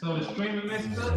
So the streaming messed up.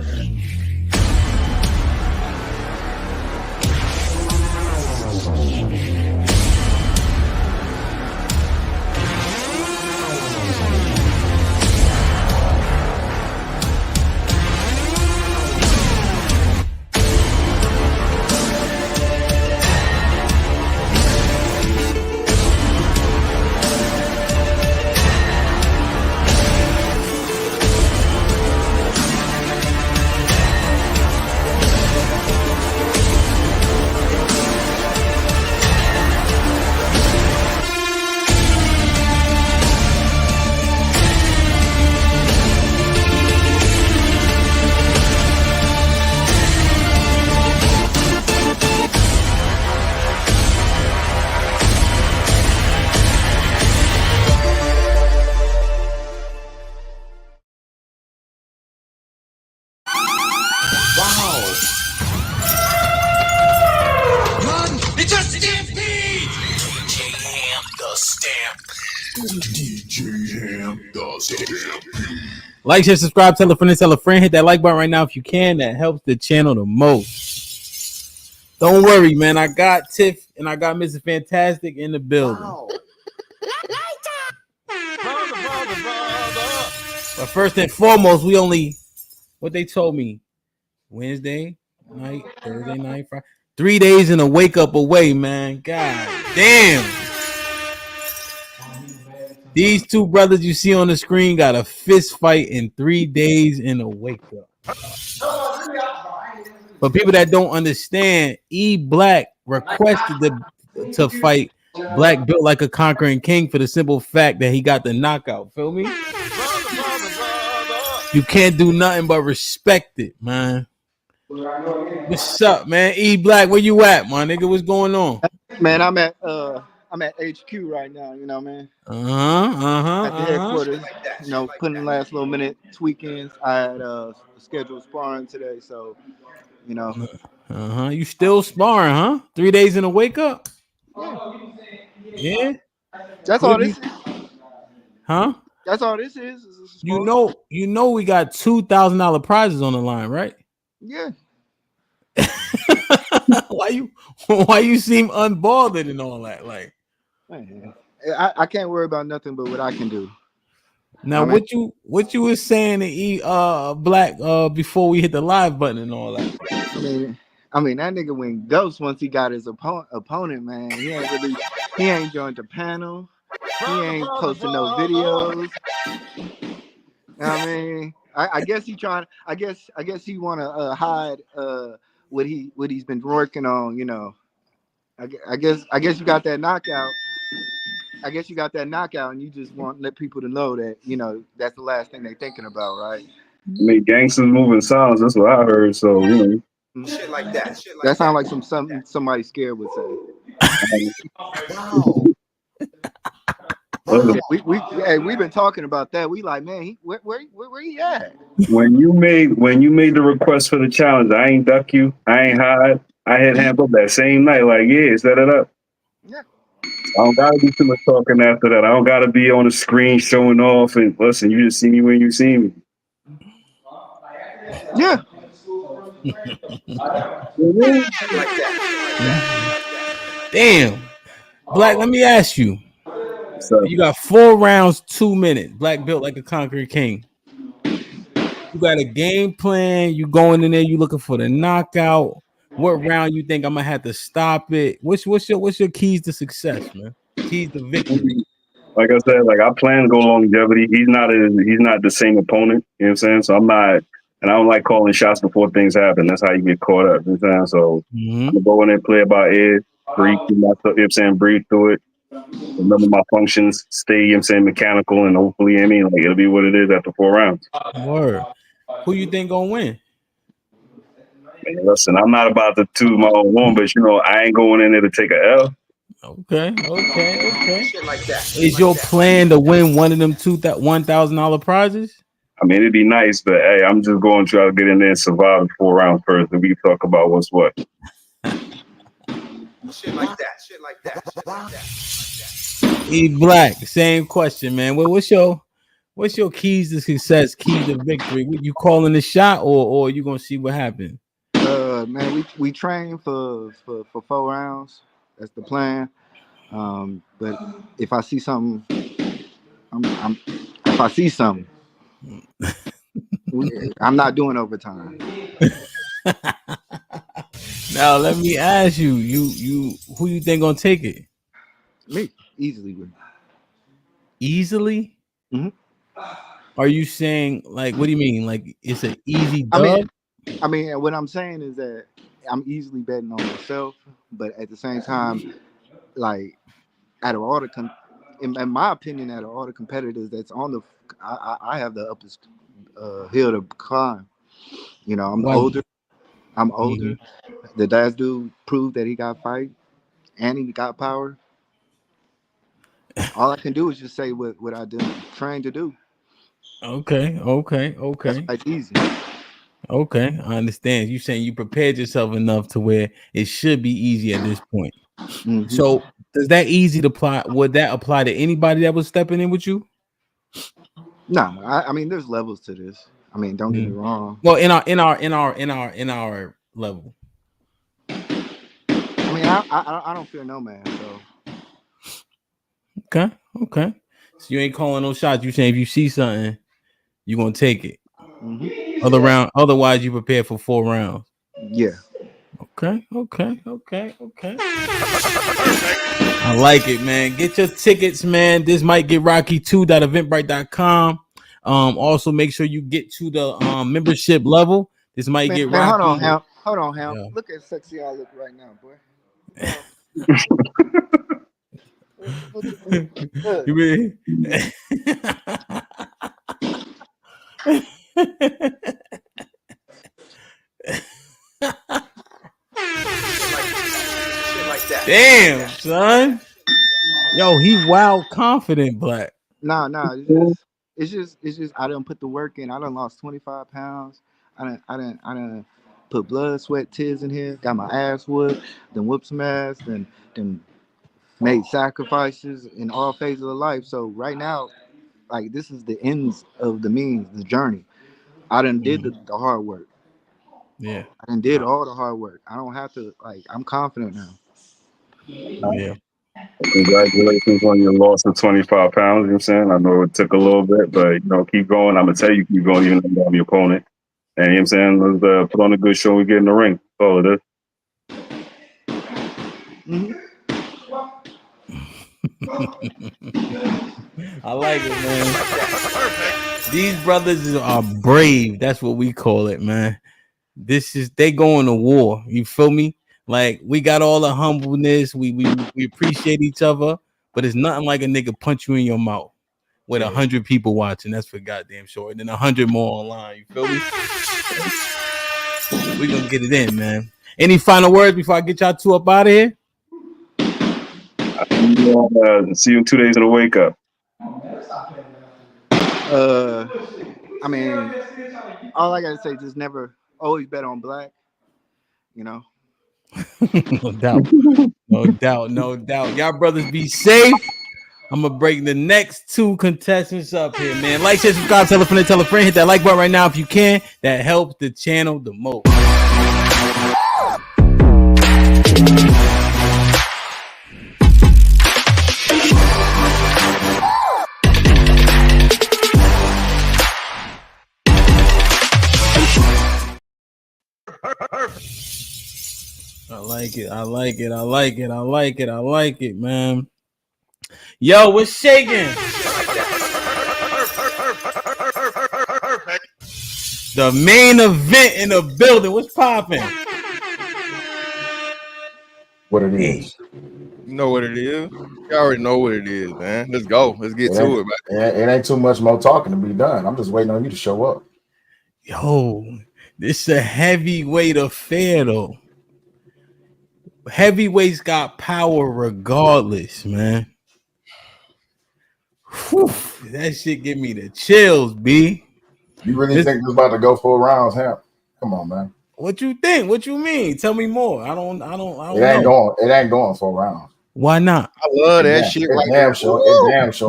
Like, share, subscribe, tell a friend, hit that like button right now if you can. That helps the channel the most. Don't worry, man. I got Tiff and I got Mr. Fantastic in the building. Wow. But first and foremost, we only, what they told me, Wednesday night, Thursday night, Friday, 3 days in a wake up away, man. God damn. These two brothers you see on the screen got a fist fight in 3 days in a wake up. For people that don't understand, E Black requested to fight Black Built Like a Conquering King for the simple fact that he got the knockout. Feel me? You can't do nothing but respect it, man. What's up, man? E Black, where you at, my nigga? What's going on? Man, I'm at HQ right now, you know, man. At the headquarters, you know, putting the last little minute tweakings. I had scheduled sparring today, so you know. You still sparring, huh? 3 days in a wake up? Yeah. That's all this is. Huh? That's all this is you know we got $2,000 prizes on the line, right? Yeah. Why you seem unbothered and all that? Like, man, I can't worry about nothing but what I can do. Now, what you was saying to E Black before we hit the live button and all that? I mean that nigga went ghost once he got his opponent, man. He ain't joined the panel. He ain't posting no videos. I mean, I guess he trying. I guess he want to hide what he's been working on. You know, I guess you got that knockout. I guess you got that knockout, and you just want to let people to know that, you know, that's the last thing they're thinking about, right? I mean, gangsters moving sounds. That's what I heard. So, you know, shit like that. That sounds like something somebody scared would say. Wow. We've been talking about that. We like, man, where he at? When you made the request for the challenge, I ain't duck you. I ain't hide. I had hand up that same night. Like, yeah, set it up. Yeah. I don't gotta do too much talking after that. I don't gotta be on the screen showing off and listen. You just see me when you see me. Yeah. Damn. Black, let me ask you. So, you got 4 rounds, 2 minutes. Black Built Like a Conquering King. You got a game plan. You going in there. You looking for the knockout. What round you think I'm gonna have to stop it? What's your keys to success, man? Keys to victory. Like I said, like I plan to go longevity. He's not the same opponent. You know what I'm saying? So I'm not, and I don't like calling shots before things happen. That's how you get caught up. You know what I'm saying? So I'm gonna go in there, play it by ear, breathe through myself. You know what I'm saying? Breathe through it. Remember my functions. Stay. You know what I'm saying? Mechanical, and hopefully, I mean, like it'll be what it is after 4 rounds. Word. Who you think gonna win? Man, listen, I'm not about to toot my own horn, but you know, I ain't going in there to take a L. Okay. Shit like that. Is your plan to win one of them $1,000 prizes? I mean, it'd be nice, but hey, I'm just going to try to get in there and survive the 4 rounds first, and we can talk about what's what. Shit like that. E Black, same question, man. What's your What's your keys to success, keys to victory? You calling the shot, or you gonna see what happens? Man, we train for 4 rounds. That's the plan. But if I see something, if I see something, I'm not doing overtime. Now let me ask you, who you think gonna take it? Me, easily. Easily? Mm-hmm. Are you saying, like, what do you mean? Like, it's an easy dub? I mean, what I'm saying is that I'm easily betting on myself, but at the same time, like, out of all the, in my opinion, out of all the competitors that's on the, I have the uppest hill to climb. You know, I'm older. Mm-hmm. The last dude proved that he got fight and he got power. All I can do is just say what I did trained to do. Okay. That's why it's easy. Okay, I understand. You saying you prepared yourself enough to where it should be easy at this point. Mm-hmm. So does that easy to apply? Would that apply to anybody that was stepping in with you? No, I mean there's levels to this. I mean, don't get me wrong. Well, in our level. I mean, I don't fear no man. So okay. So you ain't calling no shots. You saying if you see something, you gonna take it. Mm-hmm. Otherwise you prepare for 4 rounds. Yeah. Okay. I like it, man. Get your tickets, man. This might get rocky2.eventbrite.com. Also make sure you get to the membership level. This might get rocky. Hold on, Ham. Yeah. Look at sexy I look right now, boy. You mean? Damn, son. Yo, he wild confident, Black. Nah. It's just I done put the work in. I done lost 25 pounds. I done put blood, sweat, tears in here. Got my ass whooped. Then whooped some ass. Then made sacrifices in all phases of life. So right now, like this is the ends of the means, the journey. I done did the hard work. Yeah. I done did all the hard work. I don't have to, like, I'm confident now. Yeah. Congratulations on your loss of 25 pounds. You know what I'm saying? I know it took a little bit, but keep going. I'm gonna tell you keep going even though I'm your opponent. And you know what I'm saying? Let's put on a good show and get in the ring. That's all it is. I like it, man. These brothers are brave. That's what we call it, man. They going to war. You feel me? Like, we got all the humbleness. We appreciate each other, but it's nothing like a nigga punch you in your mouth with 100 people watching. That's for goddamn sure. And then 100 more online. You feel me? We gonna get it in, man. Any final words before I get y'all two up out of here? See you in 2 days of the wake up. I mean, all I gotta say, just never always bet on black. No doubt. Y'all brothers be safe. I'm gonna break the next 2 contestants up here, man. Like, share, subscribe, tell a friend, hit that like button right now if you can. That helps the channel the most. I like it, man. Yo, what's shaking? The main event in the building. What's popping? What it is. You know what it is. You already know what it is, man. Let's go. Let's get to it, man. It ain't too much more talking to be done. I'm just waiting on you to show up. Yo, this is a heavyweight affair, though. Heavyweights got power regardless, man. Whew, that shit give me the chills, B. You really think it's about to go 4 rounds, Ham? Come on, man. What you think? What you mean? Tell me more. I don't It ain't going 4 rounds. Why not? I love that shit. It damn sure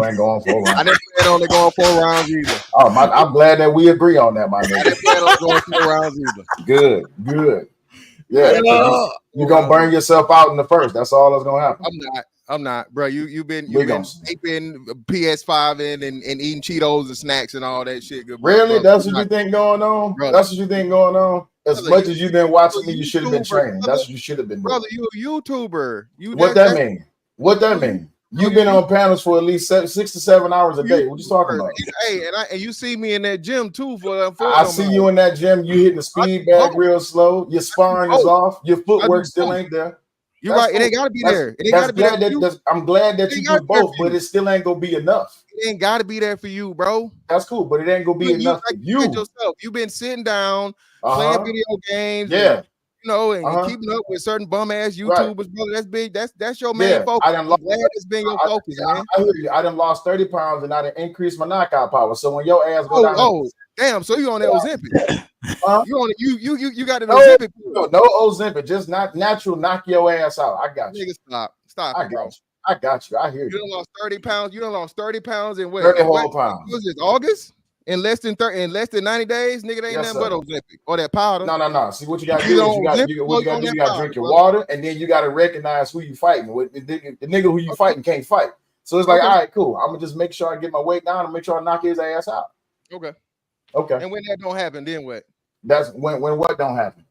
ain't going 4 rounds. I didn't play plan on it going 4 rounds either. Oh, I'm glad that we agree on that, my I nigga. didn't plan on going 4 rounds either. Good. Yeah, you gonna burn yourself out in the first. That's all that's gonna happen. I'm not, bro. You've been vaping PS5 and eating Cheetos and snacks and all that shit. Good, really? That's what you think going on? Brother. That's what you think going on? As much as you've been watching me, you should have been training. That's what you should have been doing. Brother, you a YouTuber. What that mean? What that mean? You've been on panels for at least 6 to 7 hours a day. What you talking about? Hey, and you see me in that gym too. I see you in that gym. You hitting the speed bag real slow. Your sparring is off. Your footwork still ain't there. You're right. It ain't gotta be there. It ain't gotta be there. I'm glad that you do both, but it still ain't gonna be enough. It ain't gotta be there for you, bro. That's cool, but it ain't gonna be enough for you. Yourself. You've been sitting down playing video games. Yeah. And keeping up with certain bum ass YouTubers, brother. That's big. That's your main focus. I'm glad it's been your focus, man. I hear you. I done lost 30 pounds and I done increased my knockout power. So when your ass go down, damn. So you on that Ozempic? You got an Ozempic? No Ozempic. Just not natural. Knock your ass out. I got you. Nigga, stop. I got you. I hear you. You done lost 30 pounds. You done lost 30 pounds in what? 30 whole pounds. Was this August? In less than 90 days, nigga, they ain't nothing but Ozempic or that powder. No. See what you got to do is you got to drink your water, and then you got to recognize who you fighting. The nigga who you fighting can't fight. So it's like, all right, cool. I'm gonna just make sure I get my weight down and make sure I knock his ass out. Okay. And when that don't happen, then what? That's when what don't happen.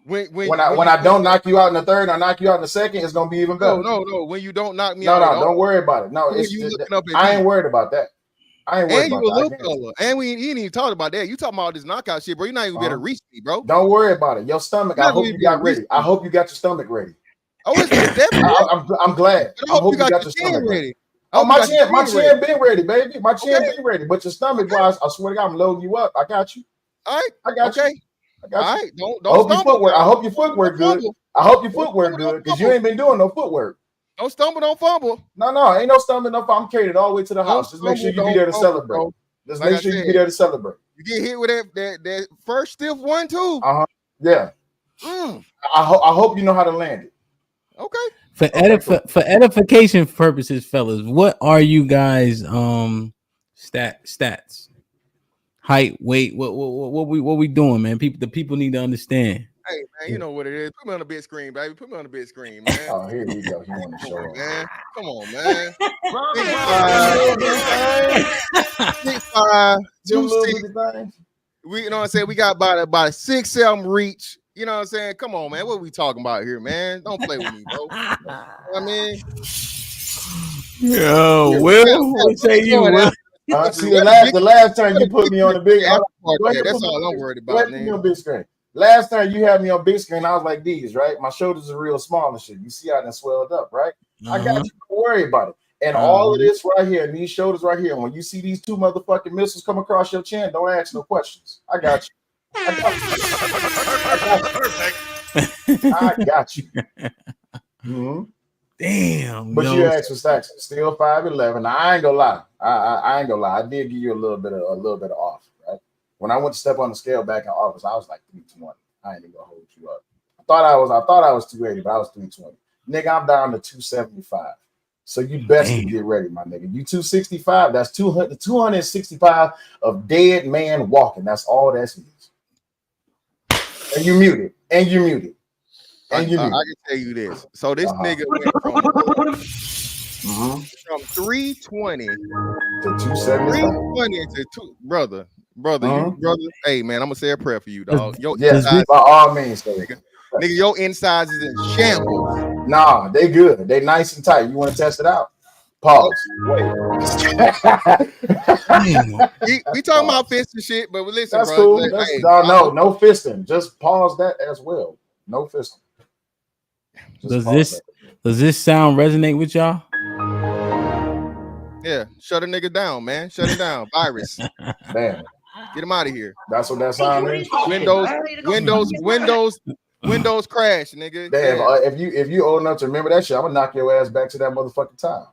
When I don't knock you out in the third, I knock you out in the second, it's gonna be even better. No. When you don't knock me out, don't worry about it. No, I ain't worried about that. I ain't worried and about you a little fella. And we ain't even talked about that. You talking about this knockout shit, bro. You're not even gonna reach me, bro. Don't worry about it. Your stomach. I hope you got ready. I hope you got your stomach ready. Oh, it's definitely. I'm glad. I hope you got your stomach ready. Oh, my chin been ready, baby. My chin been ready. But your stomach, wise, I swear to God, I'm loading you up. I got you. All right. I got you. I got you. All right. Don't I hope your footwork good. I hope your footwork good because you ain't been doing no footwork. Don't stumble, don't fumble. No, ain't no stumbling. No, I'm carried all the way to the house. Just make sure you be there to celebrate. Just make sure you be there to celebrate. You get hit with that first stiff one too. Yeah. I hope you know how to land it. Okay. For edification purposes, fellas, what are you guys stats? Height, weight, what we doing, man? The people need to understand. Hey man, you know what it is. Put me on the big screen, baby. Put me on the big screen, man. Oh, here we go. You want to show up, man? Come on, man. 6'5", 260. We, you know what I'm saying? We got about a 6'7" reach. You know what I'm saying? Come on, man. What are we talking about here, man? Don't play with me, bro. I mean, Will, what say you, Will? See, the last time you put me on the big, that's all I'm worried about, man. On big screen. Last time you had me on big screen, I was like these, right? My shoulders are real small and shit. You see how they swelled up, right? I got you. Don't worry about it. And all of this right here, and these shoulders right here, when you see these 2 motherfucking missiles come across your chin, don't ask no questions. I got you. I got you. Mm-hmm. Damn. But you asked for stacks. Still 5'11". Now, I ain't gonna lie. I ain't gonna lie. I did give you a little bit of off, right? When I went to step on the scale back in August, I was like 320. I ain't even gonna hold you up. I thought I was 280, but I was 320. Nigga, I'm down to 275. So you best to get ready, my nigga. You 265. That's 265 of dead man walking. That's all that is. And you muted. I can tell you this. So this nigga went from 320 to 275. 320 to 2. Brother. Hey man, I'm gonna say a prayer for you, dog. Yes, by all means, nigga, your insides is in shambles. Nah, they good. They nice and tight. You want to test it out? Pause. Wait. we talking about fist and shit, but listen, that's bro. Cool. No fisting. Just pause that as well. No fisting. Does this sound resonate with y'all? Yeah, shut a nigga down, man. Shut it down. Virus. Damn. Get him out of here. That's what that sound is. Windows crash, nigga. Damn. If you old enough to remember that shit, I'm gonna knock your ass back to that motherfucking time.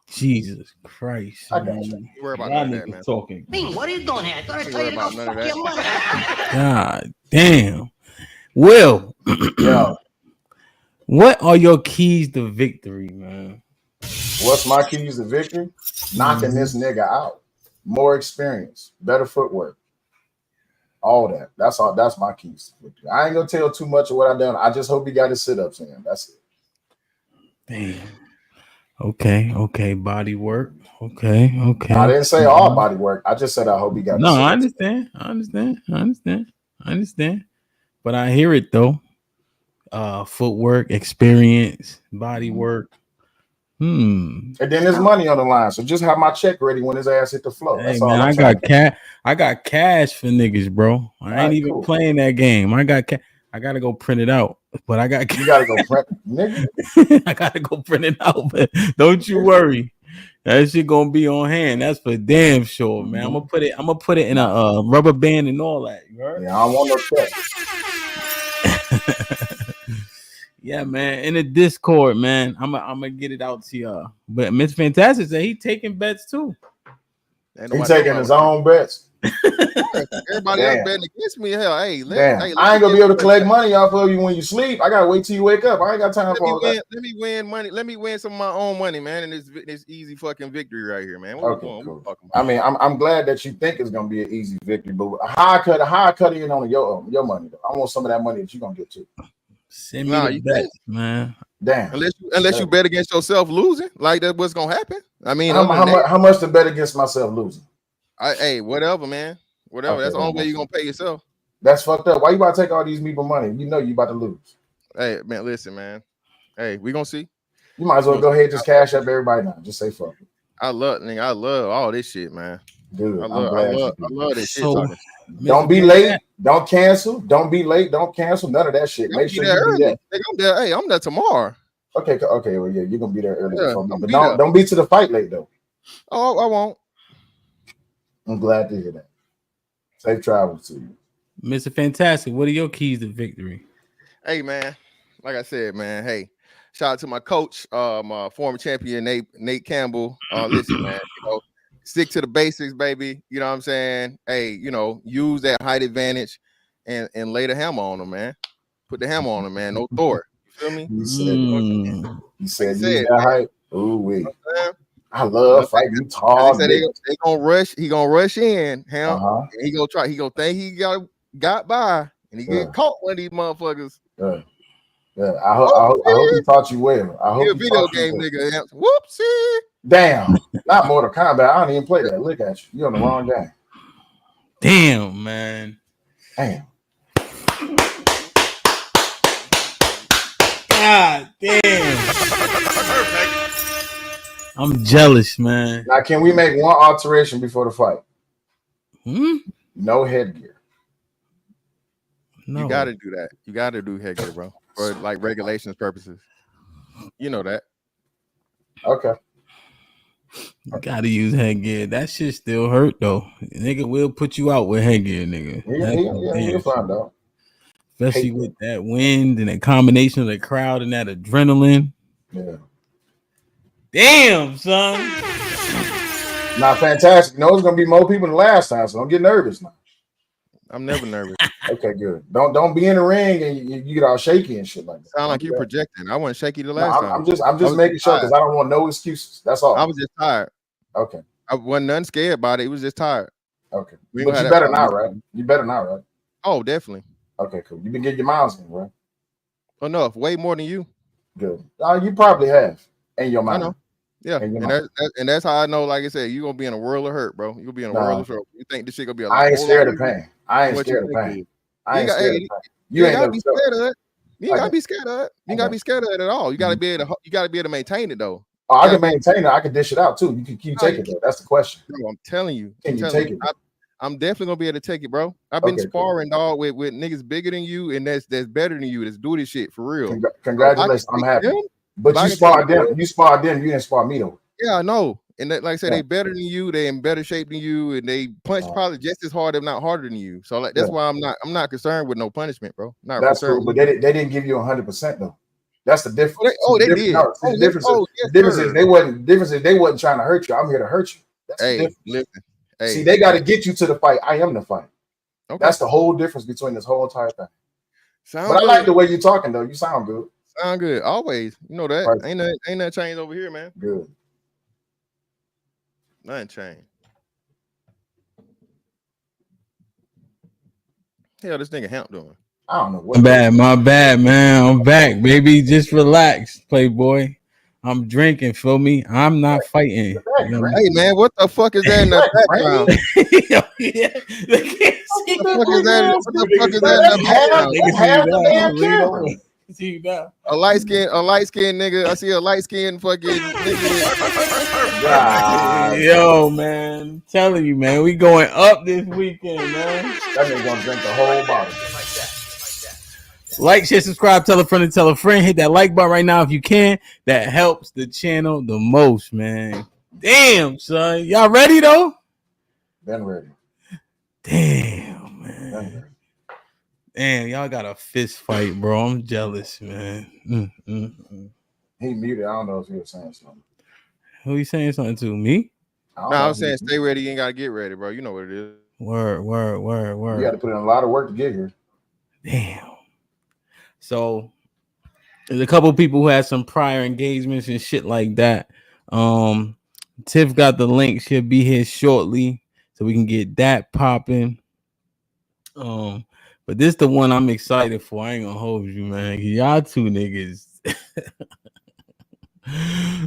Jesus Christ. I got you. Don't worry about none of that, man. Talking. What are you doing here? I thought I told you to go fuck your mother. God damn. Will. Yeah. What are your keys to victory, man? What's my keys to victory? Knocking this nigga out. More experience, better footwork. All that. That's all. That's my keys to victory. I ain't gonna tell too much of what I done. I just hope he got his sit-ups in. That's it. Damn. Okay. Body work. Okay. I didn't say all body work. I just said I hope he got his sit-ups. I understand. But I hear it though. Footwork, experience, body work. And then there's money on the line, so just have my check ready when his ass hit the floor. Hey man, I got cash for niggas, bro. I ain't even playing that game. I gotta go print it out, but I got. You gotta go print, nigga. I gotta go print it out, but don't you worry. That shit gonna be on hand. That's for damn sure, man. I'm gonna put it in a rubber band and all that. Right? Yeah, I don't want no check. Yeah, man. In the Discord, man. I'm gonna get it out to y'all. But Miss Fantastic said he taking bets too. He taking his own bets. Everybody else betting against me. Hell, hey, I ain't gonna be able to collect money off of you when you sleep. I gotta wait till you wake up. I ain't got time for all that. Let me win money. Let me win some of my own money, man. And this easy fucking victory right here, man. What cool. I mean, I'm glad that you think it's gonna be an easy victory, but how I cut in on your money though. I want some of that money that you gonna get too. Send me the bets, man. Damn. Unless you bet against yourself losing, like that's what's gonna happen. I mean, how much to bet against myself losing? Hey, whatever, man. Whatever. Okay, that's the only way you're gonna pay yourself. That's fucked up. Why you about to take all these people money? You know you about to lose. Hey, man, listen, man. Hey, we gonna see. You might as well go ahead and just cash up everybody now. Just say fuck it. I love all this shit, man. Dude, I love this shit. Don't be late. Don't cancel. Don't be late. Don't cancel. None of that shit. Make sure you be there. Hey, I'm there tomorrow. Okay. Well, yeah, you're gonna be there early. But don't be to the fight late though. Oh, I won't. I'm glad to hear that. Safe travels to you. Mr. Fantastic, what are your keys to victory? Hey, man. Like I said, man, hey, shout out to my coach, my former champion, Nate Campbell. Listen, man, stick to the basics, baby. You know what I'm saying? Hey, use that height advantage and lay the hammer on them, man. Put the hammer on them, man. No Thor. You feel me? You said that height. Ooh, wait. I love fighting tall. They gonna rush. He gonna rush in. And he gonna try. He gonna think he got by, and he get caught one of these motherfuckers. Yeah. I hope he taught you well. I hope he a video game nigga. Whoopsie. Damn. Not Mortal Kombat. I don't even play that. Look at you. You're on the wrong game. Damn, man. Damn. God damn. I'm jealous, man. Now, can we make one alteration before the fight? No headgear. No. You got to do that. You got to do headgear, bro, for like regulations purposes. You know that. Okay. You got to use headgear. That shit still hurt though. Nigga will put you out with headgear, nigga. Yeah, you'll find out. Especially with that wind and that combination of the crowd and that adrenaline. Yeah. Damn, son. Not fantastic. It's gonna be more people than last time, so don't get nervous now. I'm never nervous. Okay, good. Don't be in the ring and you get all shaky and shit like that. Sound like you're projecting. I wasn't shaky the last time. I'm just making sure because I don't want no excuses. That's all. I was just tired. Okay. I wasn't nothing scared about it. It was just tired. Okay. But you better not, right? You better not, right? Oh, definitely. Okay, cool. You've been getting your miles in, right? Enough. Way more than you. Good. You probably have. In your mind. I know. Yeah. And that's how I know, like I said, you're gonna be in a world of hurt, bro. You're gonna be in a world of hurt. You think this shit gonna be a lot. I ain't scared of pain. I ain't scared of pain. You ain't gotta be scared of it. You ain't gotta be scared of it. You ain't gotta be scared of it at all. You gotta be able to maintain it though. Oh, I can maintain it. I can dish it out too. You can keep taking it. That's the question. Bro, I'm telling you. Can you take it? I'm definitely gonna be able to take it, bro. I've been sparring, dog, with niggas bigger than you, and that's better than you. That's do this shit for real. Congratulations, I'm happy. But you sparred them. You sparred them. You didn't spar me though. Yeah, I know. And like I said, they better than you. They in better shape than you, and they punch probably just as hard, if not harder than you. So like that's why I'm not concerned with no punishment, bro. That's true, but they didn't give you 100% though. That's the difference. They did. The difference is they wasn't trying to hurt you. I'm here to hurt you. That's the difference. Listen. Hey, see, they got to get you to the fight. I am the fight. Okay. That's the whole difference between this whole entire thing. But I like the way you're talking though. You sound good. Sound good always. You know that. Right. Ain't that changed over here, man. Good. Nothing changed. Hell, this nigga Hemp doing? I don't know what. My bad, man. I'm back, baby. Just relax, Playboy. I'm drinking. Feel me? I'm not fighting. You know hey, man, what the fuck is that in the background? What the fuck is that? What the fuck is that in the background? A light skin nigga. I see a light skin fucking nigga. Yo, man, I'm telling you, man, we going up this weekend, man. That nigga gonna drink the whole bottle. Like, share, subscribe, tell a friend and tell a friend. Hit that like button right now if you can. That helps the channel the most, man. Damn, son. Y'all ready, though? Been ready. Damn, man. Damn, y'all got a fist fight, bro. I'm jealous, man. He muted. I don't know if he was saying something. Who you saying something to? Me? No, I was saying stay ready. You ain't got to get ready, bro. You know what it is. Word. You got to put in a lot of work to get here. Damn. So there's a couple people who had some prior engagements and shit like that. Tiff got the link. She'll be here shortly, so we can get that popping. But this the one I'm excited for. I ain't gonna hold you, man. Y'all two niggas.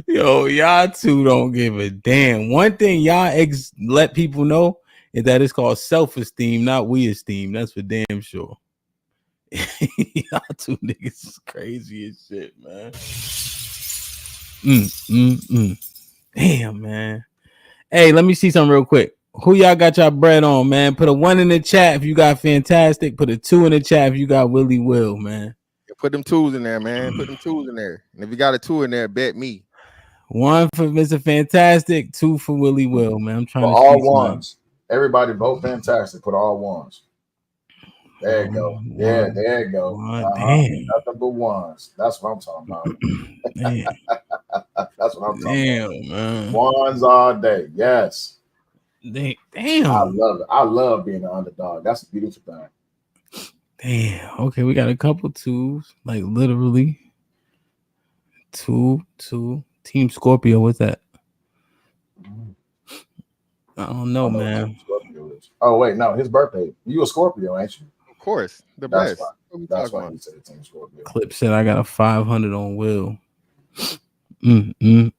Yo, y'all two don't give a damn. One thing y'all let people know is that it's called self-esteem, not we esteem. That's for damn sure. Y'all two niggas is crazy as shit, man. Damn, man. Hey, let me see something real quick. Who y'all got y'all bread on, man? Put a 1 in the chat if you got Fantastic. Put a 2 in the chat if you got Willie Will, man. Put them 2s in there, man. Put them 2s in there. And if you got a 2 in there, bet me. 1 for Mr. Fantastic, 2 for Willie Will, man. I'm trying to all ones. Everybody vote Fantastic. Put all ones. There you go. Yeah, there you go. Damn. Nothing but ones. That's what I'm talking about. That's what I'm talking about. Man. Ones all day. Yes. Damn. I love it. I love being an underdog. That's a beautiful thing. Damn. Okay, we got a couple 2s. Like literally. 2. Team Scorpio, what's that? I don't know, man. Oh, wait, no, his birthday. You a Scorpio, ain't you? Of course. The That's best. That's why he said Team Scorpio. Clip said I got a 500 on Will. Damn.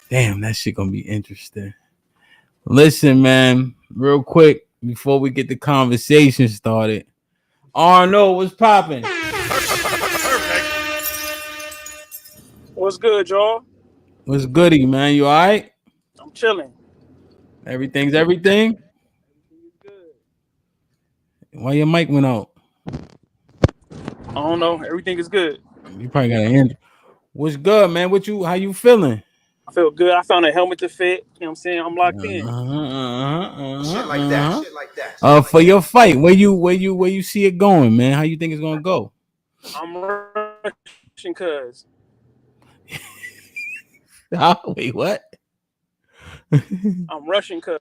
Damn, that shit gonna be interesting. Listen, man, real quick before we get the conversation started. Arnold, what's popping? What's good, y'all? What's goody, man? You all right? I'm chilling. Everything's everything? Good. Why your mic went out? I don't know. Everything is good. You probably got an end. What's good, man? How you feeling? I feel good. I found a helmet to fit. You know what I'm saying? I'm locked in. Shit like that. For your fight, where you see it going, man? How you think it's gonna go? I'm rushing, cuz. Wait, what? I'm rushing, cuz.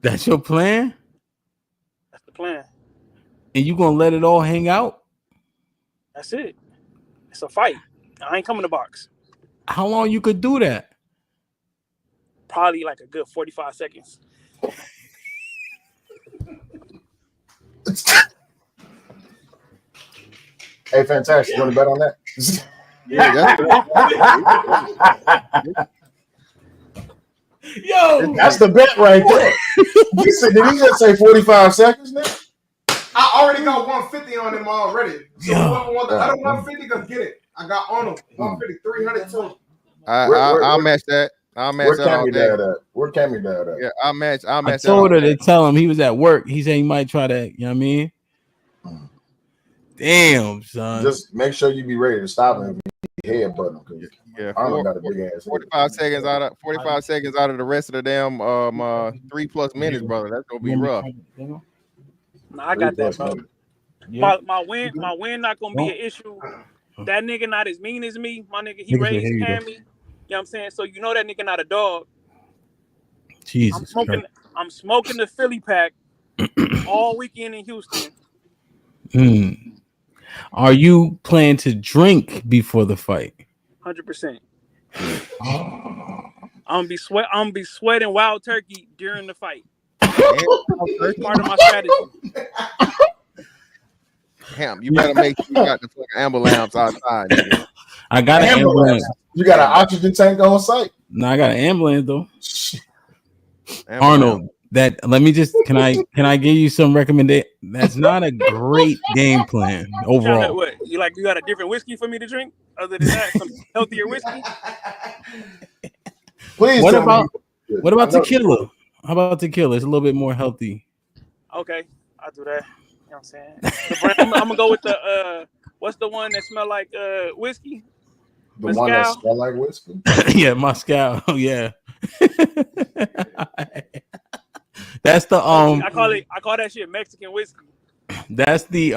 That's your plan? That's the plan. And you gonna let it all hang out? That's it. It's a fight. I ain't coming to box. How long you could do that? Probably like a good 45 seconds. Hey, Fantastic. You want to bet on that? Yeah, Yo, that's the bet right there. Did he just say 45 seconds now? I already got 150 on him already. So whoever wants the other 150 can get it. I got on him 150, 300 too. I'll match that. I'll match that all day. Where Cammy Dad at? Yeah, I'll match. I told her to tell him he was at work. He said he might try to, you know what I mean? Damn, son. Just make sure you be ready to stop him if you headbutt him. Yeah, Arnold got a big ass. 45 seconds out of the rest of the damn 3+ minutes, brother. That's gonna be rough. Nah, I got that, bro. Yeah. My win not gonna be an issue. That nigga not as mean as me. My nigga, he raised Cammy. You know what I'm saying? So you know that nigga not a dog. Jesus. I'm smoking the Philly pack all weekend in Houston. Are you planning to drink before the fight? 100%. I'm gonna be sweating wild turkey during the fight. That's part of my strategy. Damn, you better make sure you got the fucking ambulance outside, nigga. I got an ambulance. You got an oxygen tank on site? No, I got an ambulance though. Arnold, let me just can I give you some recommendation? That's not a great game plan overall. What you got a different whiskey for me to drink other than that, some healthier whiskey? Please. What about tequila? How about tequila? It's a little bit more healthy. Okay, I'll do that. You know what I'm saying? I'm gonna go with the what's the one that smell like whiskey? The Mezcal? One that smell like whiskey? Yeah, Moscow. Yeah. That's the I call that shit Mexican whiskey. That's the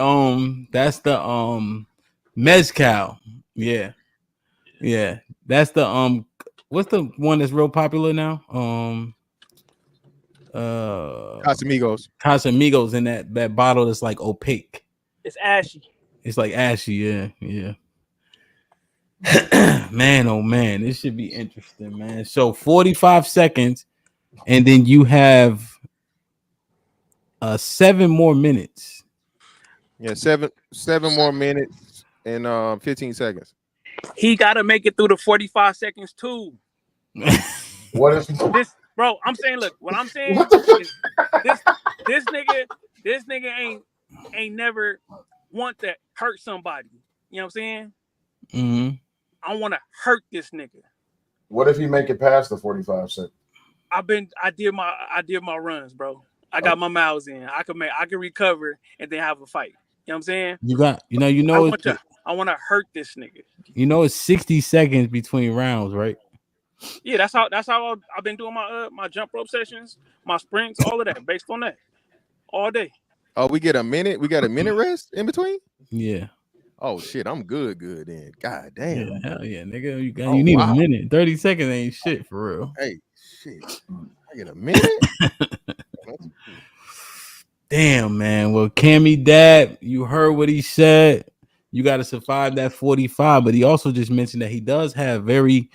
mezcal. Yeah. Yeah. That's the what's the one that's real popular now? Casamigos in that bottle that's like opaque. It's ashy. It's like ashy, yeah. Man, oh man, this should be interesting, man. So 45 seconds, and then you have 7 more minutes. Yeah, seven more minutes and 15 seconds. He gotta make it through the 45 seconds too. What is this, bro? I'm saying, look, what I'm saying is this nigga ain't never want to hurt somebody. You know what I'm saying? Mm-hmm. I want to hurt this nigga. What if he make it past the 45 seconds? I did my runs, bro. I got my miles in. I can recover and then have a fight. You know what I'm saying? I want to hurt this nigga. You know it's 60 seconds between rounds, right? Yeah, that's how I've been doing my jump rope sessions, my sprints, all of that, based on that, all day. Oh, we get a minute. We got a minute rest in between. Yeah. Oh shit, I'm good then. God damn. Yeah, hell yeah, nigga. You need a minute. 30 seconds ain't shit for real. Hey, shit. I get a minute. Damn, man. Well, Cammy Dad, you heard what he said. You got to survive that 45, but he also just mentioned that he does have very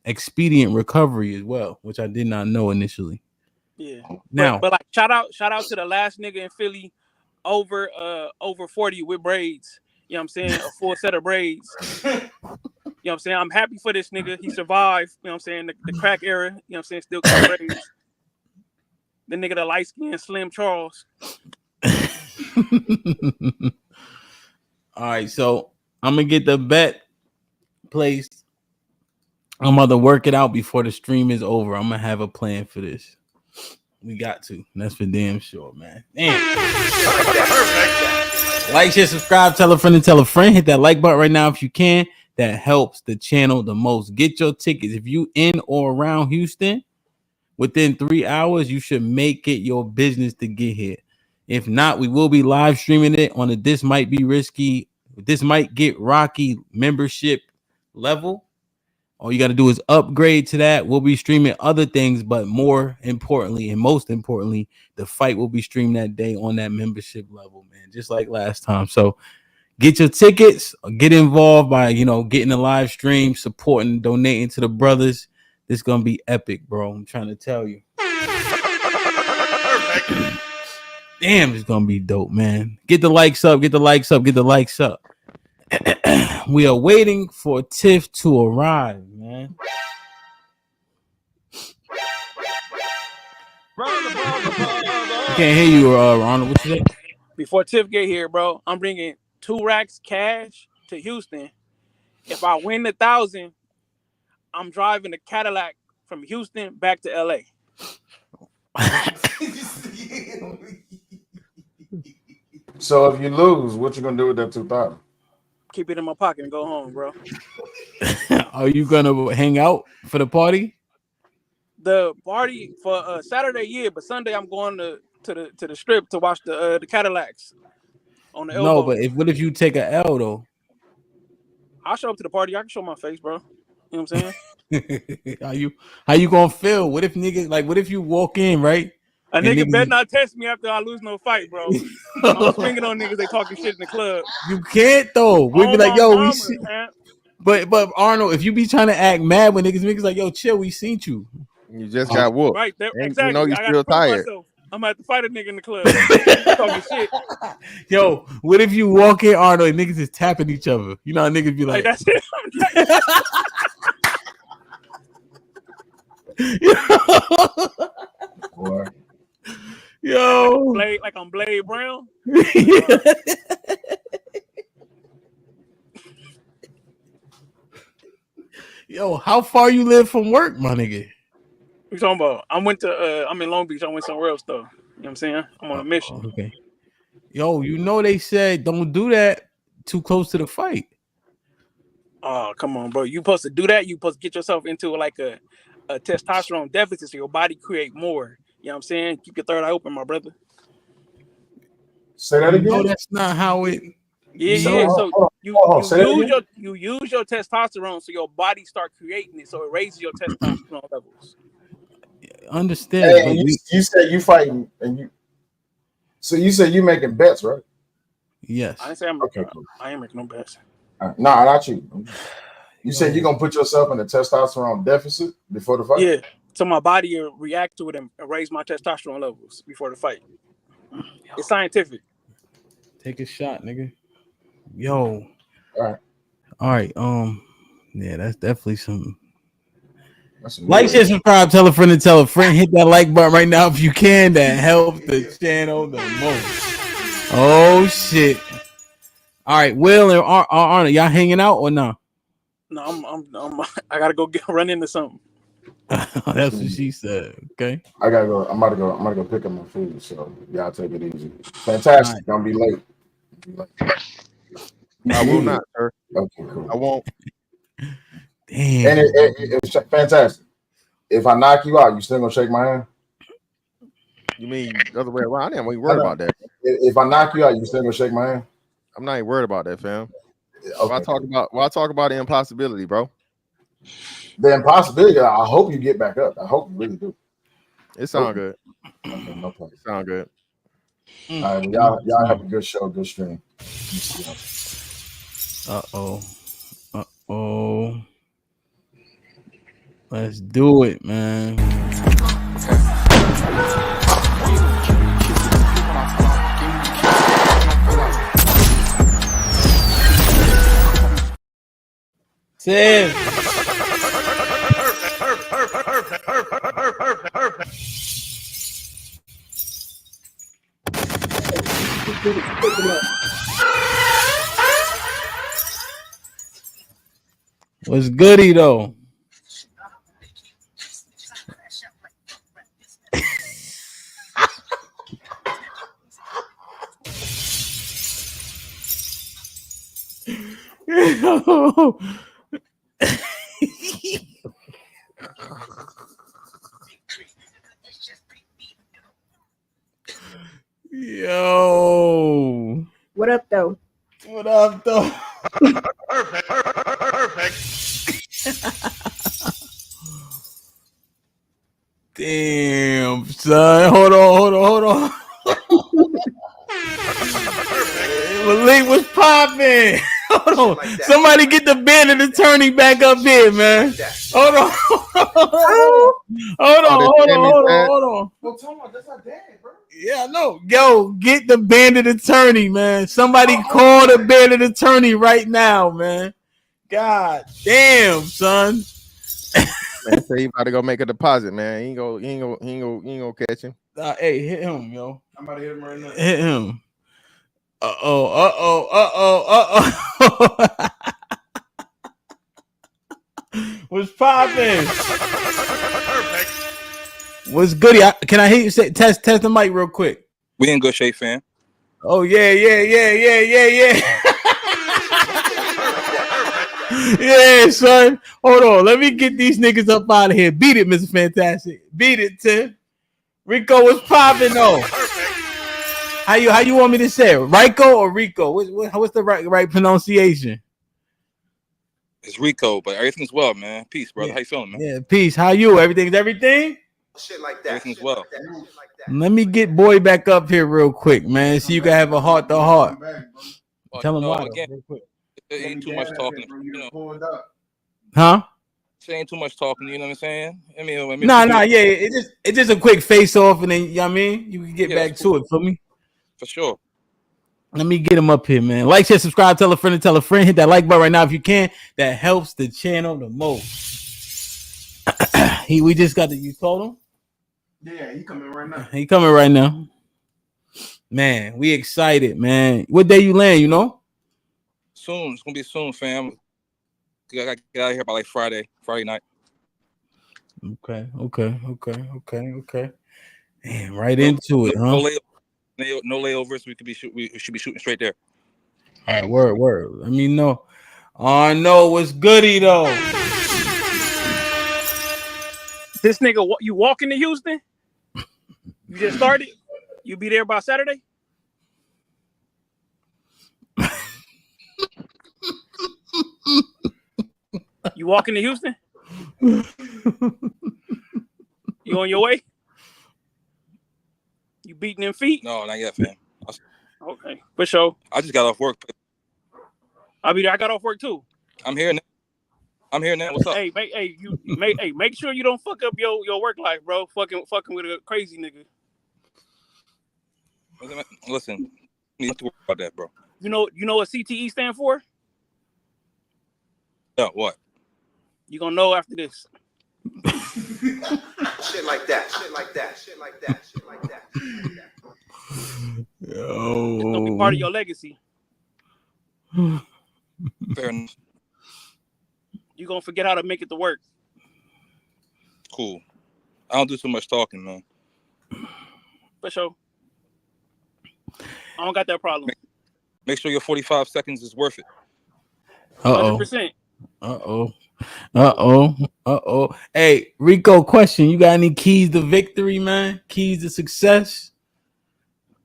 expedient recovery as well, which I did not know initially. Yeah. Now, but like shout out to the last nigga in Philly over 40 with braids. You know what I'm saying? A full set of braids. You know what I'm saying? I'm happy for this nigga. He survived. You know what I'm saying? The crack era. You know what I'm saying? Still got braids. The nigga, the light skinned Slim Charles. All right, so I'm gonna get the bet placed. I'm gonna work it out before the stream is over. I'm gonna have a plan for this. We got to. That's for damn sure, man. Damn. Like, share, subscribe, tell a friend and tell a friend. Hit that like button right now if you can. That helps the channel the most. Get your tickets. If you in or around Houston, within 3 hours, you should make it your business to get here. If not, we will be live streaming it on the This Might Be Risky, This Might Get Rocky membership level. All you got to do is upgrade to that. We'll be streaming other things, but more importantly, and most importantly, the fight will be streamed that day on that membership level, man, just like last time. So get your tickets, get involved by, getting the live stream, supporting, donating to the brothers. This is going to be epic, bro. I'm trying to tell you. Damn, it's going to be dope, man. Get the likes up, get the likes up, get the likes up. We are waiting for Tiff to arrive, man. I can't hear you, Ronald. What you say? Before Tiff get here, bro, I'm bringing 2 racks cash to Houston. If I win 1,000, I'm driving a Cadillac from Houston back to LA. So if you lose, what you gonna do with that 2,000? Keep it in my pocket and go home, bro. Are you gonna hang out for the party? The party for Saturday, yeah, but Sunday I'm going to the strip to watch the Cadillacs on the elbow. No, but what if you take a L though? I'll show up to the party. I can show my face, bro. You know what I'm saying? How you gonna feel? What if niggas what if you walk in, right? A nigga better not test me after I lose no fight, bro. I'm swinging on niggas. They talking shit in the club. You can't though. We be like, yo, we see. Man. But Arnold, if you be trying to act mad when niggas like, yo, chill, we seen you. You just got whooped. Right there, and exactly. You know you're still tired. I'm gonna have to fight a nigga in the club. Talking shit. Yo, what if you walk in, Arnold, and niggas is tapping each other? You know how niggas be like, that's it. Yo, like I'm Blade Brown. Yo, how far you live from work, my nigga? You talking about? I'm in Long Beach. I went somewhere else though. You know what I'm saying? I'm on a mission. Okay. Yo, you know they said don't do that too close to the fight. Oh, come on, bro. You supposed to do that? You supposed to get yourself into like a testosterone deficit so your body create more. You know what I'm saying? Keep your third eye open, my brother. Say that again. No, that's not how it. Yeah. So you use your testosterone so your body start creating it, so it raises your testosterone levels. Understand? Hey, you said you fighting, and you. So you said you making bets, right? Yes. I didn't say I'm okay. Cool. I ain't making no bets. Nah, not you. You said you're gonna put yourself in a testosterone deficit before the fight. Yeah. So my body will react to it and raise my testosterone levels before the fight. It's scientific. Take a shot, nigga. Yo. All right. Yeah, that's definitely some. Like, share, subscribe, tell a friend to tell a friend. Hit that like button right now if you can. That helps the channel the most. Oh shit! All right, Will and Arnold, y'all hanging out or not? No, I gotta go run into something. That's what she said. Okay. I gotta go. I'm gonna go pick up my food. So y'all take it easy. Fantastic. Right. Don't be late. I will not, sir. Okay, cool. I won't. Damn. And it's fantastic. If I knock you out, you still gonna shake my hand? You mean the other way around? I ain't worried about that. If I knock you out, you still gonna shake my hand? I'm not even worried about that, fam. Okay. I talk about the impossibility, bro. The impossibility. I hope you get back up. I hope you really do. It sounds good. Okay, no problem. It sounds good. All right, well, y'all have a good show, good stream. Uh-oh. Let's do it, man. Tim. What's goody though? Yo. What up, though? What up, though? Perfect. Damn, son. Hold on. Malik was popping. Hold on. Like somebody get the band and the attorney back up here, man. Hold on. Hold on. No, tell me, that's not dad, bro. Yeah, no. Yo, get the bandit attorney, man. Somebody call the bandit attorney right now, man. God damn, son. Man, say he about to go make a deposit, man. He ain't gonna catch him. Hey, hit him, yo. I'm about to hit him right now. Hit him. Uh-oh. What's poppin'? What's goody? Can I hear you say test the mic real quick? We in good shape, fam. Oh yeah. Yeah, son. Hold on. Let me get these niggas up out of here. Beat it, Mr. Fantastic. Beat it, Tim. Rico was popping though. How you want me to say it? Rico or Rico? What's the right pronunciation? It's Rico, but everything's well, man. Peace, brother. Yeah. How you feeling, man? Yeah, peace. How you? Everything's everything? Shit like that. Everything's well. Let me get boy back up here real quick, man. So you can have a heart to heart. Tell him why. Again, it ain't too much talking. You know. Huh? Saying too much talking. You know what I'm saying? I mean, yeah. It's just a quick face off, and then you know what I mean, you can get back to it for me. For sure. Let me get him up here, man. Like, share, subscribe, tell a friend, and tell a friend. Hit that like button right now if you can. That helps the channel the most. We just got you told him? Yeah, he coming right now. He coming right now. Man, we excited, man. What day you land, you know? Soon. It's gonna be soon, fam. I gotta get out of here by like Friday night. Okay. Man, right into it, huh? No layovers. We should be shooting straight there. All right, word. Let me know. Oh no, what's goody though? This nigga, you walking to Houston? You just started? You be there by Saturday? You walking to Houston? You on your way? You beating them feet? No, not yet, fam. Okay, for sure. I just got off work. I'll be there. I got off work too. I'm here now. What's up? Make sure you don't fuck up your work life, bro. Fucking with a crazy nigga. Listen, you have to worry about that, bro. You know what CTE stand for? No, what? You gonna know after this. Shit like that. Yo. It's gonna be part of your legacy. Fair enough. You gonna forget how to make it to work. Cool. I don't do too much talking, man. For sure. I don't got that problem. Make sure your 45 seconds is worth it. 100%. Hey, Rico, question. You got any keys to victory, man? Keys to success?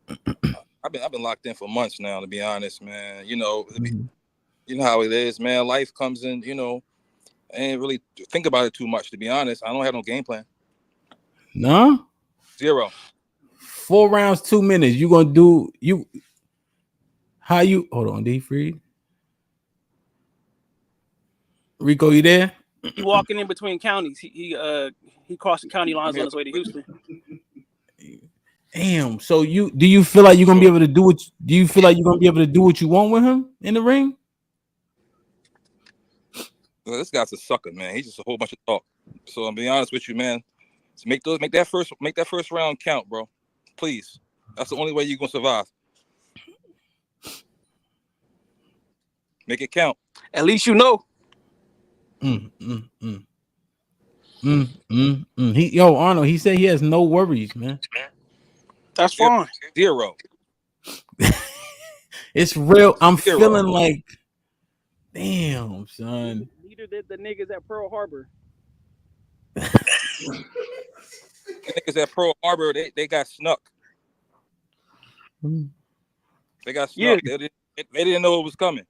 I've been locked in for months now, to be honest, man. You know how it is, man. Life comes in, I ain't really think about it too much, to be honest. I don't have no game plan. No? 0. 4 rounds, 2 minutes. You gonna do hold on, D Freed? Rico, you there? He walking in between counties. He crossing county lines on his way to Houston. Damn. So do you feel like you're gonna be able to do what you want with him in the ring? Well, this guy's a sucker, man. He's just a whole bunch of talk. So I'll be honest with you, man. Make that first round count, bro. Please. That's the only way you're gonna survive. Make it count. At least you know. Arnold, he said he has no worries, man. That's fine. 0. It's real. I'm feeling like, damn, son. Neither did the niggas at Pearl Harbor. The niggas at Pearl Harbor, they got snuck. They got snuck. Yeah. They didn't know it was coming.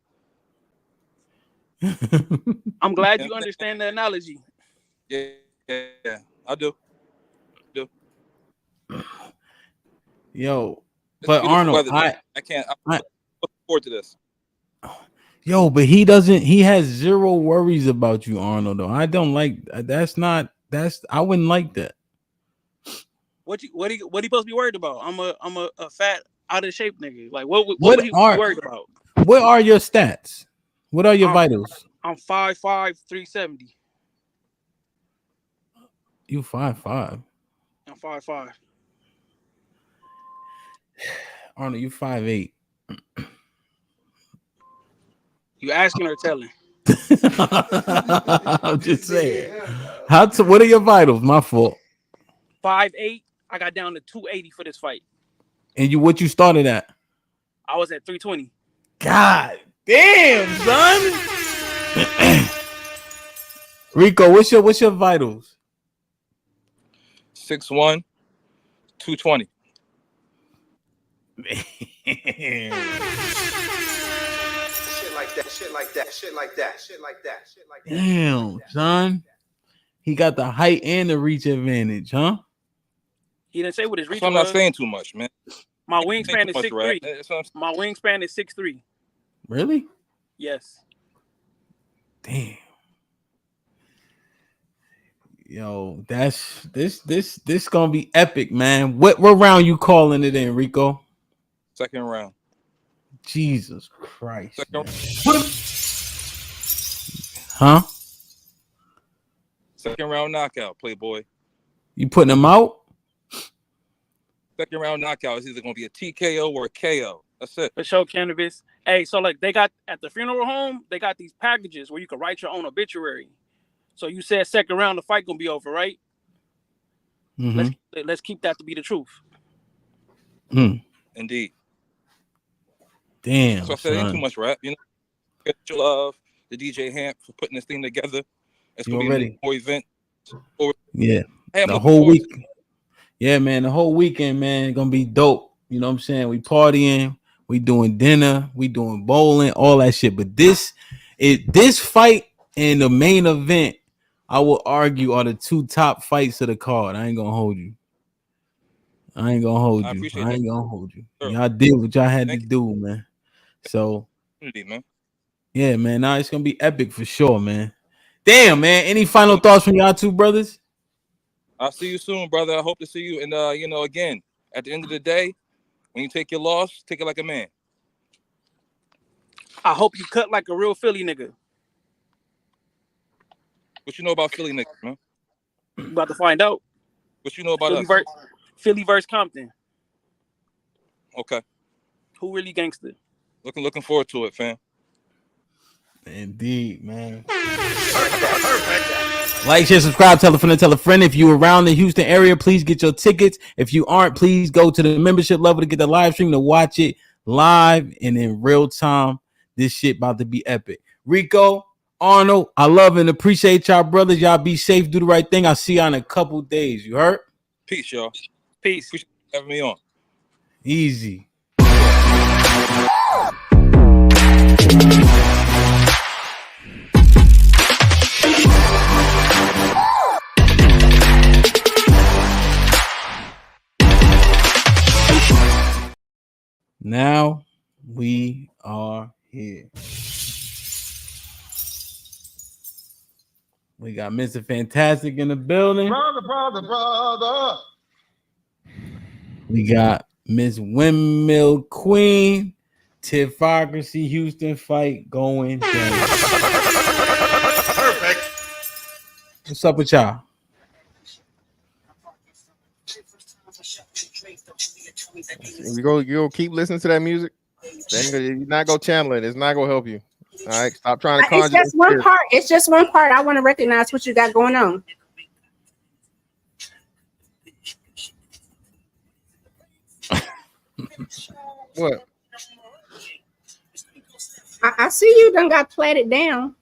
I'm glad you understand the analogy. Yeah, I do. Yo, but Arnold, I can't. I'm looking forward to this. Yo, but he has 0 worries about you, Arnold, though. I don't like I wouldn't like that. What he supposed to be worried about? I'm a fat, out of shape nigga. Like what would he be worried about? What are your stats? What are your vitals? I'm 5'5", 370. You 5'5". I'm 5'5". Arnold, you 5'8". You asking or telling? I'm just saying. What are your vitals? My fault. 5'8". I got down to 280 for this fight. And what you started at? I was at 320. God damn, son. Rico, what's your vitals? 6'1", 220. Shit like that. Damn, son. He got the height and the reach advantage, huh? He didn't say what his reach So I'm was. not saying too much, man. My wingspan is 6'3". My wingspan is 6'3". Really? Yes. Damn. Yo, that's this gonna be epic, man. What round you calling it in, Rico? Second round. Jesus Christ. Huh? Huh? Second round knockout, Playboy. You putting him out? Second round knockout is either gonna be a TKO or a KO. That's it. For sure, cannabis. Hey, so like they got at the funeral home, they got these packages where you can write your own obituary. So you said second round, the fight gonna be over, right? Mm-hmm. Let's keep that to be the truth. Indeed. Damn. So I said ain't too much rap, you know. Get your love, the DJ Hamp for putting this thing together. It's gonna be a more event. Yeah. The whole week. Yeah, man. The whole weekend, man, gonna be dope. You know what I'm saying? We partying, we doing dinner, we doing bowling, all that shit. But this fight and the main event, I will argue, are the two top fights of the card. I ain't gonna hold you. Y'all did what y'all had to do, man. So yeah, man. Now it's gonna be epic for sure, man. Damn, man. Any final thoughts from y'all two brothers? I'll see you soon, brother. I hope to see you. And you know, again, at the end of the day, when you take your loss, take it like a man. I hope you cut like a real Philly nigga. What you know about Philly niggas, man? You about to find out. What you know about Philly us? Philly versus Compton. Okay. Who really gangster? Looking forward to it, fam. Indeed, man. Like, share, subscribe, tell a friend. If you're around the Houston area, please get your tickets. If you aren't, please go to the membership level to get the live stream to watch it live and in real time. This shit about to be epic. Rico, Arnold, I love and appreciate y'all, brothers. Y'all be safe, do the right thing. I'll see y'all in a couple days. You heard? Peace, y'all. Peace. Appreciate you having me on. Easy. Now we are here. We got Mr. Fantastic in the building. Brother. We got Miss Windmill Queen. Tiphocracy Houston fight going down. Perfect. What's up with y'all? You go keep listening to that music. You're not gonna channel it. It's not gonna help you. All right, stop trying to conjure. It's just one part. It's just one part. I want to recognize what you got going on. What? I see you done got platted down.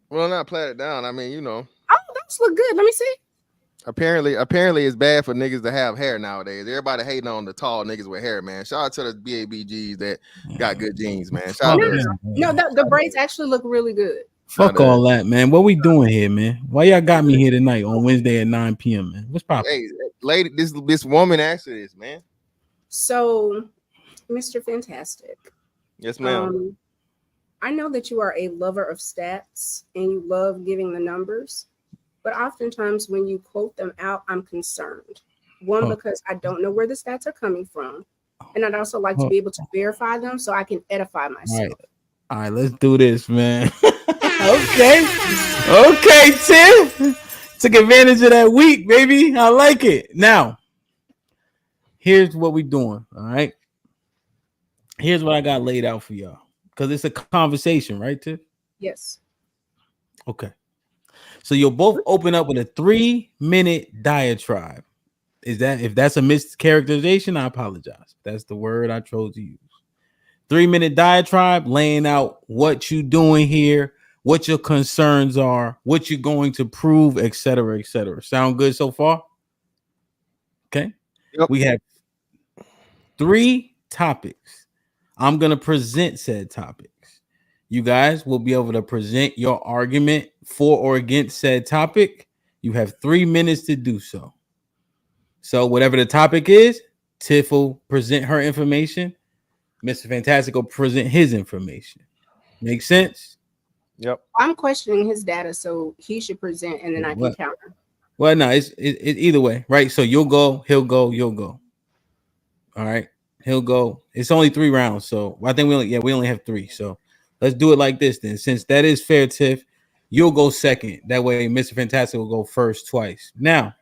Well, not platted down. I mean, you know. Oh, those look good. Let me see. Apparently, it's bad for niggas to have hair nowadays. Everybody hating on the tall niggas with hair, man. Shout out to the BABGs that got good genes, man. Shout out to No, the braids actually look really good. Fuck all that, man. What we doing here, man? Why y'all got me here tonight on Wednesday at 9 p.m., man? What's poppin'? Hey, lady, this woman asked this, man. So, Mr. Fantastic. Yes, ma'am. I know that you are a lover of stats and you love giving the numbers, but oftentimes when you quote them out, I'm concerned. One, because I don't know where the stats are coming from, and I'd also like to be able to verify them so I can edify myself. All right, let's do this, man. Okay, Tim. Took advantage of that week, baby. I like it. Now, here's what we doing, all right? Here's what I got laid out for y'all. Because it's a conversation, right, Tiff? Yes. Okay. So you'll both open up with a 3-minute diatribe. If that's a mischaracterization, I apologize. That's the word I chose to use. 3-minute diatribe, laying out what you're doing here, what your concerns are, what you're going to prove, etc., etc. Sound good so far? Okay. Yep. We have 3 topics. I'm going to present said topics. You guys will be able to present your argument for or against said topic. You have 3 minutes to do so. So whatever the topic is, Tiff will present her information. Mr. Fantastic will present his information. Make sense? Yep. I'm questioning his data, so he should present, and then I can counter. Well, no, it's either way, right? So you'll go, he'll go, you'll go. All right, he'll go. It's only 3 rounds, so I think we only have 3. So let's do it like this then. Since that is fair, Tiff, you'll go second. That way, Mr. Fantastic will go first twice. Now,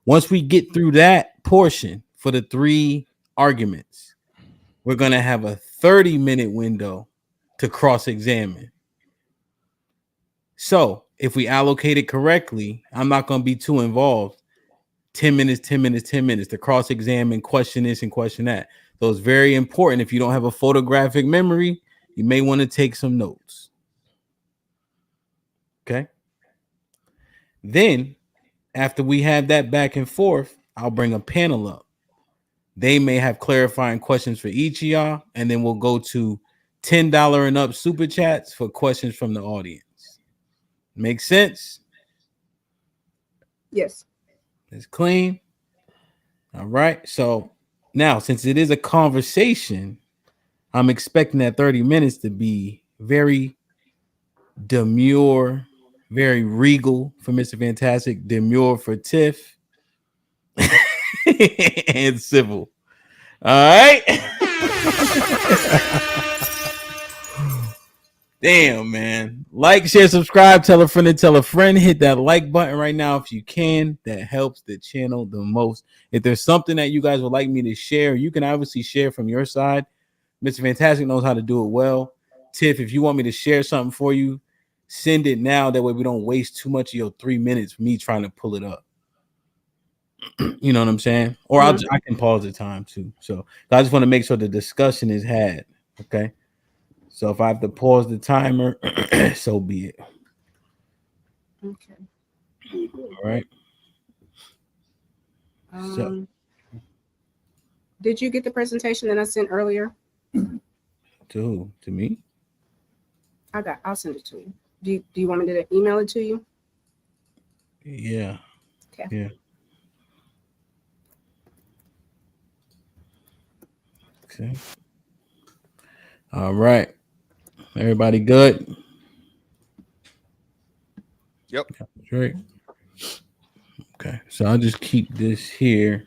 once we get through that portion for the 3 arguments, we're gonna have a 30-minute window to cross-examine. So if we allocate it correctly, I'm not going to be too involved. 10 minutes, 10 minutes, 10 minutes to cross-examine, question this and question that. So it's very important. If you don't have a photographic memory, you may want to take some notes. Okay. Then after we have that back and forth, I'll bring a panel up. They may have clarifying questions for each of y'all, and then we'll go to $10 and up super chats for questions from the audience. Make sense? Yes. It's clean. All right. So now, since it is a conversation, I'm expecting that 30 minutes to be very demure, very regal for Mr. Fantastic, demure for Tiff, and civil. All right. Damn, man. Like, share, subscribe, tell a friend to tell a friend. Hit that like button right now if you can. That helps the channel the most. If there's something that you guys would like me to share, you can obviously share from your side. Mr. Fantastic knows how to do it well. Tiff, if you want me to share something for you, send it now. That way we don't waste too much of your 3 minutes me trying to pull it up. You know what I'm saying? Or I can pause the time too. So I just want to make sure the discussion is had. Okay. So if I have to pause the timer, so be it. Okay. All right. So, did you get the presentation that I sent earlier? To who? To me? I'll send it to you. Do you want me to email it to you? Yeah. Okay. Yeah. Okay. All right. Everybody good? Yep. Great. Okay. So I'll just keep this here.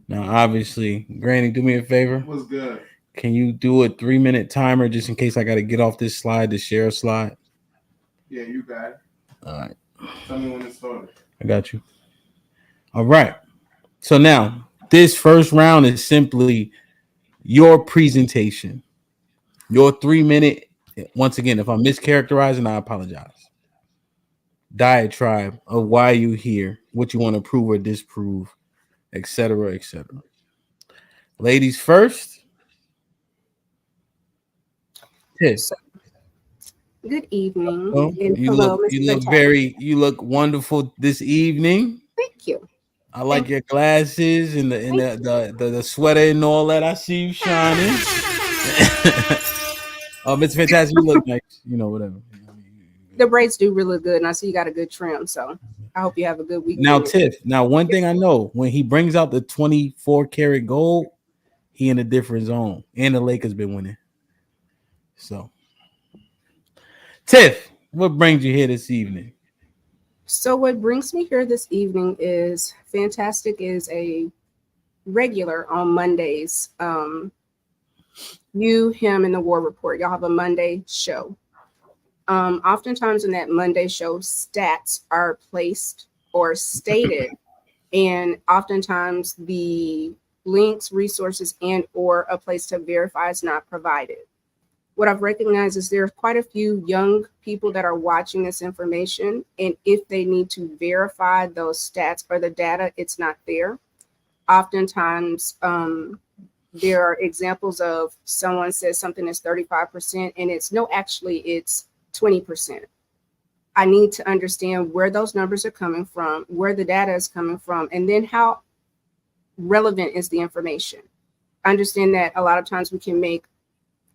Now, obviously, Granny, do me a favor. What's good? Can you do a 3-minute timer just in case I got to get off this slide to share a slide? Yeah, you got it. All right. Tell me when it started. I got you. All right. So now, this first round is simply your presentation. Your 3-minute. Once again, if I'm mischaracterizing, I apologize. Diatribe of why you here, what you want to prove or disprove, etc., etc. Ladies first. Yes. Good evening. Oh, you look wonderful this evening. Thank you. I like your glasses and the sweater and all that. I see you shining. It's fantastic. You look nice. You know, whatever. The braids do really good, and I see you got a good trim. So I hope you have a good weekend. Now, Tiff. Now, one thing I know: when he brings out the 24 karat gold, he in a different zone, and the Lakers been winning. So, Tiff, what brings you here this evening? So what brings me here this evening is Fantastic is a regular on Mondays. You, him, and the War Report. Y'all have a Monday show. Oftentimes in that Monday show, stats are placed or stated, and oftentimes the links, resources, and or a place to verify is not provided. What I've recognized is there are quite a few young people that are watching this information, and if they need to verify those stats or the data, it's not there. Oftentimes, there are examples of someone says something is 35%, and it's 20%. I need to understand where those numbers are coming from, where the data is coming from, and then how relevant is the information. Understand that a lot of times we can make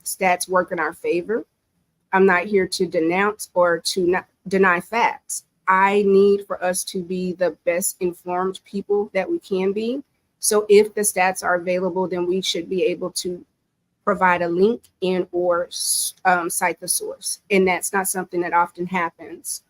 stats work in our favor. I'm not here to denounce or to not deny facts. I need for us to be the best informed people that we can be. So if the stats are available, then we should be able to provide a link and or cite the source. And that's not something that often happens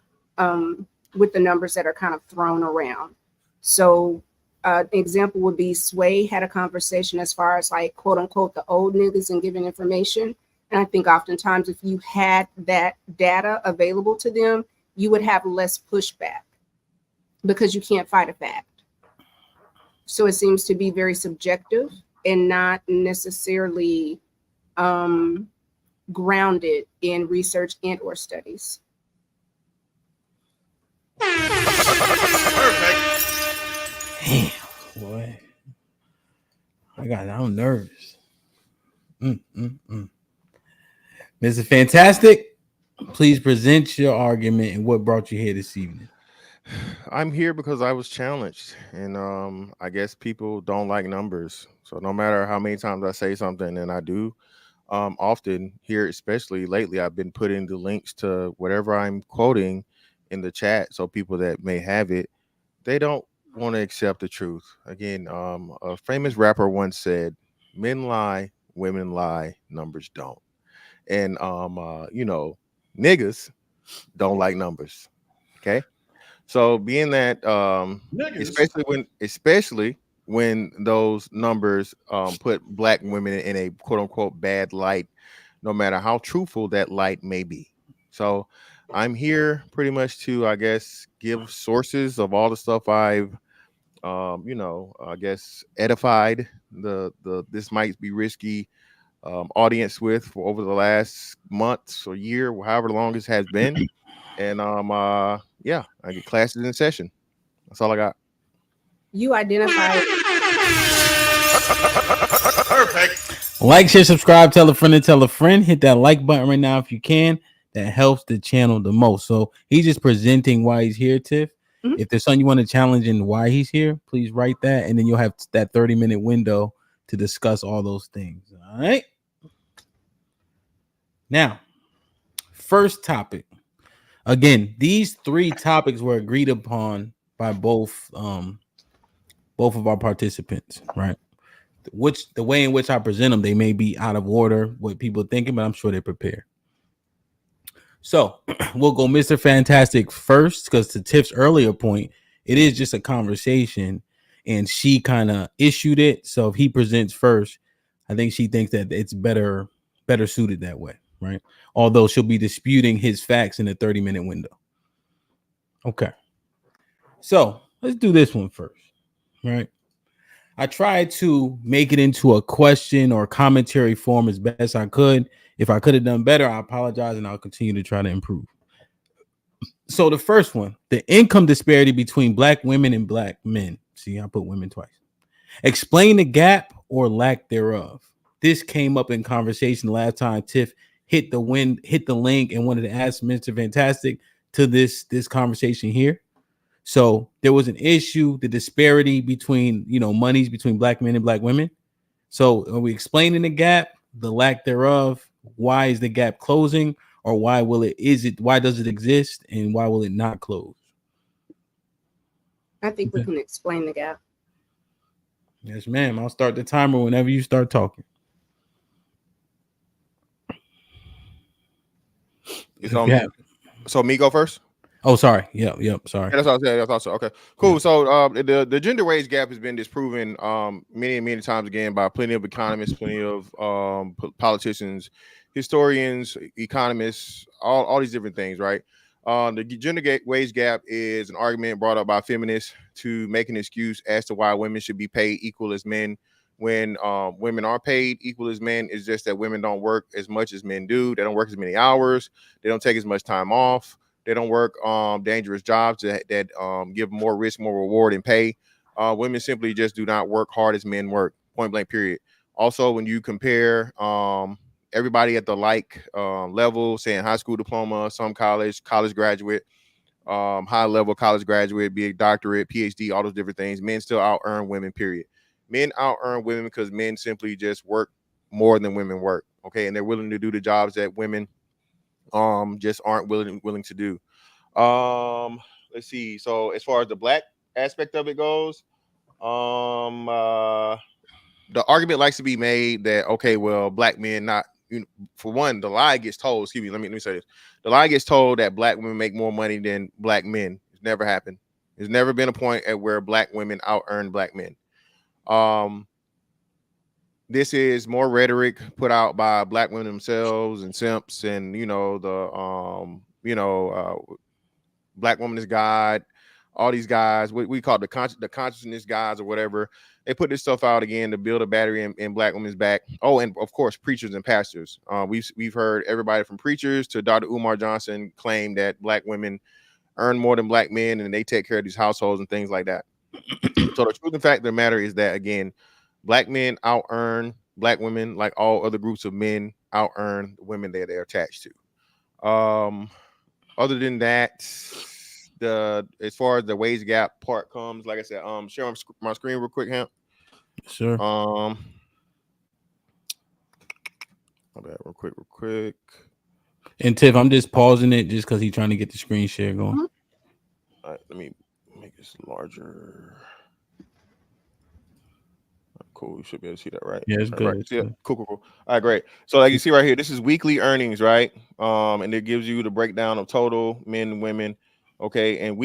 with the numbers that are kind of thrown around. So an example would be Sway had a conversation as far as like quote unquote the old niggas and giving information. And I think oftentimes if you had that data available to them, you would have less pushback because you can't fight a fact. So it seems to be very subjective and not necessarily grounded in research and or studies. Damn, boy. I'm nervous. Mr. Fantastic, please present your argument and what brought you here this evening. I'm here because I was challenged, and I guess people don't like numbers. So no matter how many times I say something, and I do, often here, especially lately, I've been putting the links to whatever I'm quoting in the chat, so people that may have it, they don't want to accept the truth. Again, a famous rapper once said, "Men lie, women lie, numbers don't." And niggas don't like numbers. Okay. So being that especially when those numbers put black women in a quote unquote bad light, no matter how truthful that light may be. So I'm here pretty much to, I guess, give sources of all the stuff I've I guess edified the this might be risky audience with for over the last months or year, however long this has been. And yeah, I get classes in session. That's all I got. You identify. Perfect. Like, share, subscribe, tell a friend and tell a friend. Hit that like button right now if you can. That helps the channel the most. So he's just presenting why he's here, Tiff. Mm-hmm. If there's something you want to challenge and why he's here, please write that. And then you'll have that 30-minute window to discuss all those things. All right. Now, first topic. Again, these three topics were agreed upon by both of our participants, right? The way in which I present them, they may be out of order, what people are thinking, but I'm sure they're prepared. So we'll go Mr. Fantastic first, because to Tiff's earlier point, it is just a conversation, and she kind of issued it. So if he presents first, I think she thinks that it's better suited that way, right? Although she'll be disputing his facts in a 30-minute window. Okay. So let's do this one first, right? I tried to make it into a question or commentary form as best I could. If I could have done better, I apologize, and I'll continue to try to improve. So the first one, the income disparity between black women and black men. See, I put women twice. Explain the gap or lack thereof. This came up in conversation last time. Tiff hit the link and wanted to ask Mr. Fantastic to this conversation here. So there was an issue, the disparity between, monies between black men and black women. So are we explaining the gap, the lack thereof? Why is the gap closing, or why does it exist, and why will it not close? I think we can explain the gap. Yes, ma'am. I'll start the timer whenever you start talking. So me go first? Oh, sorry. Yep. Sorry. Yeah, that's what I said. That's also okay. Cool. Yeah. So the gender wage gap has been disproven many times again by plenty of economists, plenty of politicians, historians, economists, all these different things, right? The gender wage gap is an argument brought up by feminists to make an excuse as to why women should be paid equal as men. When women are paid equal as men, it's just that women don't work as much as men do. They don't work as many hours. They don't take as much time off. They don't work dangerous jobs that give more risk, more reward, and pay. Women simply just do not work hard as men work, point blank, period. Also, when you compare everybody at the level, saying high school diploma, some college graduate, high level college graduate, be a doctorate, PhD, all those different things, men still out earn women, period. Men out earn women because men simply just work more than women work, okay? And they're willing to do the jobs that women just aren't willing to do. let's see. So as far as the black aspect of it goes, the argument likes to be made that, okay, well, black men not, for one, the lie gets told. Excuse me, let me say this: the lie gets told that black women make more money than black men. It's never happened. There's never been a point at where black women out earn black men. This is more rhetoric put out by black women themselves and simps, and black woman is God. All these guys, we call the consciousness guys or whatever. They put this stuff out again to build a battery in black women's back. Oh, and of course, preachers and pastors. We've heard everybody from preachers to Dr. Umar Johnson claim that black women earn more than black men and they take care of these households and things like that. So the truth and fact of the matter is that, again, black men out earn black women like all other groups of men out earn the women that they're attached to. Other than that, as far as the wage gap part comes, like I said, share my screen real quick, Hamp. Sure. My bad, real quick. And Tiff, I'm just pausing it just because he's trying to get the screen share going. All right, let me make this larger. Cool, you should be able to see that, right? Yeah, it's good. Right. It's good. Cool. All right, great. So like you see right here, this is weekly earnings, right? And it gives you the breakdown of total men and women. Okay, and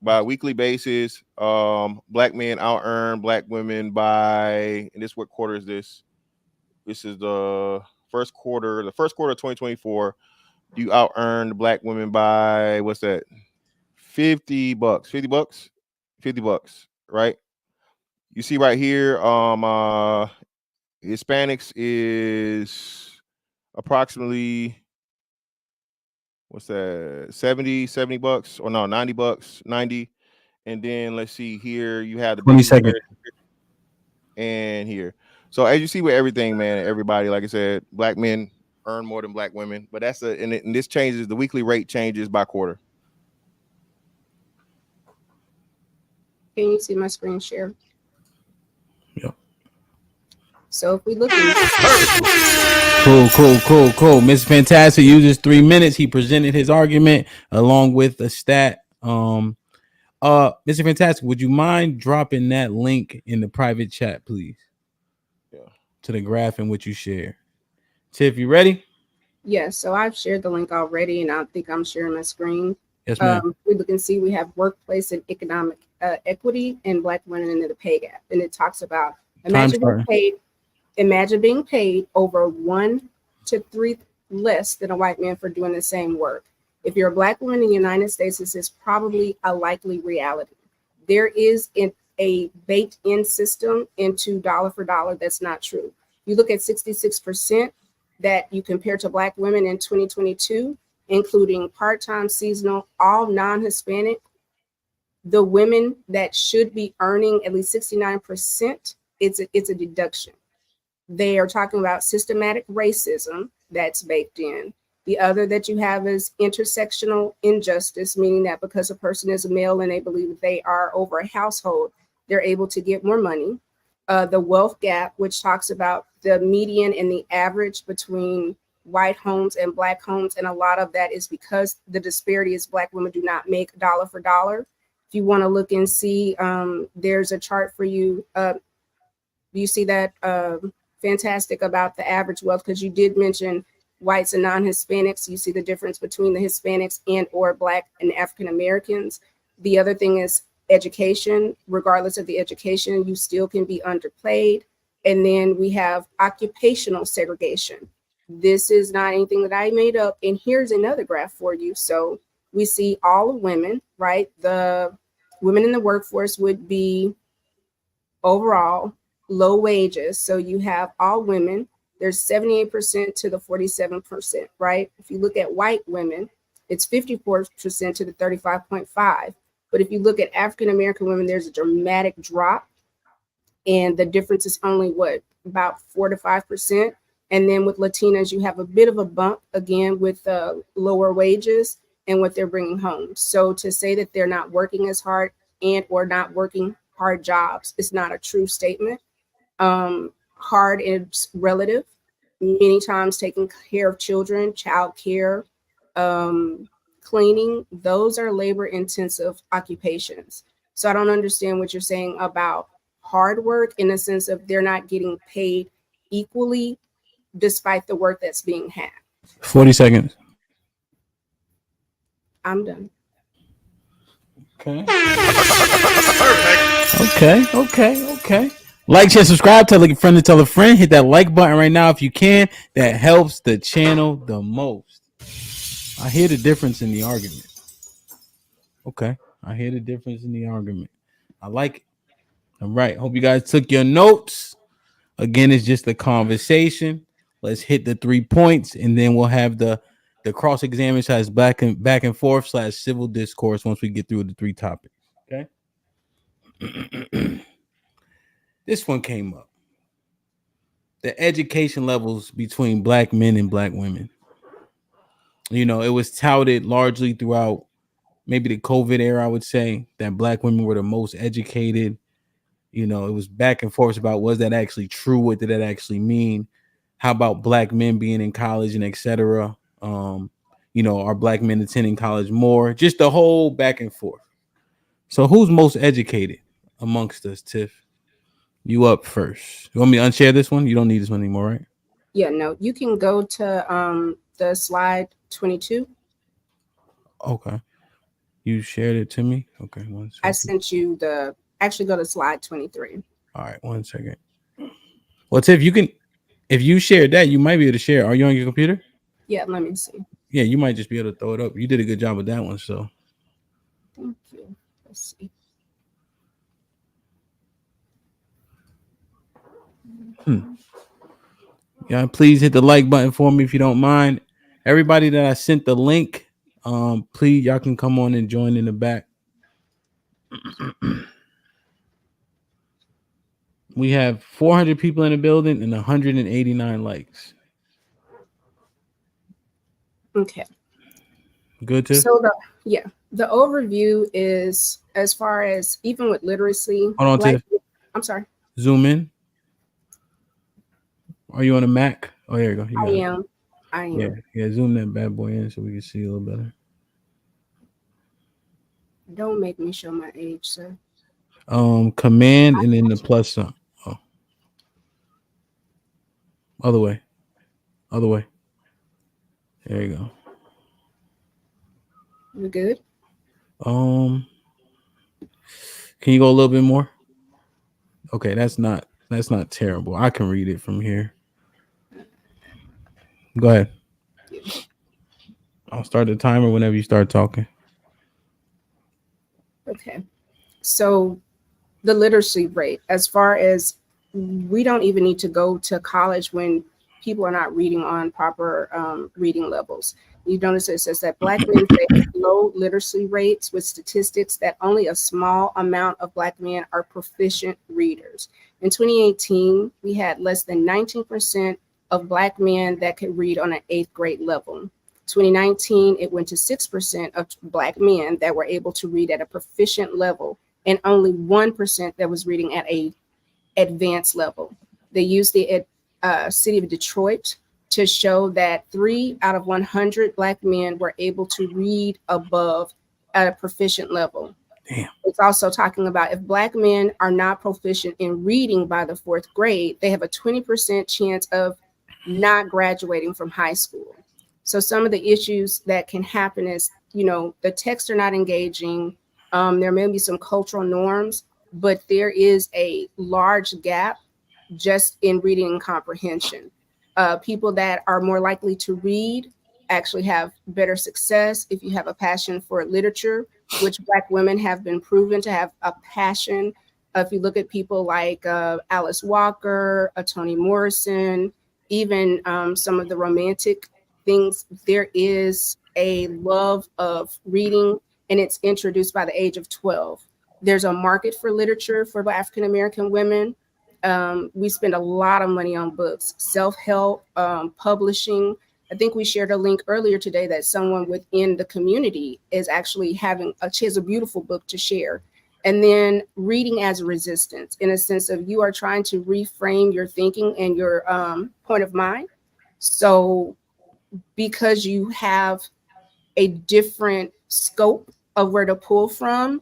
by weekly basis, black men out earn black women by, and this, what quarter is this? This is the first quarter of 2024. You out earned black women by, what's that? $50, right? You see right here, Hispanics is approximately, what's that, $70 or no, $90, 90. And then let's see here, you have the 20 seconds and here. So as you see with everything, man, everybody, like I said, black men earn more than black women, but and this changes, the weekly rate changes by quarter. Can you see my screen share? Yeah. So if we look at Cool. Mr. Fantastic uses 3 minutes. He presented his argument along with a stat. Mr. Fantastic, would you mind dropping that link in the private chat, please? Yeah. To the graph in which you share. Tiff, you ready? Yes, so I've shared the link already, and I think I'm sharing my screen. Yes, ma'am. We look and see we have workplace and economic equity and black women in the pay gap, and it talks about imagine being paid over 1 to 3 less than a white man for doing the same work. If you're a black woman in the United States, this is probably a likely reality. There is a baked-in system into dollar for dollar that's not true. You look at 66% that you compare to black women in 2022, including part-time, seasonal, all non-Hispanic. The women that should be earning at least 69%, it's a deduction. They are talking about systematic racism that's baked in. The other that you have is intersectional injustice, meaning that because a person is a male and they believe that they are over a household, they're able to get more money. The wealth gap, which talks about the median and the average between white homes and black homes. And a lot of that is because the disparity is black women do not make dollar for dollar. If you want to look and see, there's a chart for you. Do you see that? Fantastic about the average wealth, because you did mention whites and non-Hispanics. You see the difference between the Hispanics and or black and African Americans. The other thing is education. Regardless of the education, you still can be underpaid. And then we have occupational segregation. This is not anything that I made up. And here's another graph for you. So we see all of women, right? The women in the workforce would be overall low wages. So you have all women, there's 78% to the 47%, right? If you look at white women, it's 54% to the 35.5. But if you look at African-American women, there's a dramatic drop. And the difference is only about 4 to 5%. And then with Latinas, you have a bit of a bump again with lower wages and what they're bringing home. So to say that they're not working as hard and or not working hard jobs is not a true statement. Hard is relative. Many times taking care of children, child care, cleaning, those are labor-intensive occupations. So I don't understand what you're saying about hard work in the sense of they're not getting paid equally despite the work that's being had. 40 seconds. I'm done. Okay. Okay. Like, share, subscribe, tell a friend to tell a friend. Hit that like button right now if you can. That helps the channel the most. I hear the difference in the argument. Okay. I hear the difference in the argument. I like it. All right. Hope you guys took your notes. Again, it's just a conversation. Let's hit the 3 points, and then we'll have the cross-examination back and forth / civil discourse once we get through the 3 topics. Okay. This one came up. The education levels between black men and black women. You know, it was touted largely throughout maybe the COVID era, I would say, that black women were the most educated. You know, it was back and forth about, was that actually true? What did that actually mean? How about black men being in college and etc.? You know, are black men attending college more? Just the whole back and forth. So who's most educated amongst us, Tiff? You up first. You want me to unshare this one? You don't need this one anymore, right? Yeah, no, you can go to the slide 22. Okay. You shared it to me? Okay, 1 second. I sent you actually go to slide 23. All right, 1 second. Well, Tiff, if you shared that, you might be able to share. Are you on your computer? Yeah, let me see. Yeah, you might just be able to throw it up. You did a good job with that one, so. Thank you. Let's see. Yeah, please hit the like button for me if you don't mind. Everybody that I sent the link, please, y'all can come on and join in the back. We have 400 people in the building and 189 likes. Okay. Good, Tiff? So the overview is, as far as even with literacy. Hold on, Tiff. I'm sorry. Zoom in. Are you on a Mac? Oh, there you go. I am. Yeah. Zoom that bad boy in so we can see a little better. Don't make me show my age, sir. Command and then the plus sign. Oh. Other way. There you go. You good? Can you go a little bit more? Okay, that's not terrible. I can read it from here. Go ahead. I'll start the timer whenever you start talking. Okay. So the literacy rate, as far as we don't even need to go to college when people are not reading on proper reading levels. You notice it says that black men face low literacy rates, with statistics that only a small amount of black men are proficient readers. In 2018, we had less than 19% of black men that could read on an 8th grade level. 2019, it went to 6% of black men that were able to read at a proficient level, and only 1% that was reading at a advanced level. They used the city of Detroit to show that 3 out of 100 black men were able to read above at a proficient level. Damn. It's also talking about, if black men are not proficient in reading by the 4th grade, they have a 20% chance of not graduating from high school. So some of the issues that can happen is, you know, the texts are not engaging. There may be some cultural norms, but there is a large gap just in reading and comprehension. People that are more likely to read actually have better success if you have a passion for literature, which black women have been proven to have a passion. If you look at people like Alice Walker, Toni Morrison, even some of the romantic things, there is a love of reading, and it's introduced by the age of 12. There's a market for literature for African-American women. We spend a lot of money on books, self-help, publishing. I think we shared a link earlier today that someone within the community is actually she has a beautiful book to share. And then reading as a resistance, in a sense of you are trying to reframe your thinking and your point of mind. So because you have a different scope of where to pull from,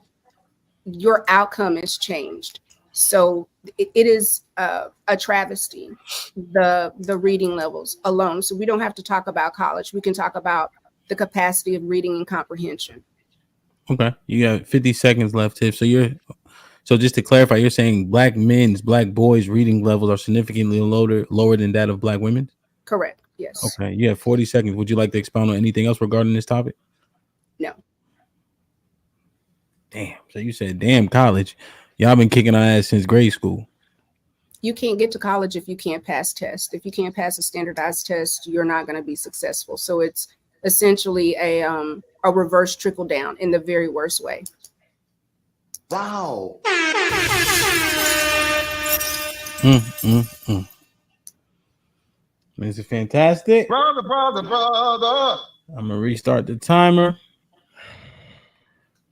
your outcome is changed. So it is a travesty, the reading levels alone. So we don't have to talk about college. We can talk about the capacity of reading and comprehension. Okay, you got 50 seconds left, Tiff. So just to clarify, you're saying black boys' reading levels are significantly lower than that of black women? Correct. Yes. Okay, you have 40 seconds. Would you like to expound on anything else regarding this topic? No. Damn. So you said, damn, college. Y'all been kicking our ass since grade school. You can't get to college if you can't pass tests. If you can't pass a standardized test, you're not going to be successful. So it's essentially a reverse trickle down in the very worst way. Wow. This is fantastic. Brother. I'm gonna restart the timer.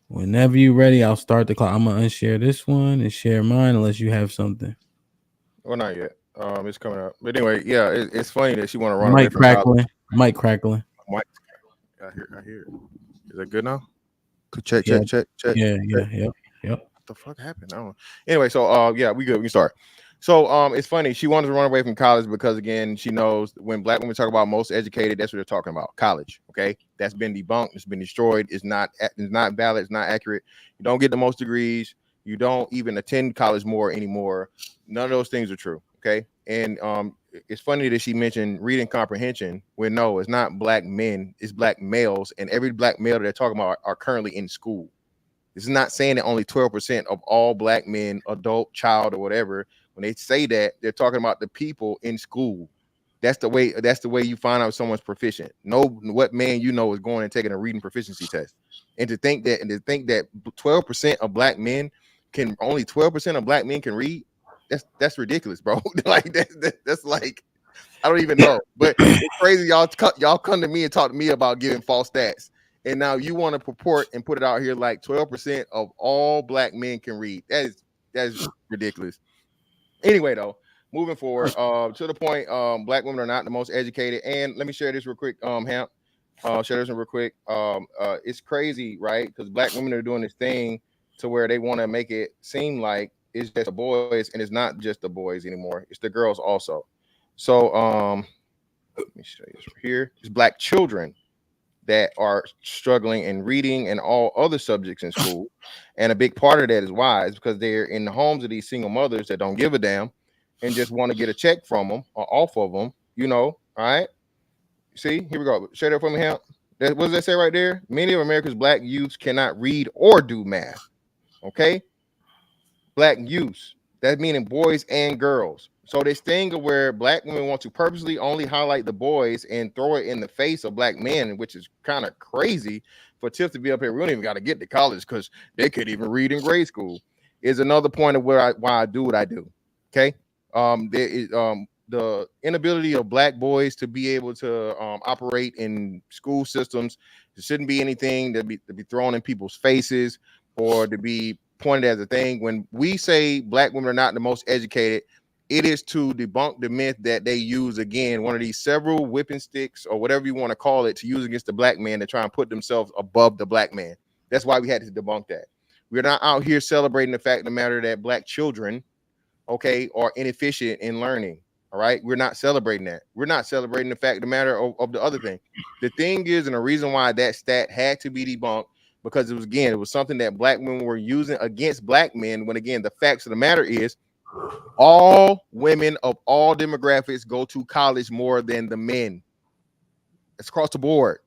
Whenever you're ready, I'll start the clock. I'm gonna unshare this one and share mine unless you have something. Well, not yet. It's coming up. But anyway, yeah, it's funny that she want to run Mic away from crackling. college. Mic crackling. I hear it. Is that good now? Check. Yeah. Yep. What the fuck happened? I don't know. Anyway, so yeah, we good. We can start. So it's funny. She wanted to run away from college because again, she knows when black women talk about most educated, that's what they're talking about. College. Okay, that's been debunked. It's been destroyed. It's not valid. It's not accurate. You don't get the most degrees. You don't even attend college more anymore. None of those things are true. Okay, and it's funny that she mentioned reading comprehension when no, it's not black men, it's black males, and every black male that they're talking about are currently in school. This is not saying that only 12% of all black men, adult, child, or whatever. When they say that, they're talking about the people in school. That's the way you find out if someone's proficient. Know what man you know is going and taking a reading proficiency test. And to think that 12% of black men only 12% of black men can read, that's ridiculous, bro. Like that's like, I don't even know. But it's crazy. Y'all come to me and talk to me about giving false stats. And now you want to purport and put it out here like 12% of all black men can read. That is ridiculous. Anyway, though, moving forward, to the point, black women are not the most educated. And let me share this real quick, Hamp. Share this one real quick. It's crazy, right? Because black women are doing this thing to where they want to make it seem like it's just the boys, and it's not just the boys anymore. It's the girls also. So let me show you this right here. It's black children that are struggling in reading and all other subjects in school. And a big part of that is why? It's because they're in the homes of these single mothers that don't give a damn and just want to get a check from them or off of them, all right? See, here we go. Share that for me, Hamp. What does that say right there? Many of America's black youths cannot read or do math, okay? Black youths, that meaning boys and girls. So this thing of where black women want to purposely only highlight the boys and throw it in the face of black men, which is kind of crazy for Tiff to be up here. We don't even got to get to college because they could even read in grade school, is another point of why I do what I do. Okay. There is the inability of black boys to be able to operate in school systems. There shouldn't be anything to be thrown in people's faces or to be pointed as a thing. When we say black women are not the most educated, it is to debunk the myth that they use, again, one of these several whipping sticks or whatever you want to call it, to use against the black man to try and put themselves above the black man. That's why we had to debunk that. We're not out here celebrating the fact of the matter that black children, okay, are inefficient in learning. All right. We're not celebrating that. We're not celebrating the fact of the matter of the other thing. The thing is, and the reason why that stat had to be debunked, because it was something that black women were using against black men, when again, the facts of the matter is all women of all demographics go to college more than the men. It's across the board.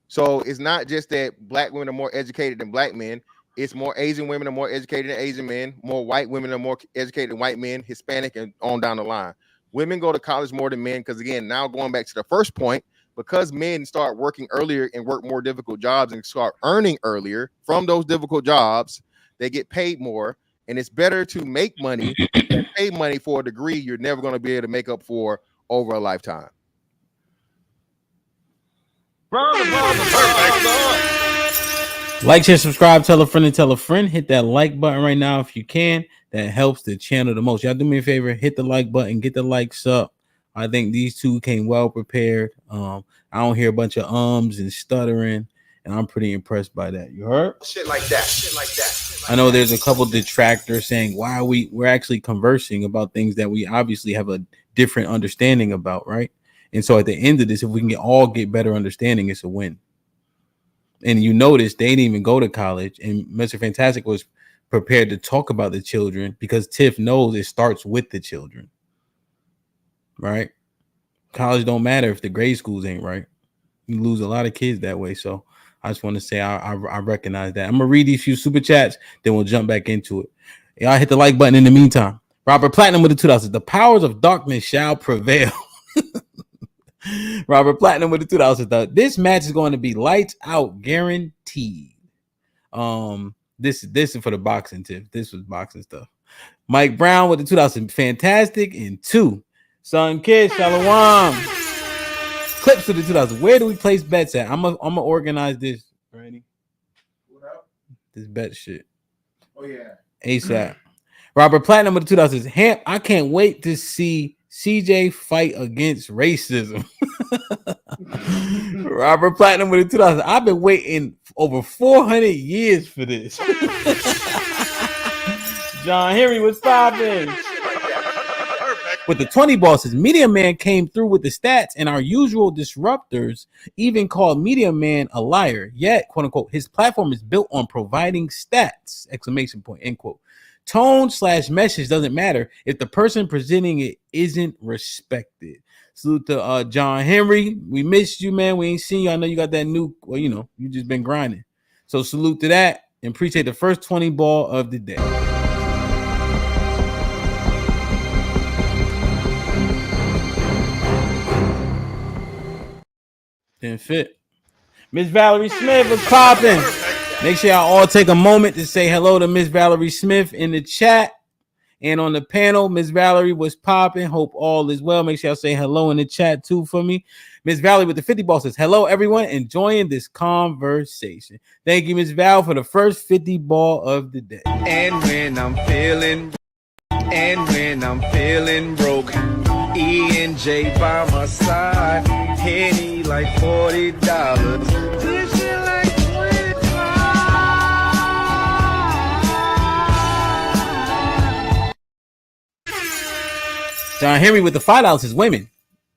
So it's not just that black women are more educated than black men. It's more Asian women are more educated than Asian men. More white women are more educated than white men, Hispanic, and on down the line. Women go to college more than men because, again, now going back to the first point, because men start working earlier and work more difficult jobs and start earning earlier from those difficult jobs, they get paid more. And it's better to make money than pay money for a degree you're never going to be able to make up for over a lifetime. Like, share, subscribe, tell a friend and tell a friend. Hit that like button right now if you can. That helps the channel the most. Y'all do me a favor, hit the like button, get the likes up. I think these two came well prepared. I don't hear a bunch of ums and stuttering. and I'm pretty impressed by that. You heard? Shit like that. Shit like that. I know there's a couple detractors saying why we're actually conversing about things that we obviously have a different understanding about, right? And so at the end of this, if we can all get better understanding, it's a win. And you notice they didn't even go to college, and Mr. Fantastic was prepared to talk about the children because Tiff knows it starts with the children, right? College don't matter if the grade schools ain't right. You lose a lot of kids that way. So I just want to say I recognize that. I'm gonna read these few super chats, then we'll jump back into it. Y'all hit the like button in the meantime. Robert Platinum with the $2. The powers of darkness shall prevail. Robert Platinum with the $2. This match is going to be lights out, guaranteed. This is for the boxing tip. This was boxing stuff. Mike Brown with the $2. Fantastic. And 2. Son Kid Shalom. Clips to the $2. Where do we place bets at? I'm gonna organize this. Ready? What up? This bet shit. Oh yeah. ASAP. Robert Platinum with the $2. Hamp, I can't wait to see CJ fight against racism. Robert Platinum with the $2. I've been waiting over 400 years for this. John Henry was popping. With the 20 bosses, Media Man came through with the stats, and our usual disruptors even called Media Man a liar. Yet, quote unquote, his platform is built on providing stats! Exclamation point, end quote. Tone/message doesn't matter if the person presenting it isn't respected. Salute to John Henry. We missed you, man. We ain't seen you. I know you got that new, well, you know, you just been grinding. So salute to that and appreciate the first 20 ball of the day. Didn't fit. Miss Valerie Smith was popping. Make sure y'all all take a moment to say hello to Miss Valerie Smith in the chat and on the panel. Miss Valerie was popping. Hope all is well. Make sure y'all say hello in the chat too for me. Miss Valerie with the 50 ball says, hello everyone, enjoying this conversation. Thank you, Miss Val, for the first 50 ball of the day. And when I'm feeling broke, E and J by my side, Henny like $40. This shit like John Henry with the $5 says women,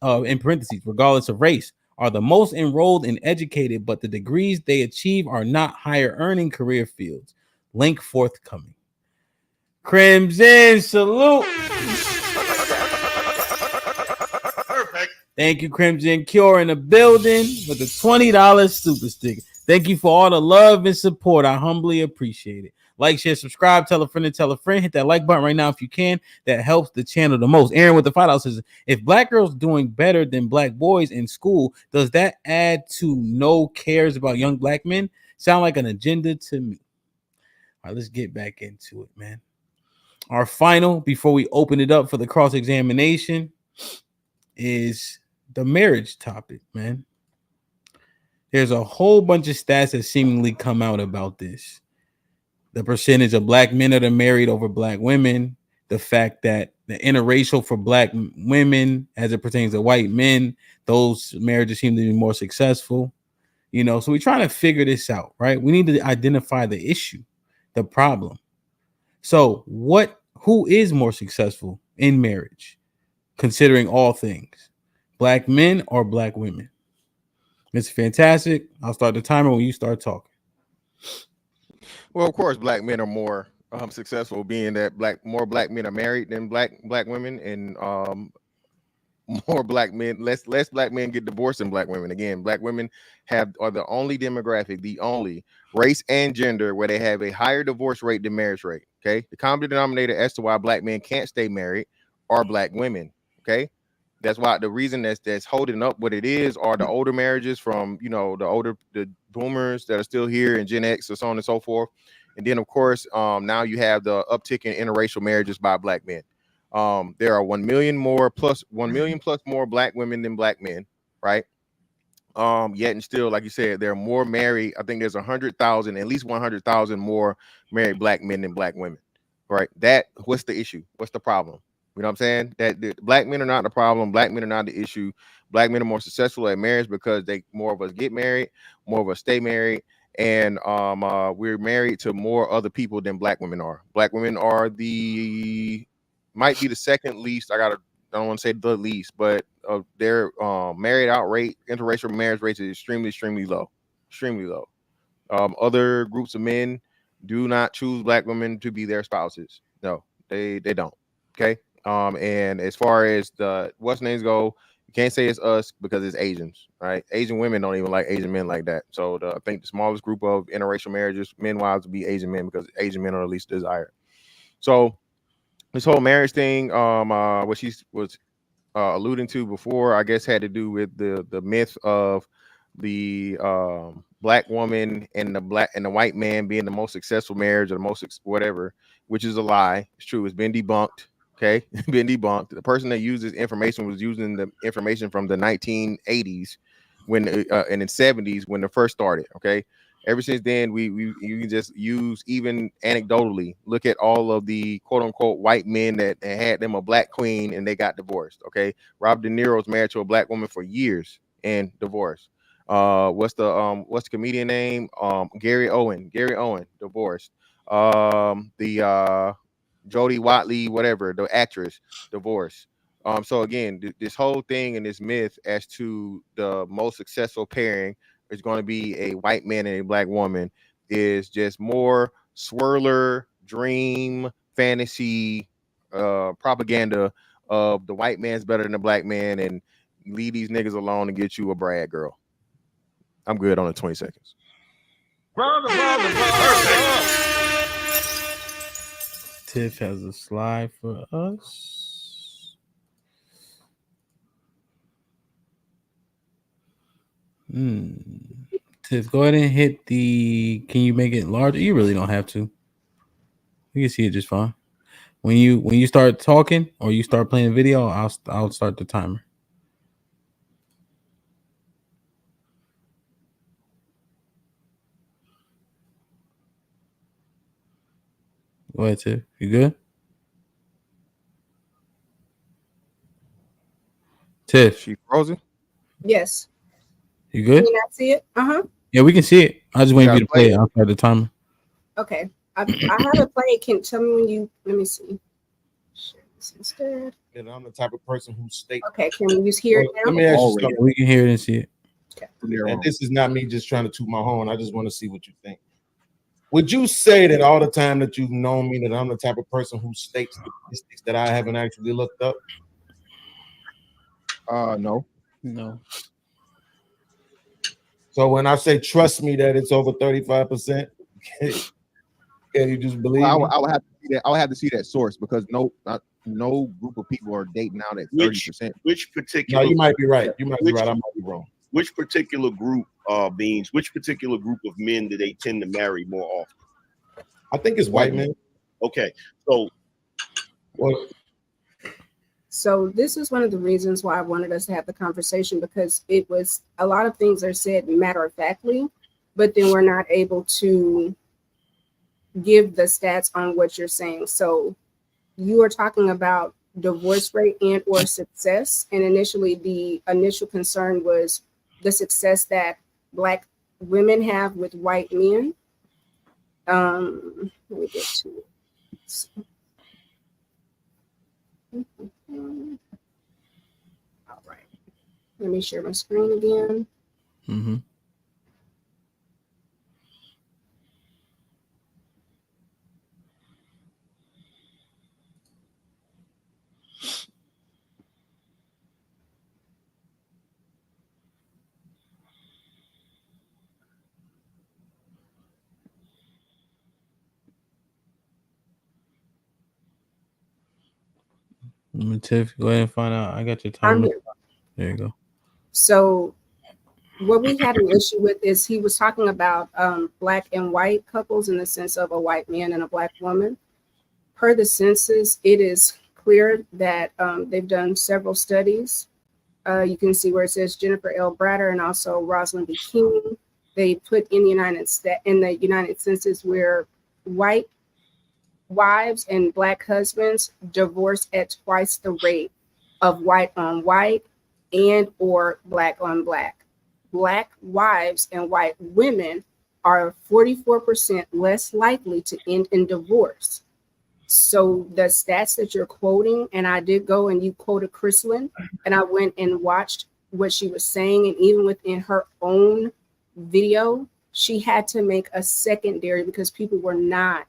in parentheses, regardless of race, are the most enrolled and educated, but the degrees they achieve are not higher earning career fields. Link forthcoming. Crimson, salute. Perfect. Thank you, Crimson Cure in the building with the $20 super sticker. Thank you for all the love and support. I humbly appreciate it. Like, share, subscribe, tell a friend and tell a friend. Hit that like button right now if you can. That helps the channel the most. Aaron with the $5 says, if black girls doing better than black boys in school, does that add to no cares about young black men? Sound like an agenda to me. All right, let's get back into it, man. Our final, before we open it up for the cross-examination, is the marriage topic, man. There's a whole bunch of stats that seemingly come out about this. The percentage of black men that are married over black women, the fact that the interracial for black women as it pertains to white men, those marriages seem to be more successful. You know, so we're trying to figure this out, right? We need to identify the issue, the problem. So who is more successful in marriage, considering all things? Black men or black women? It's fantastic. I'll start the timer when you start talking. Well, of course, black men are more successful, being that more black men are married than black women, and more black men, less black men get divorced than black women. Again, black women are the only demographic, the only race and gender where they have a higher divorce rate than marriage rate. Okay, the common denominator as to why black men can't stay married are black women. Okay, that's why the reason that's holding up what it is are the older marriages from, you know, the boomers that are still here and Gen X and so on and so forth. And then, of course, now you have the uptick in interracial marriages by black men. There are 1 million plus more black women than black men, right? Yet and still, like you said, there are more married. I think there's 100,000, at least 100,000 more married black men than black women, right? What's the issue? What's the problem? You know what I'm saying? That the black men are not the problem. Black men are not the issue. Black men are more successful at marriage because more of us get married, more of us stay married, and we're married to more other people than Black women are. Black women are might be the second least. I don't want to say the least, but their married out rate, interracial marriage rates is extremely low. Other groups of men do not choose Black women to be their spouses. No, they don't. Okay. And as far as the what's names go, you can't say it's us because it's Asians, right? Asian women don't even like Asian men like that. So I think the smallest group of interracial marriages, men-wise, would be Asian men because Asian men are the least desired. So this whole marriage thing, what she was alluding to before, I guess had to do with the myth of the Black woman and the white man being the most successful marriage or the most whatever, which is a lie. It's true. It's been debunked. Okay, been debunked. The person that used this information was using the information from the 1980s when and in 70s when it first started. Okay, ever since then you can just use, even anecdotally, look at all of the quote unquote white men that had them a Black queen and they got divorced. Okay, Robert De Niro's married to a Black woman for years and divorced. What's the comedian name? Gary Owen, divorced. The Jodie Watley, whatever, the actress, divorced. So again, this whole thing and this myth as to the most successful pairing is going to be a white man and a Black woman is just more swirler, dream, fantasy, propaganda of the white man's better than the Black man, and leave these niggas alone and get you a Brad girl. I'm good on the 20 seconds. Brother. Tiff has a slide for us. Tiff, go ahead and hit the. Can you make it larger? You really don't have to. You can see it just fine. When you start talking or you start playing video, I'll start the timer. Go ahead, Tiff. You good? Tiff. She frozen? Yes. You good? Can you not see it? Yeah, we can see it. I just waiting for you to play it. I'll start the timer. Okay. I haven't played. Can tell me when you. Let me see. Share this instead. And I'm the type of person who states. Okay. Can we just hear it now? Let me ask you something. We can hear it and see it. Okay. And this is not me just trying to toot my horn. I just want to see what you think. Would you say that all the time that you've known me that I'm the type of person who states statistics that I haven't actually looked up? No. So when I say trust me that it's over 35%, can you just believe? I would have to see that. I would have to see that source because no group of people are dating out at 30%. Which particular? No, you might be right. You might be right. I might be wrong. Which particular group beings? Which particular group of men do they tend to marry more often? I think it's white men. Okay, so So this is one of the reasons why I wanted us to have the conversation, because it was a lot of things are said matter-of-factly, but then we're not able to give the stats on what you're saying. So you are talking about divorce rate and or success, and initially the initial concern was the success that Black women have with white men. Let me get to it. All right. Let me share my screen again. Mm-hmm. Tiff, go ahead and find out. I got your timer. There you go. So what we had an issue with is he was talking about Black and white couples in the sense of a white man and a Black woman. Per the census, it is clear that they've done several studies. You can see where it says Jennifer L. Bratter and also Rosalind B. King. They put in the United Census where white wives and Black husbands divorce at twice the rate of white on white and or black on black. Black wives and white women are 44% less likely to end in divorce. So the stats that you're quoting, and I did go and you quoted Chrislyn, and I went and watched what she was saying, and even within her own video, she had to make a secondary because people were not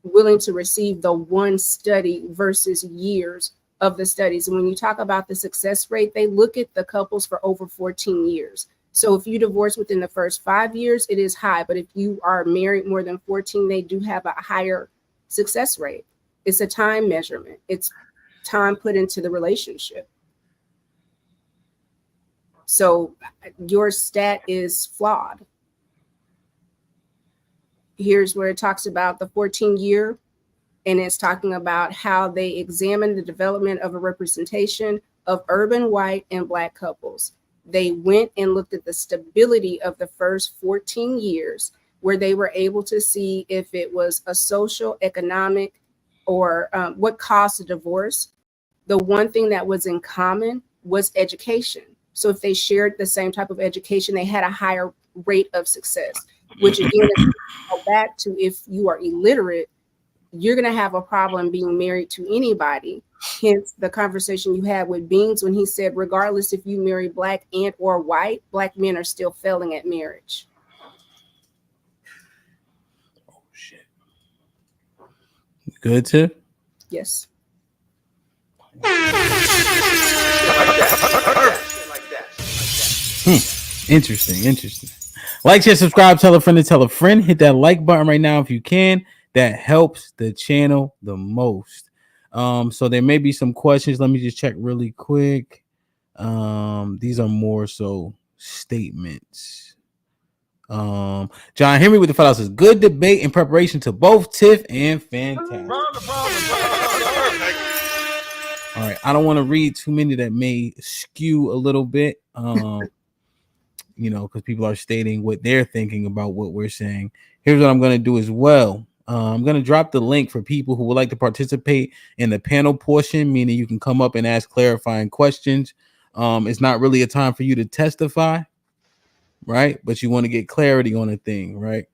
willing to receive the one study versus years of the studies. And when you talk about the success rate, they look at the couples for over 14 years. So if you divorce within the first 5 years, it is high. But if you are married more than 14, they do have a higher success rate. It's a time measurement. It's time put into the relationship. So your stat is flawed. Here's where it talks about the 14-year, and it's talking about how they examined the development of a representation of urban white and black couples. They went and looked at the stability of the first 14 years, where they were able to see if it was a social, economic, or what caused the divorce. The one thing that was in common was education. So if they shared the same type of education, they had a higher rate of success, which again, go back to if you are illiterate, you're going to have a problem being married to anybody. Hence the conversation you had with Beans when he said, regardless if you marry black and or white, black men are still failing at marriage. Oh, shit. Good, too? Yes. Interesting. Like, share, subscribe, tell a friend to tell a friend. Hit that like button right now if you can. That helps the channel the most. So there may be some questions. Let me just check really quick. These are more so statements. John Henry with the $5 says, good debate in preparation to both Tiff and Fantastic. All right, I don't want to read too many that may skew a little bit. Because people are stating what they're thinking about what we're saying. Here's what I'm going to do as well. I'm going to drop the link for people who would like to participate in the panel portion, meaning you can come up and ask clarifying questions. It's not really a time for you to testify, right? But you want to get clarity on a thing, right?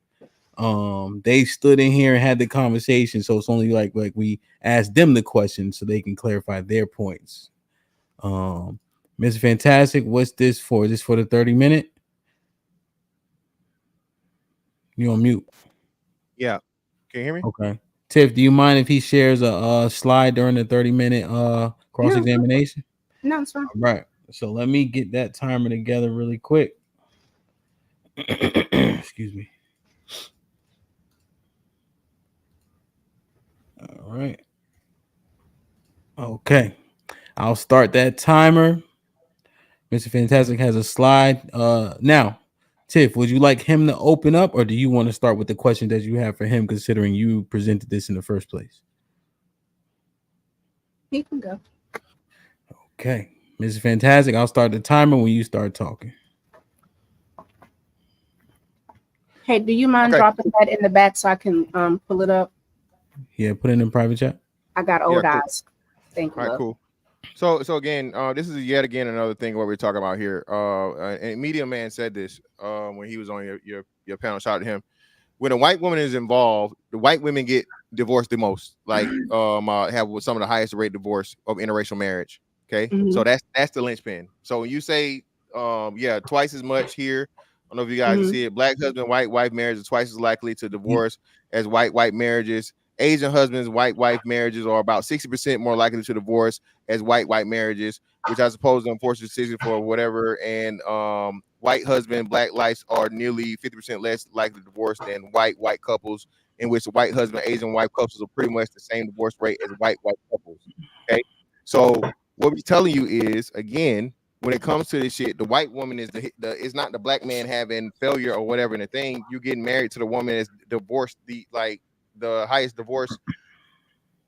They stood in here and had the conversation, so it's only like we asked them the question so they can clarify their points. Mr. Fantastic, what's this for? Is this for the 30-minute? You on mute? Yeah. Can you hear me? Okay. Tiff, do you mind if he shares a slide during the 30-minute cross-examination? No, it's fine. All right. So let me get that timer together really quick. Excuse me. All right. Okay. I'll start that timer. Mr. Fantastic has a slide. Now, Tiff, would you like him to open up, or do you want to start with the question that you have for him, considering you presented this in the first place? He can go. Okay. Mr. Fantastic, I'll start the timer when you start talking. Hey, do you mind dropping that in the back so I can pull it up? Yeah, put it in private chat. I got old cool. eyes. Thank you. All right, cool. So again, this is yet again another thing what we're talking about here. And Media Man said this when he was on your panel. Shout out to him. When a white woman is involved, the white women get divorced the most. Like have some of the highest rate divorce of interracial marriage. Okay, so that's the linchpin. So when you say twice as much here. I don't know if you guys can see it. Black husband, white wife marriage is twice as likely to divorce as white marriages. Asian husbands, white wife marriages are about 60% more likely to divorce as white marriages, which I suppose the unfortunate decision for whatever. And white husband, black lives are nearly 50% less likely to divorce than white couples, in which the white husband, Asian white couples are pretty much the same divorce rate as white couples. Okay, so what we're telling you is, again, when it comes to this shit, the white woman is it's not the black man having failure or whatever in the thing. You getting married to the woman that's divorced the highest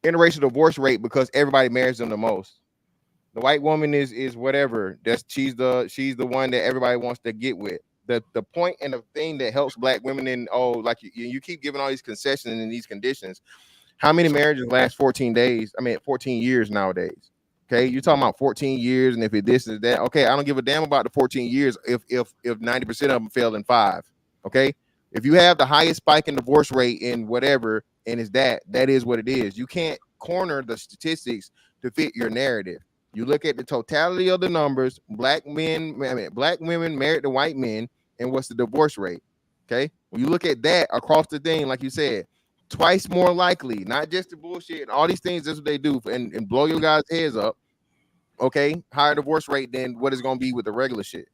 interracial divorce rate because everybody marries them the most. The white woman is whatever. She's the one that everybody wants to get with. The point and the thing that helps black women in you keep giving all these concessions and these conditions. How many marriages last 14 days? I mean 14 years nowadays. Okay, you're talking about 14 years, and if it this is that, okay, I don't give a damn about the 14 years if 90% of them fail in 5. Okay, if you have the highest spike in divorce rate in whatever, and it's that is what it is. You can't corner the statistics to fit your narrative. You look at the totality of the numbers, black women married to white men, and what's the divorce rate? Okay, when you look at that across the thing, like you said, twice more likely, not just the bullshit and all these things. That's what they do and blow your guys' heads up. Okay, higher divorce rate than what it's gonna be with the regular shit.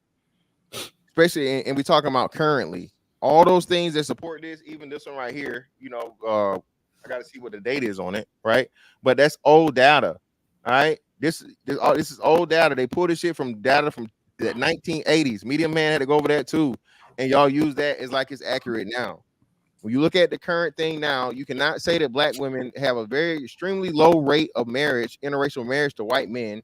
Especially, and we're talking about currently. All those things that support this, even this one right here, you know, I got to see what the date is on it, right? But that's old data, all right? This is old data. They pulled this shit from data from the 1980s. Media Man had to go over that too, and y'all use that as like it's accurate now. When you look at the current thing now, you cannot say that black women have a very extremely low rate of marriage, interracial marriage to white men,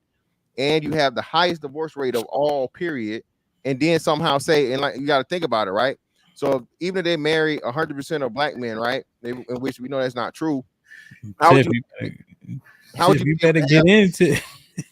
and you have the highest divorce rate of all, period, and then somehow say, and like you got to think about it, right? So even if they marry 100% of black men, right, in which we know that's not true, how would you better get into?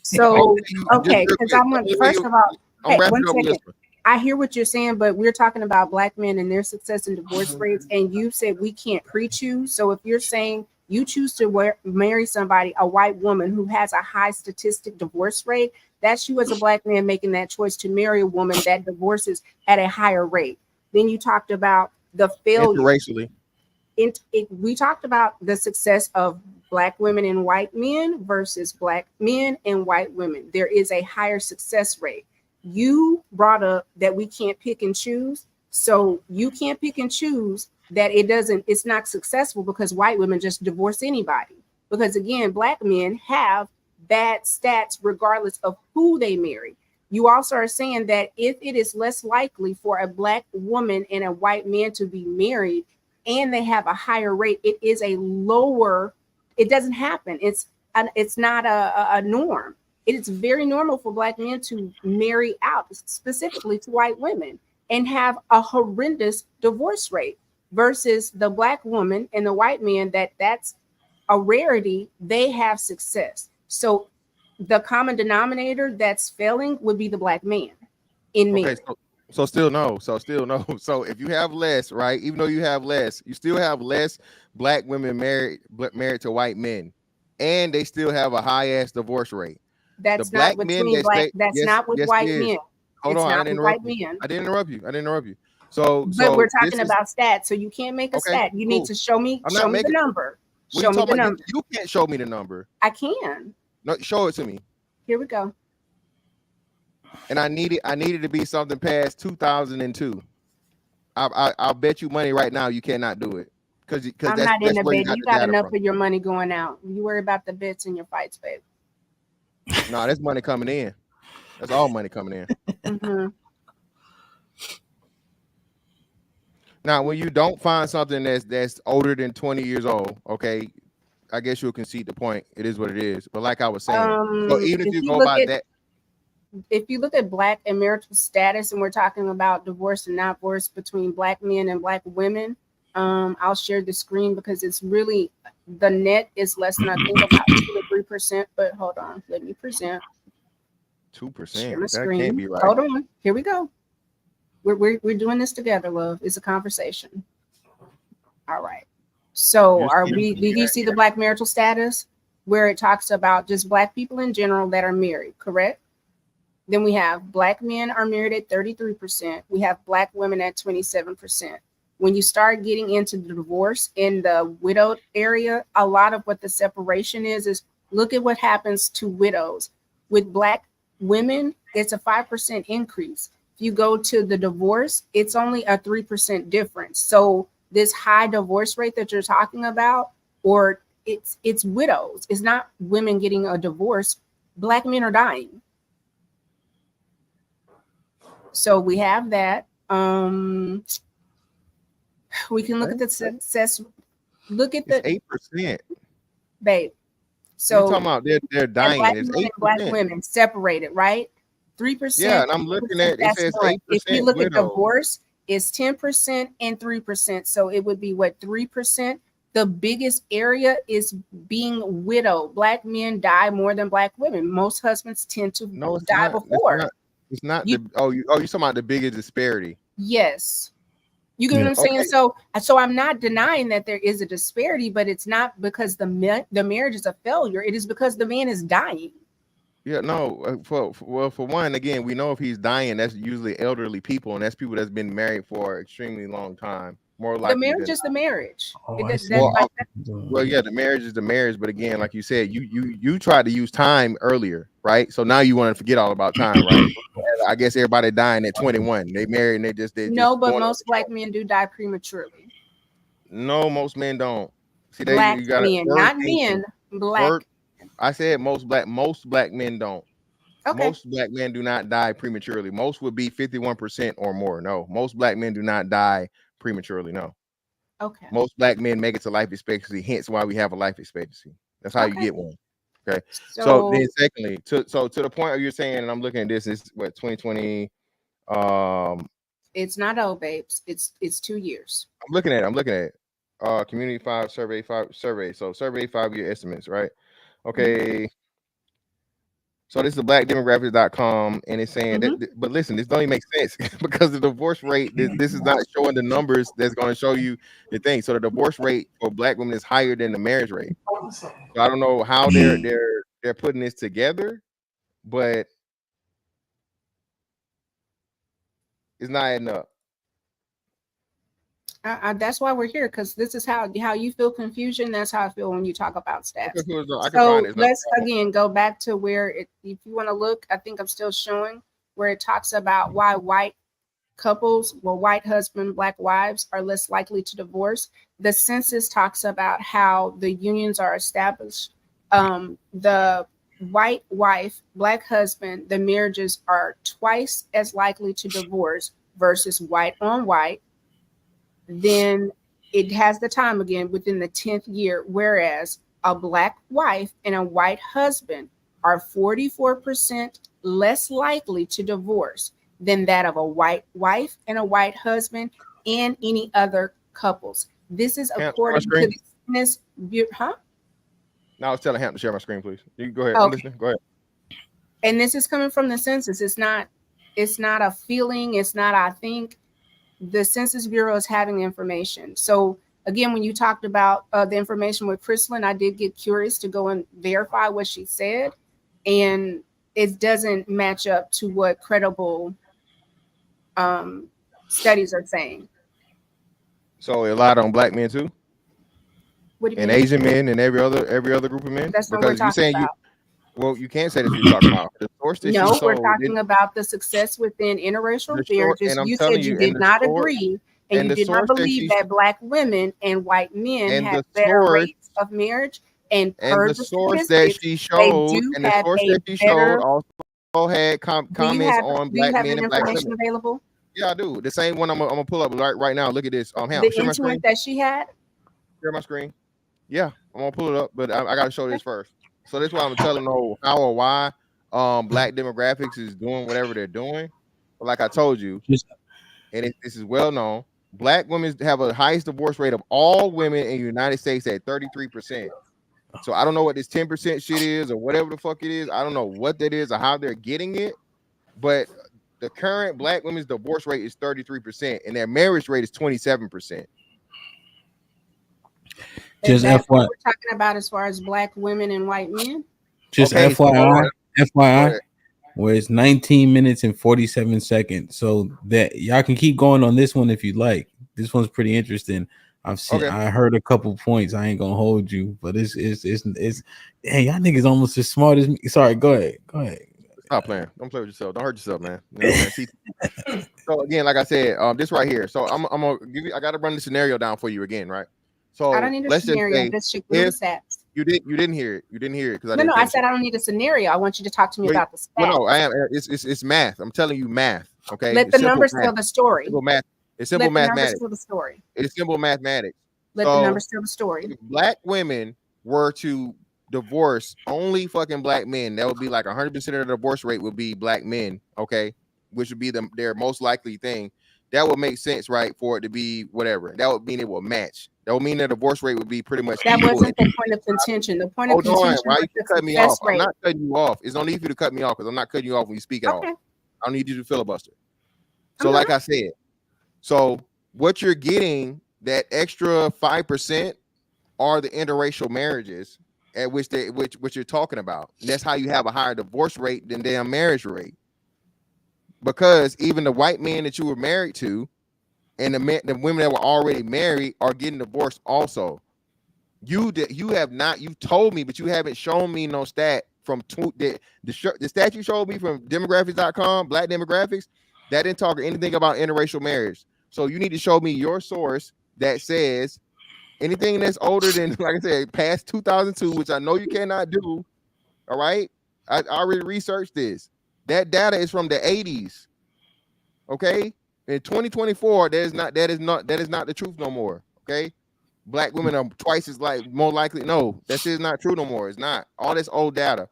So okay, because I want first of all, hey, 1 second. I hear what you're saying, but we're talking about black men and their success in divorce rates, and you said we can't pre-choose. So if you're saying you choose to marry somebody, a white woman who has a high statistic divorce rate, that's you as a black man making that choice to marry a woman that divorces at a higher rate. Then you talked about the failure. Interracially. We talked about the success of black women and white men versus black men and white women. There is a higher success rate. You brought up that we can't pick and choose. So you can't pick and choose that it's not successful because white women just divorce anybody. Because again, black men have bad stats regardless of who they marry. You also are saying that if it is less likely for a black woman and a white man to be married and they have a higher rate, it is a lower, it doesn't happen. It's not a norm. It is very normal for black men to marry out specifically to white women and have a horrendous divorce rate versus the black woman and the white man that's a rarity. They have success. So the common denominator that's failing would be the black man in marriage. Okay, so still no. So if you have less, right, even though you have less, you still have less black women married to white men, and they still have a high ass divorce rate. That's not between black. That's not with white men. Hold on, I didn't interrupt you. I didn't interrupt you. So we're talking about stats, so you can't make a stat. You need to show me the number. Show me the number. You can't show me the number. I can. No, show it to me. Here we go. And I needed to be something past 2002. I'll bet you money right now you cannot do it because I'm not in the bet. You got enough of your money going out. You worry about the bets in your fights, babe. No, that's money coming in. That's all money coming in. Mm-hmm. Now, when you don't find something that's older than 20 years old, okay, I guess you'll concede the point. It is what it is. But like I was saying, so even if you go by that. If you look at black and marital status, and we're talking about divorce and not divorce between black men and black women, I'll share the screen because it's really, the net is less than I think about 2 to 3%. But hold on, let me present. 2%. That can't be right. Hold on, here we go. We're doing this together, love. It's a conversation. All right. So did you see the black marital status where it talks about just black people in general that are married, correct? Then we have black men are married at 33%. We have black women at 27%. When you start getting into the divorce in the widowed area, a lot of what the separation is look at what happens to widows. With black women, it's a 5% increase. If you go to the divorce, it's only a 3% difference. So this high divorce rate that you're talking about, or it's widows. It's not women getting a divorce. Black men are dying. So we have that. We can look at the success. Look at the 8%, babe. So you're talking about they're dying. Black it's men 8%. and black women separated, right? 3%. Yeah, and I'm looking at it says 8%. If you look at divorce, it's 10% and 3%. So it would be what, 3% The biggest area is being widowed. Black men die more than black women. Most husbands tend to die before. It's not you talking about the biggest disparity. Yes. You get what I'm saying? Okay. So I'm not denying that there is a disparity, but it's not because the marriage is a failure. It is because the man is dying. Yeah, no. For one, again, we know if he's dying, that's usually elderly people, and that's people that's been married for an extremely long time. More likely, the marriage is the marriage. Well, yeah, the marriage is the marriage, but again, like you said, you tried to use time earlier, right? So now you want to forget all about time, right? I guess everybody dying at 21. They married and but most black men do die prematurely. No, most men don't. See, black men, not men. Black. I said most black men don't. Okay. Most black men do not die prematurely. Most would be 51% or more. No, most black men do not die prematurely. No. Okay. Most black men make it to life expectancy. Hence why we have a life expectancy. That's how you get one. Okay. So then, secondly, to the point where you're saying, and I'm looking at this, is what 2020. It's not old, babes. It's 2 years. I'm looking at it. Community 5 survey 5 survey. So survey 5-year estimates, right? Okay. So this is blackdemographics.com, and it's saying that, but listen, this don't even make sense because the divorce rate, this is not showing the numbers that's going to show you the thing. So the divorce rate for black women is higher than the marriage rate. So I don't know how they're putting this together, but it's not adding up. That's why we're here, because this is how you feel confusion. That's how I feel when you talk about stats. So let's again go back to where if you want to look, I think I'm still showing where it talks about why white couples, white husband, black wives are less likely to divorce. The census talks about how the unions are established. The white wife, black husband, the marriages are twice as likely to divorce versus white on white. Then it has the time again within the 10th year, whereas a black wife and a white husband are 44% less likely to divorce than that of a white wife and a white husband and any other couples. This is according to the Census Bureau. Huh? Now I was telling him to share my screen, please. You can go ahead. Okay. I'm listening. Go ahead. And this is coming from the census. It's not a feeling. It's not, I think. The Census Bureau is having the information. So again, when you talked about the information with Chrislyn, I did get curious to go and verify what she said, and it doesn't match up to what credible studies are saying. So it lied on black men too? What do you and mean? Asian men and every other group of men? That's what we're talking about. Well, you can't say that's what you're talking about. The source that no, we're talking about the success within interracial marriages. You said you did not agree, and you did not believe that black women and white men have better rates of marriage. And per the source that she showed, and the source that she showed also had comments on black men and black women. Available? Yeah, I do. The same one I'm gonna pull up right now. Look at this. The Internet that she had. Share my screen. Yeah, I'm gonna pull it up, but I gotta show this first. So that's why I'm telling you how or why black demographics is doing whatever they're doing. But like I told you, and this is well known, black women have a highest divorce rate of all women in the United States at 33%. So I don't know what this 10% shit is or whatever the fuck it is. I don't know what that is or how they're getting it. But the current black women's divorce rate is 33%, and their marriage rate is 27%. Just FYI, what we're talking about as far as black women and white men. Just okay, FYI, where it's 19 minutes and 47 seconds. So that y'all can keep going on this one if you like. This one's pretty interesting. I heard a couple points. I ain't gonna hold you, but it's hey, y'all niggas almost as smart as me. Sorry, go ahead. Stop playing. Don't play with yourself. Don't hurt yourself, man. You know, man. So again, like I said, this right here. So I'm gonna give you. I gotta run the scenario down for you again, right? So I don't need a scenario. Let's check the stats. You didn't hear it. You didn't hear it because no. I said I don't need a scenario. I want you to talk to me about the stats. Well, no, I am. It's math. I'm telling you, math. Okay. Let the numbers tell the story. Simple math. It's simple mathematics. Tell the story. It's simple mathematics. Let the numbers tell the story. If black women were to divorce only fucking black men, that would be like 100% of the divorce rate would be black men. Okay, which would be their most likely thing. That would make sense, right? For it to be whatever. That would mean it will match. That would mean that the divorce rate would be pretty much That equal. wasn't the point of contention. The point of Hold on, contention why was you the cut me success off? rate. I'm not cutting you off. It's no need for you to cut me off because I'm not cutting you off when you speak at all. I don't need you to filibuster. So, like I said, so what you're getting, that extra 5% are the interracial marriages at which you're talking about. And that's how you have a higher divorce rate than damn marriage rate. Because even the white men that you were married to and the women that were already married are getting divorced also. You've told me, but you haven't shown me no stat from the stat you showed me from demographics.com, black demographics, that didn't talk anything about interracial marriage. So you need to show me your source that says anything that's older than, like I said, past 2002, which I know you cannot do. All right. I already researched this. That data is from the 80s. Okay. In 2024, that is not the truth no more. Okay. Black women are twice as more likely. No, that shit is not true no more. It's not. All this old data.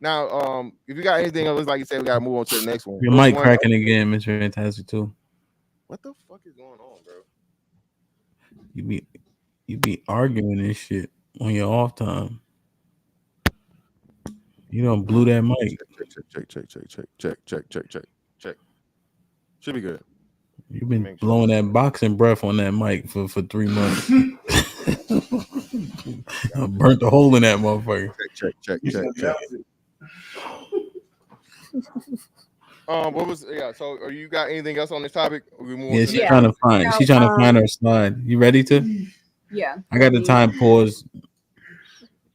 Now, if you got anything else, like you said, we gotta move on to the next one. Your mic cracking again, Mr. Fantastic too. What the fuck is going on, bro? You be arguing this shit on your off time. You don't blew that mic. Check. Should be good. You've been blowing that boxing breath on that mic for 3 months. I burnt the hole in that motherfucker. Check. What was so are you got anything else on this topic? Yeah, she's trying to find her slide. You ready to? Yeah. I got the time pause.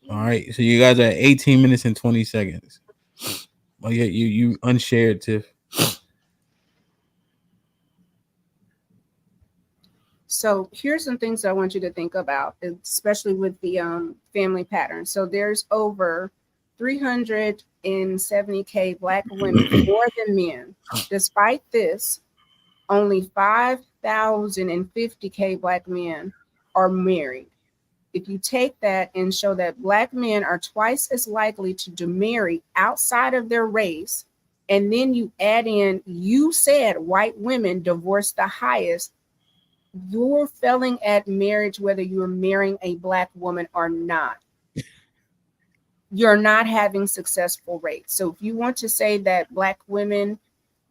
All right. So you guys are at 18 minutes and 20 seconds. Oh yeah, you unshared, Tiff. So here's some things I want you to think about, especially with the family pattern. So there's over 370K Black women more than men. Despite this, only 5,050K Black men are married. If you take that and show that Black men are twice as likely to marry outside of their race, and then you add in, you said white women divorce the highest, you're failing at marriage whether you're marrying a Black woman or not. You're not having successful rates. So if you want to say that Black women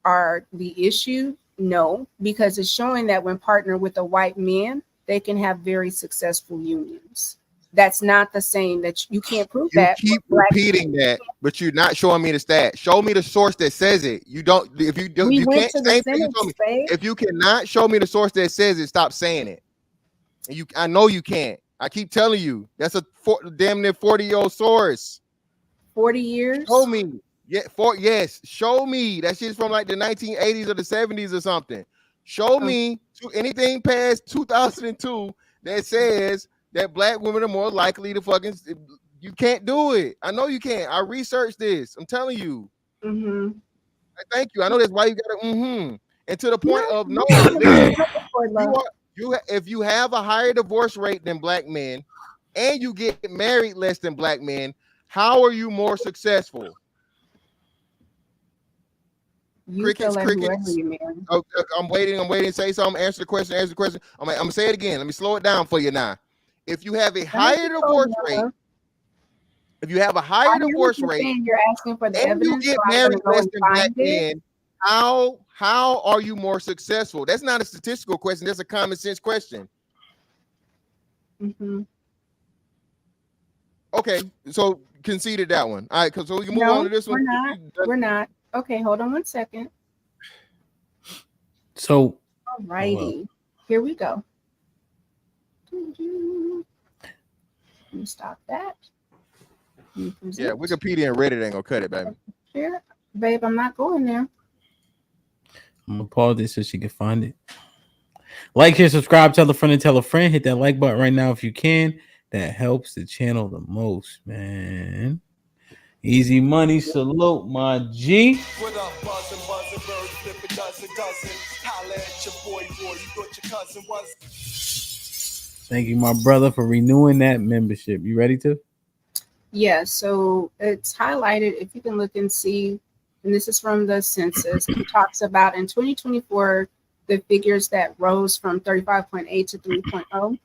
are the issue, no, because it's showing that when partnered with a white man, they can have very successful unions. That's not the same. That you can't prove You that. keep repeating that, but you're not showing me the stat. Show me the source that says it. You don't. If you do, you can't say you told me. If you cannot show me the source that says it, stop saying it. And I know you can't. I keep telling you that's a damn near 40-year-old source. 40 years. Show me. Yeah, yes. Show me. That shit's from like the 1980s or the 70s or something. Show me anything past 2002 that says that Black women are more likely to fucking. You can't do it. I know you can't. I researched this. I'm telling you. Thank you. I know that's why you got to. And to the point of no. If you have a higher divorce rate than Black men, and you get married less than Black men, how are you more successful? Crickets. Oh, I'm waiting. Say something. Answer the question. I'm gonna say it again. Let me slow it down for you now. If you have a higher divorce rate, you're asking for the evidence, you get married less than Black men, how are you more successful? That's not a statistical question. That's a common sense question. Okay, so conceded that one. All right, so we can move on to this one. We're not. Okay, hold on one second. So, all righty, here we go. Let me stop that. Yeah, Wikipedia and Reddit ain't gonna cut it, baby. Here, babe, I'm not going there. I'm gonna pause this so she can find it. Like, share, subscribe, tell a friend, and tell a friend. Hit that like button right now if you can. That helps the channel the most, man. Easy money, salute my G. Thank you, my brother, for renewing that membership. You ready to? Yeah, so it's highlighted. If you can look and see, and this is from the census, it talks about in 2024, the figures that rose from 35.8 to 3.0.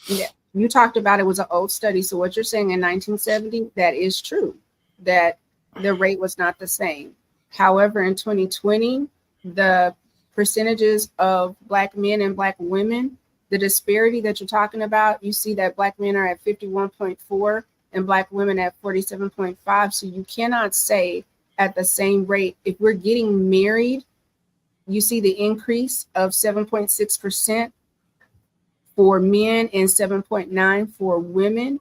Yeah, you talked about it was an old study. So what you're saying in 1970, that is true, that the rate was not the same. However, in 2020, the percentages of Black men and Black women, the disparity that you're talking about, you see that Black men are at 51.4 and Black women at 47.5. So you cannot say at the same rate, if we're getting married, you see the increase of 7.6% for men and 7.9 for women.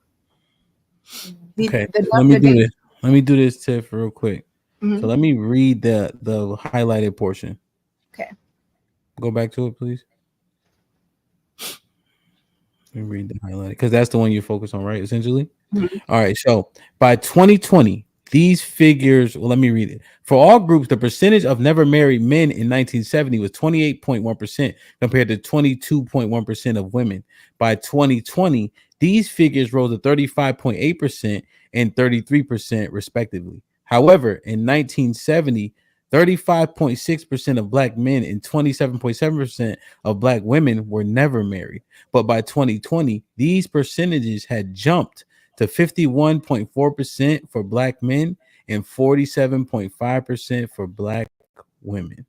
Okay, let me do this. Let me do this, Tiff, real quick. Mm-hmm. So let me read the highlighted portion. Okay. Go back to it, please. Let me read the highlighted because that's the one you focus on, right? Essentially. Mm-hmm. All right. So by 2020, these figures. Well, let me read it. For all groups, the percentage of never married men in 1970 was 28.1% compared to 22.1% of women. By 2020, these figures rose to 35.8% and 33% respectively. However, in 1970, 35.6% of Black men and 27.7% of Black women were never married. But by 2020, these percentages had jumped to 51.4% for Black men and 47.5% for Black women.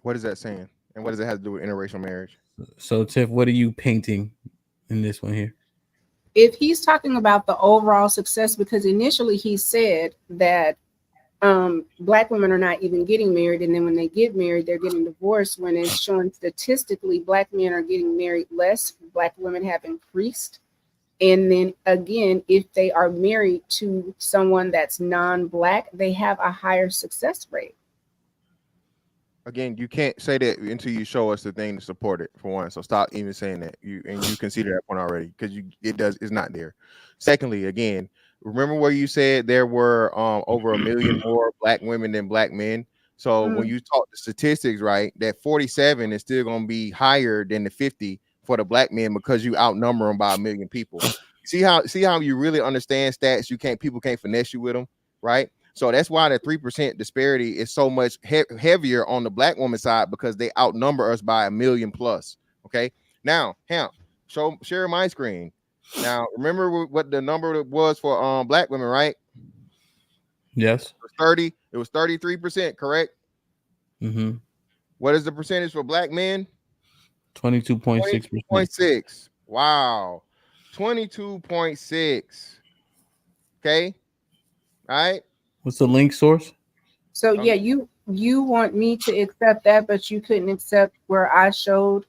What is that saying? And what does it have to do with interracial marriage? So, Tiff, what are you painting in this one here? If he's talking about the overall success, because initially he said that Black women are not even getting married, and then when they get married, they're getting divorced. When it's shown statistically, Black men are getting married less, Black women have increased. And then again, if they are married to someone that's non-Black, they have a higher success rate. Again, you can't say that until you show us the thing to support it, for one. So stop even saying that. You conceded that point already because it's not there. Secondly, again, remember where you said there were over 1 million more Black women than Black men. So when you talk the statistics, right, that 47 is still going to be higher than the 50 for the Black men because you outnumber them by 1 million people. See how you really understand stats? People can't finesse you with them, right? So that's why the 3% disparity is so much heavier on the Black woman side because they outnumber us by 1 million plus. Okay, now share my screen. Now remember what the number was for Black women, right? Yes, it was 30. It was 33%, correct? Mm-hmm. What is the percentage for Black men? 22.6%. 22.6. Wow, 22.6. Okay, all right. What's the link source? So yeah, you want me to accept that, but you couldn't accept where I showed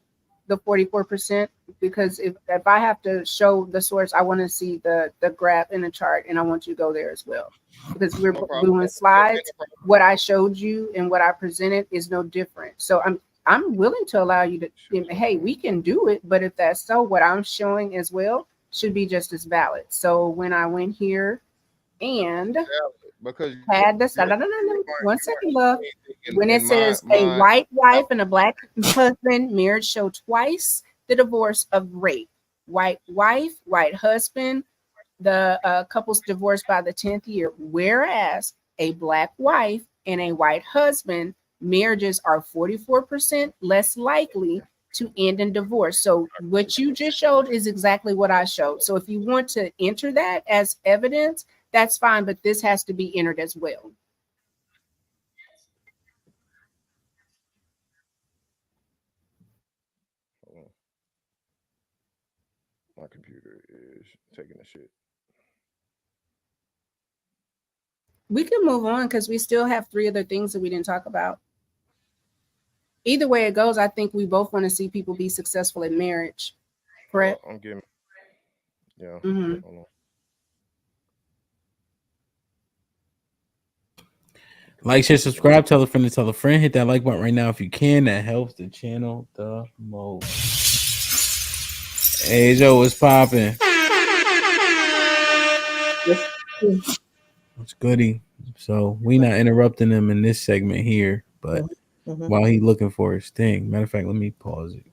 the 44%, because if I have to show the source, I want to see the graph in the chart, and I want you to go there as well, because we're doing slides. What I showed you and what I presented is no different. So I'm willing to allow you to, hey, we can do it, but if that's so, what I'm showing as well should be just as valid. So when I went here and because had this, 1 second, love. When it says a white wife and a Black husband, marriage show twice the divorce of rape. White wife, white husband, the couple's divorced by the 10th year, whereas a Black wife and a white husband, marriages are 44% less likely to end in divorce. So what you just showed is exactly what I showed. So if you want to enter that as evidence, that's fine, but this has to be entered as well. My computer is taking a shit. We can move on because we still have 3 other things that we didn't talk about. Either way it goes, I think we both want to see people be successful in marriage. Correct? I'm getting, yeah. Mm-hmm. Hold on. Like, share, subscribe, tell a friend to tell a friend. Hit that like button right now if you can. That helps the channel the most. Hey, Joe, what's popping? What's goody? So we not interrupting him in this segment here, but while he looking for his thing. Matter of fact, let me pause it.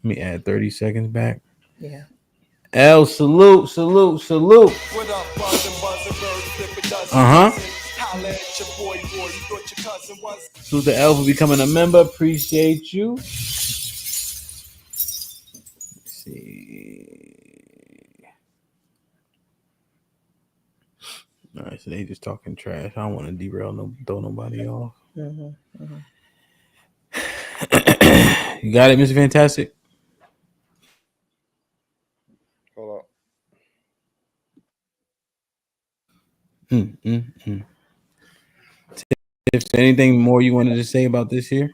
Let me add 30 seconds back. Yeah. L, salute. So the L for becoming a member. Appreciate you. right, so they just talking trash. I don't want to throw nobody off. You got it, Mr. Fantastic. Hold up. If anything more you wanted to say about this here?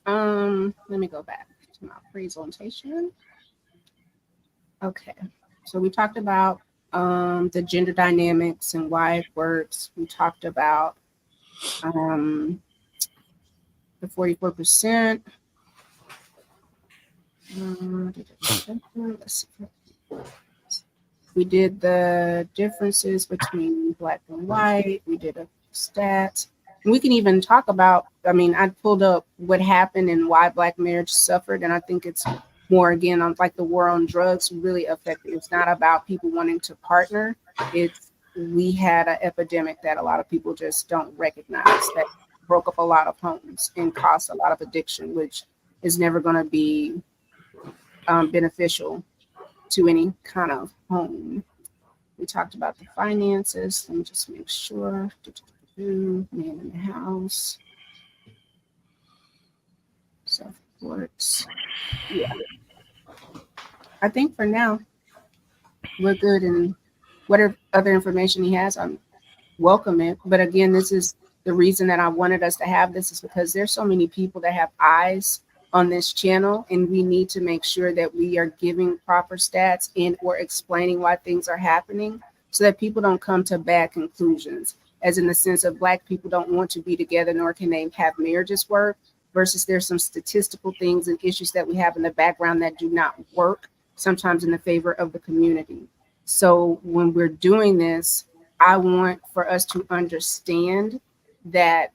Let me go back to my presentation. Okay, so we talked about the gender dynamics and why it works. We talked about the 44%. Let's see. We did the differences between black and white. We did a stats. We can even talk about, I mean, I pulled up what happened and why black marriage suffered. And I think it's more, again, on like the war on drugs really affected. It's not about people wanting to partner. We had an epidemic that a lot of people just don't recognize that broke up a lot of homes and caused a lot of addiction, which is never going to be beneficial to any kind of home. We talked about the finances. Let me just make sure. Man in the house. Self-reports. Yeah. I think for now, we're good. And whatever other information he has, I'm welcome it. But again, this is the reason that I wanted us to have this, is because there's so many people that have eyes on this channel, and we need to make sure that we are giving proper stats and or explaining why things are happening so that people don't come to bad conclusions, as in the sense of black people don't want to be together, nor can they have marriages work, versus there's some statistical things and issues that we have in the background that do not work, sometimes in the favor of the community. So when we're doing this, I want for us to understand that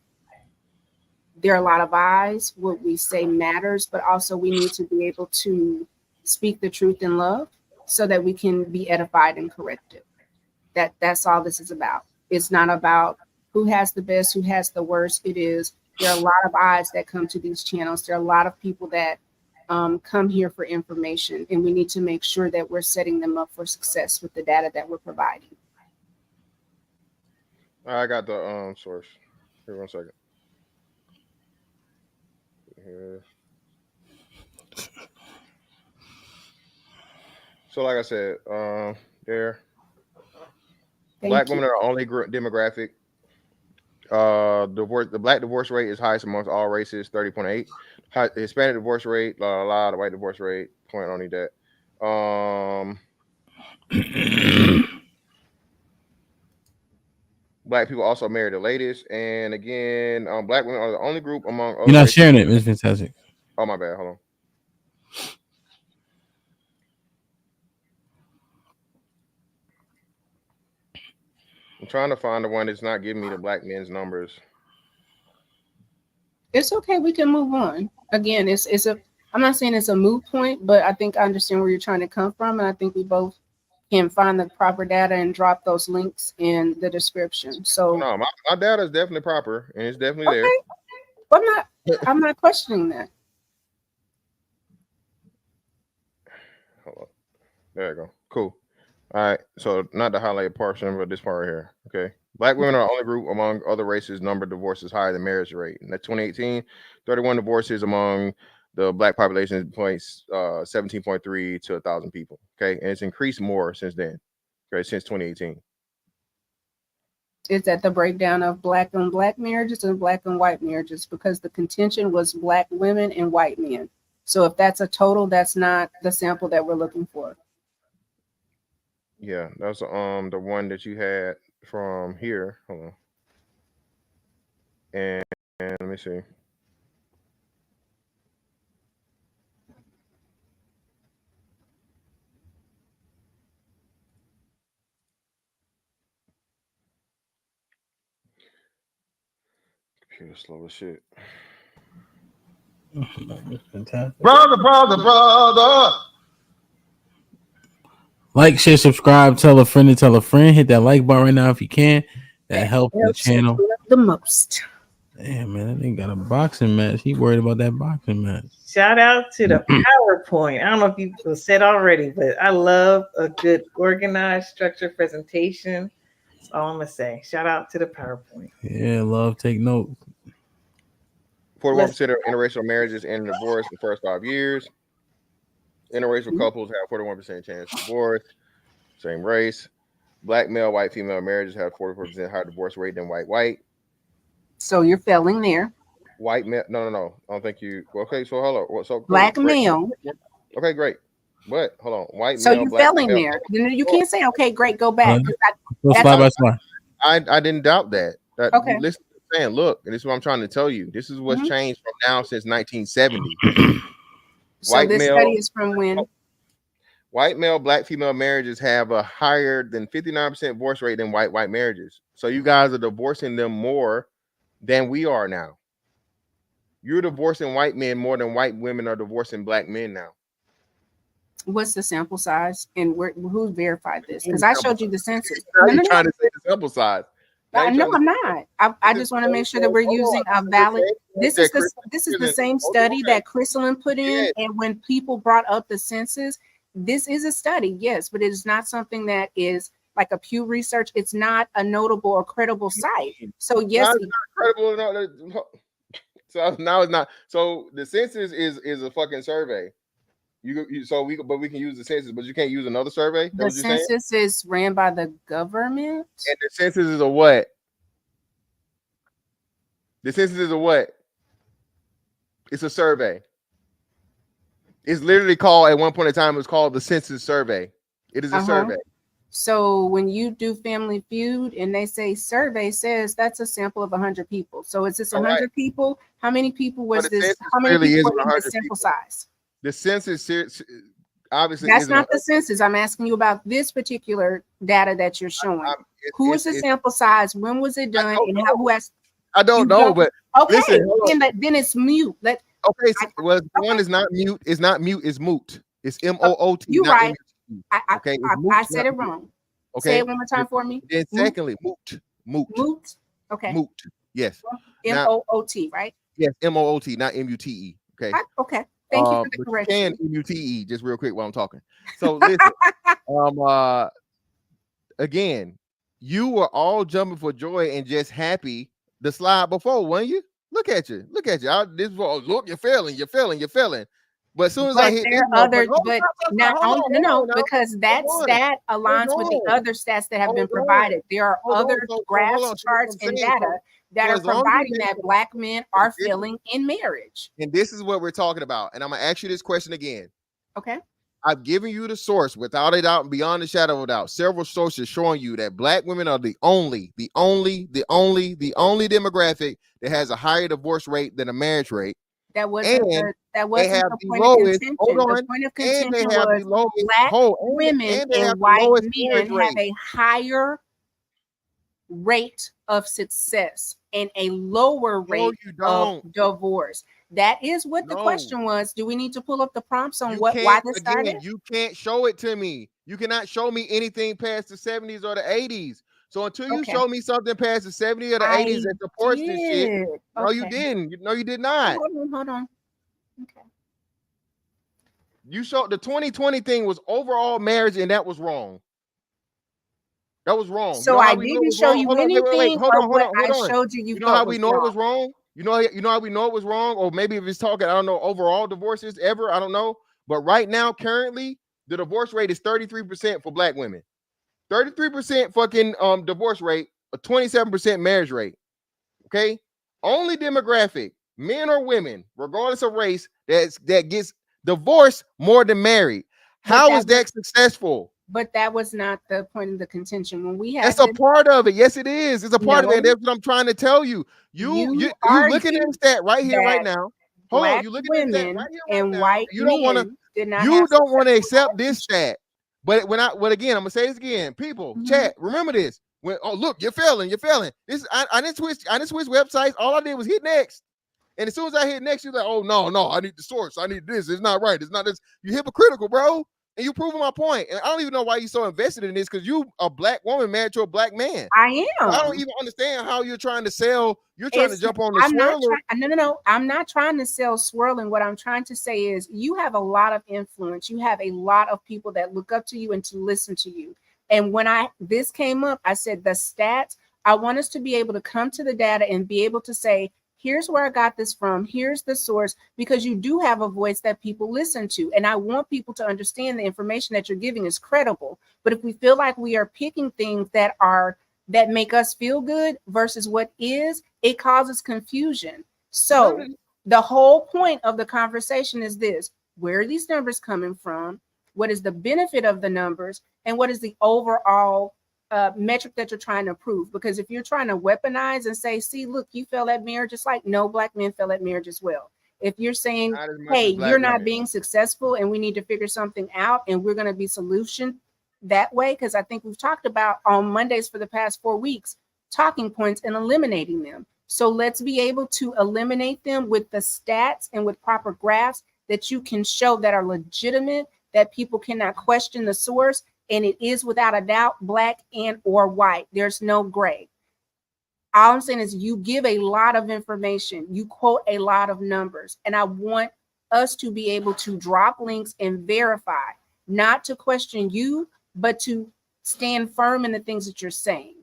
there are a lot of eyes. What we say matters, but also we need to be able to speak the truth in love so that we can be edified and corrected. That's all this is about. It's not about who has the best, who has the worst. It is, there are a lot of eyes that come to these channels. There are a lot of people that come here for information, and we need to make sure that we're setting them up for success with the data that we're providing. I got the source. Here, 1 second. Here. So, like I said, there. Black women are the only demographic. The black divorce rate is highest amongst all races, 30.8. Hispanic divorce rate, the white divorce rate, point only that. Black people also marry the latest, and again, black women are the only group among. You're not sharing it, Ms. Fantastic. Oh, my bad. Hold on. I'm trying to find the one that's not giving me the black men's numbers. It's okay. We can move on. Again, I'm not saying it's a moot point, but I think I understand where you're trying to come from. And I think we both can find the proper data and drop those links in the description. So no, my data is definitely proper and it's definitely there. I'm not questioning that. Hold on. There you go. Cool. All right. So not the highlighted portion, but this part right here. Okay. Black women are the only group among other races number of divorces higher than marriage rate. In 2018, 31 divorces among the black population points 17.3 to 1,000 people. Okay. And it's increased more since then. Okay. Since 2018. Is that the breakdown of black on black marriages and black and white marriages? Because the contention was black women and white men. So if that's a total, that's not the sample that we're looking for. Yeah, that's the one that you had from here. Hold on. And let me see. Computer slow as shit. Fantastic. Brother. Like, share, subscribe, tell a friend to tell a friend. Hit that like button right now if you can. That helps the channel the most. Damn, man, that nigga got a boxing match. He worried about that boxing match. Shout out to the PowerPoint. I don't know if you said already, but I love a good organized, structured presentation. That's all I'm gonna say. Shout out to the PowerPoint. Yeah, love. Take note. 41% of interracial marriages end in divorce in the first 5 years. Interracial couples have 41% chance of divorce. Same race. Black male, white female marriages have 44% higher divorce rate than white. So you're failing there. White male, no. I don't think you. Okay, so hold on. So Black male. Okay, great. But hold on, white so male. You're black failing male. there. You can't say, okay, great, go back. I didn't doubt that. Okay. Listen, saying, look, and this is what I'm trying to tell you. This is what's changed from now since 1970. So this study is from when? White male, black female marriages have a higher than 59% divorce rate than white marriages. So you guys are divorcing them more than we are now. You're divorcing white men more than white women are divorcing black men now. What's the sample size and who verified this? Because I showed you the census. Trying to say the sample size. No, I'm not. I just want to make sure that we're using a valid. This is the same study that Chrysalin put in, and when people brought up the census, this is a study, yes, but it is not something that is like a Pew Research. It's not a notable or credible site. So yes, it's not credible. So now it's not. So the census is a fucking survey. But we can use the census, but you can't use another survey. The census is ran by the government. And the census is a what? The census is a what? It's a survey. It's literally called, at one point in time, it was called the census survey. It is a survey. So when you do Family Feud and they say survey says that's a sample of 100 people. So is this 100 people? How many people was this? How many people in the sample size? The census obviously that's not the census. I'm asking you about this particular data that you're showing. Who is the sample size? When was it done? And who has? I don't know, but okay, listen, then it's mute. One is not mute. It's not mute. It's moot. It's MOOT. You're right. Okay, I said it wrong. Okay, say it one more time for me. Then secondly, moot. Okay. Moot. Yes. MOOT, right? Yes, MOOT, not MUTE. Okay. Okay. Thank you for the correction. And MUTE, just real quick while I'm talking. So listen, again, you were all jumping for joy and just happy the slide before, weren't you? Look at you. Look, you're failing. But as soon as I hit there are others, but no, because that stat aligns with the other stats that have been provided. There are other graphs, charts, and data that are providing that black men are failing in marriage. And this is what we're talking about. And I'm gonna ask you this question again. Okay. I've given you the source without a doubt and beyond a shadow of a doubt. Several sources showing you that black women are the only demographic that has a higher divorce rate than a marriage rate. That wasn't the point of contention. The point of contention was black women and white men have a higher rate of success and a lower rate of divorce. That is what the question was. Do we need to pull up the prompts on why this started? You can't show it to me. You cannot show me anything past the 70s or the 80s. So until you show me something past the 70s or the 80s that supports this shit, no, you didn't. No, you did not. Hold on. Okay. You showed the 2020 thing was overall marriage, and that was wrong. That was wrong. So I didn't show you anything. Hold on. I showed you. You know how we know it was wrong? You know how we know it was wrong? Or maybe if it's talking, I don't know, overall divorces ever, I don't know. But right now, currently, the divorce rate is 33% for black women. 33% fucking divorce rate, a 27% marriage rate. Okay? Only demographic, men or women, regardless of race, that gets divorced more than married. How is that successful? But that was not the point of the contention. When we had that's a part of it. Yes, it is. It's a part of it. That's what I'm trying to tell you. You looking at the stat right here, right now. Hold on, you looking at the stat right here, right now. White you don't want to accept this stat. But again, I'm gonna say this again. People, chat, remember this. Look, you're failing. This I didn't switch websites. All I did was hit next. And as soon as I hit next, you're like, oh no, I need the source. I need this. It's not right. It's not this. You hypocritical, bro. And you proving my point. And I don't even know why you're so invested in this, because you a black woman married to a black man. I am. I don't even understand how you're trying to sell. You're trying to jump on the swirler. No. I'm not trying to sell swirling. What I'm trying to say is you have a lot of influence. You have a lot of people that look up to you and to listen to you. And when this came up, I said the stats, I want us to be able to come to the data and be able to say, here's where I got this from, here's the source, because you do have a voice that people listen to. And I want people to understand the information that you're giving is credible. But if we feel like we are picking things that make us feel good versus what is, it causes confusion. So the whole point of the conversation is this: where are these numbers coming from? What is the benefit of the numbers? And what is the overall metric that you're trying to prove? Because if you're trying to weaponize and say, see, look, you fell at marriage, just like no, black men fell at marriage as well. If you're saying, hey, you're not being successful and we need to figure something out and we're going to be solution that way, because I think we've talked about on Mondays for the past 4 weeks, talking points and eliminating them. So let's be able to eliminate them with the stats and with proper graphs that you can show that are legitimate, that people cannot question the source. And it is without a doubt black and or white. There's no gray. All I'm saying is you give a lot of information, you quote a lot of numbers, and I want us to be able to drop links and verify, not to question you, but to stand firm in the things that you're saying.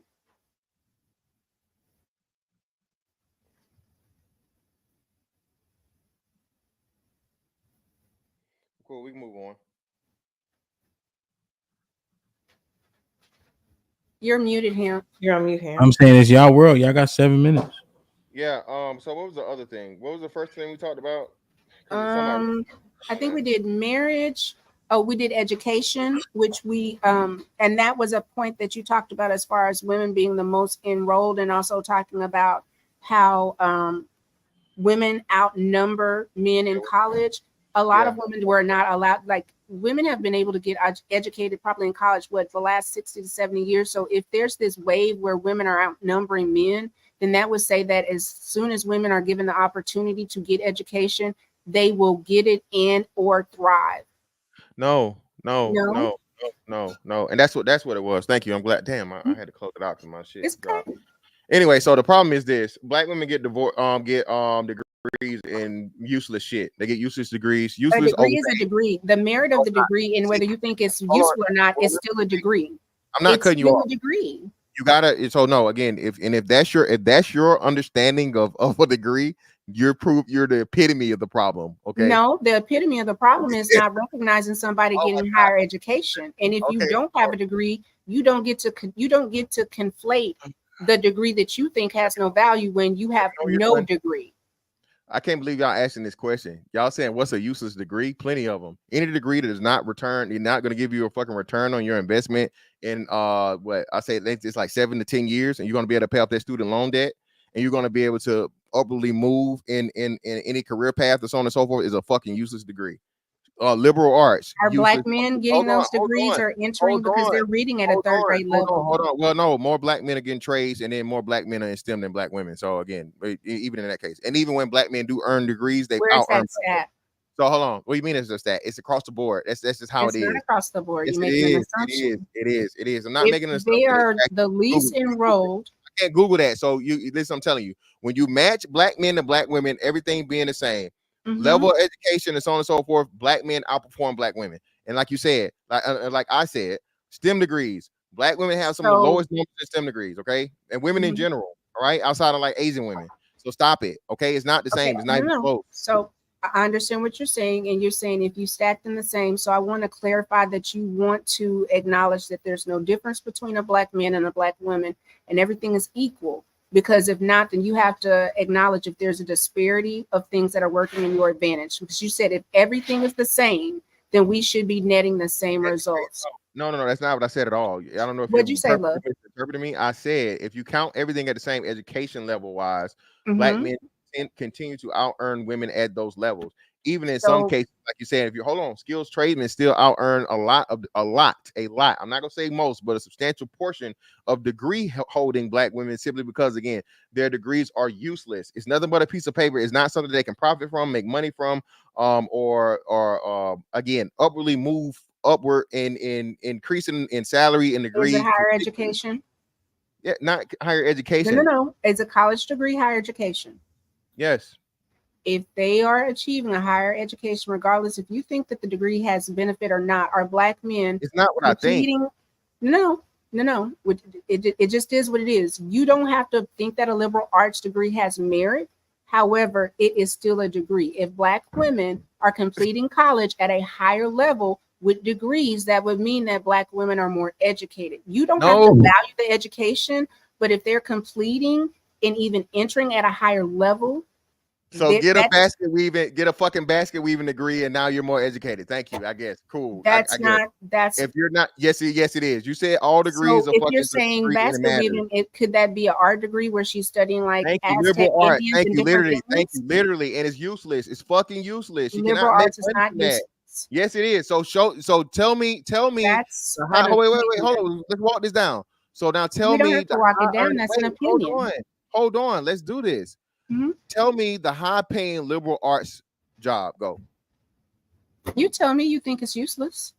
Cool, we can move on. You're muted, him. You're on mute, him. I'm saying it's y'all world. Y'all got 7 minutes. Yeah. So what was the other thing? What was the first thing we talked about? I think we did marriage. Oh, we did education, which we and that was a point that you talked about as far as women being the most enrolled, and also talking about how women outnumber men in college. A lot of women were not allowed, like women have been able to get educated probably in college, what, the last 60 to 70 years. So if there's this wave where women are outnumbering men, then that would say that as soon as women are given the opportunity to get education, they will get it and or thrive. No. And that's what it was. Thank you. I'm glad. Damn, I had to close it out because my shit. It's okay. Anyway, so the problem is this: black women get divorced, degrees in useless shit. They get useless degrees. Useless. A degree is a degree. The merit of the degree, and whether you think it's useful or not, is still a degree. I'm not cutting you off. A degree. You gotta. So no. Again, if that's your understanding of a degree, you're the epitome of the problem. Okay. No, the epitome of the problem is not recognizing somebody getting higher education. And if you don't have a degree, you don't get to conflate the degree that you think has no value when you have no degree. I can't believe y'all asking this question. Y'all saying what's a useless degree? Plenty of them. Any degree that is not returned, you're not going to give you a fucking return on your investment in what I say it's like 7 to 10 years, and you're going to be able to pay off that student loan debt, and you're going to be able to upwardly move in any career path and so on and so forth, is a fucking useless degree. Liberal arts. Are black men getting those degrees or entering because they're reading at a third grade level? Hold on. Well, no, more black men are getting trades, and then more black men are in STEM than black women. So again, even in that case, and even when black men do earn degrees, they out earn. So hold on. What do you mean it's just that? It's across the board. That's just how it is. It's not across the board. Yes, You're making an assumption. It is. I'm not making an assumption. They are the least enrolled. I can't Google that. So listen, I'm telling you, when you match black men and black women, everything being the same. Level of education and so on and so forth, black men outperform black women. And like you said, like I said, STEM degrees, black women have some of the lowest numbers in STEM degrees, okay? And women in general, all right? Outside of like Asian women. So stop it, okay? It's not the same. It's not even close. So I understand what you're saying, and you're saying if you stack them the same. So I want to clarify that you want to acknowledge that there's no difference between a black man and a black woman, and everything is equal. Because if not, then you have to acknowledge if there's a disparity of things that are working in your advantage. Because you said if everything is the same, then we should be netting the same results. No, that's not what I said at all. I don't know if what'd you say, love? Interpreted me. I said if you count everything at the same education level wise, black men continue to out earn women at those levels. Even in some cases, like you said, if you hold on, skills tradesmen still out earn a lot. I'm not gonna say most, but a substantial portion of degree holding black women, simply because again, their degrees are useless. It's nothing but a piece of paper. It's not something they can profit from, make money from, or again, upwardly move upward in increasing in salary and degree. Is it higher education? Yeah, not higher education. No. It's a college degree, higher education. Yes. If they are achieving a higher education, regardless if you think that the degree has benefit or not, are black men? It's not what I think. No. It just is what it is. You don't have to think that a liberal arts degree has merit. However, it is still a degree. If Black women are completing college at a higher level with degrees, that would mean that Black women are more educated. You don't have to value the education, but if they're completing and even entering at a higher level, so get a fucking basket weaving degree, and now you're more educated. Thank you. I guess cool. That's if you're not. Yes, it is. You said all degrees. So if you're saying basket weaving, could that be an art degree where she's studying like Aztec art? Indians Thank and you, different literally, and it's useless. It's fucking useless. You liberal cannot arts is not useless. Yes, it is. So tell me. That's wait, hold on. Let's walk this down. So now tell me. We don't have to walk it down. That's an opinion. Hold on. Let's do this. Mm-hmm. Tell me the high-paying liberal arts job. Go. You tell me you think it's useless.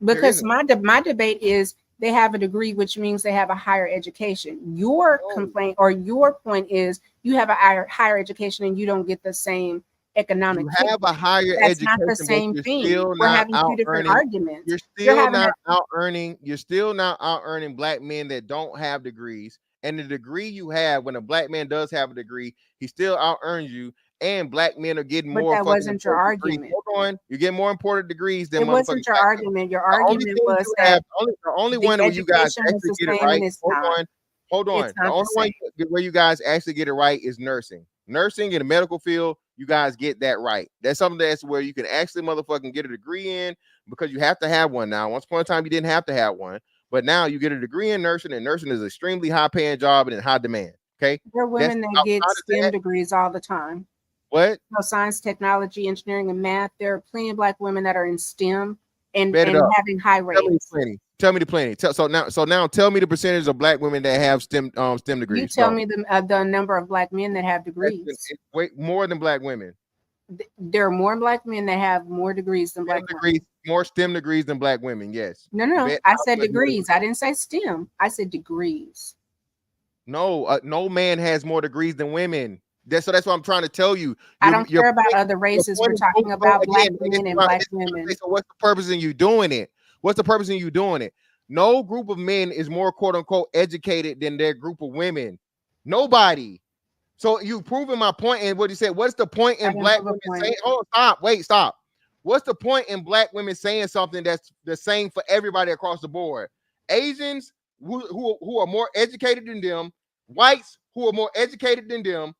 Because my debate is they have a degree, which means they have a higher education. Your complaint or your point is you have a higher education and you don't get the same economic. You have a higher That's education, not the same thing. We're having two different arguments. You're still not out earning. You're still not out earning Black men that don't have degrees. And the degree you have, when a Black man does have a degree, he still out earns you. And Black men are getting more. But that wasn't your argument. Hold on, you get more important degrees than. It wasn't your argument. Your argument was that the only one where you guys actually get it right. Hold on. The only one where you guys actually get it right is nursing. Nursing in the medical field, you guys get that right. That's something that's where you can actually motherfucking get a degree in, because you have to have one now. Once upon a time, you didn't have to have one, but now you get a degree in nursing, and nursing is an extremely high paying job and in high demand. Okay, there are women that get STEM degrees all the time. What? Science, technology, engineering, and math. There are plenty of Black women that are in STEM and having high rates. Tell me the plenty. So now tell me the percentage of Black women that have STEM degrees. You tell me the number of Black men that have degrees. Wait, more than Black women. There are more Black men that have more degrees than Black women. More STEM degrees than Black women. Yes. No. I said degrees. I didn't say STEM. I said degrees. No, no man has more degrees than women. That's what I'm trying to tell you. I don't care about other races. We're talking about Black women and Black women. So what's the purpose in you doing it? No group of men is more quote unquote educated than their group of women. Nobody. So you proving my point. And what you said, what's the point in Black women saying? Oh, stop. What's the point in Black women saying something that's the same for everybody across the board? Asians who are more educated than them, whites who are more educated than them,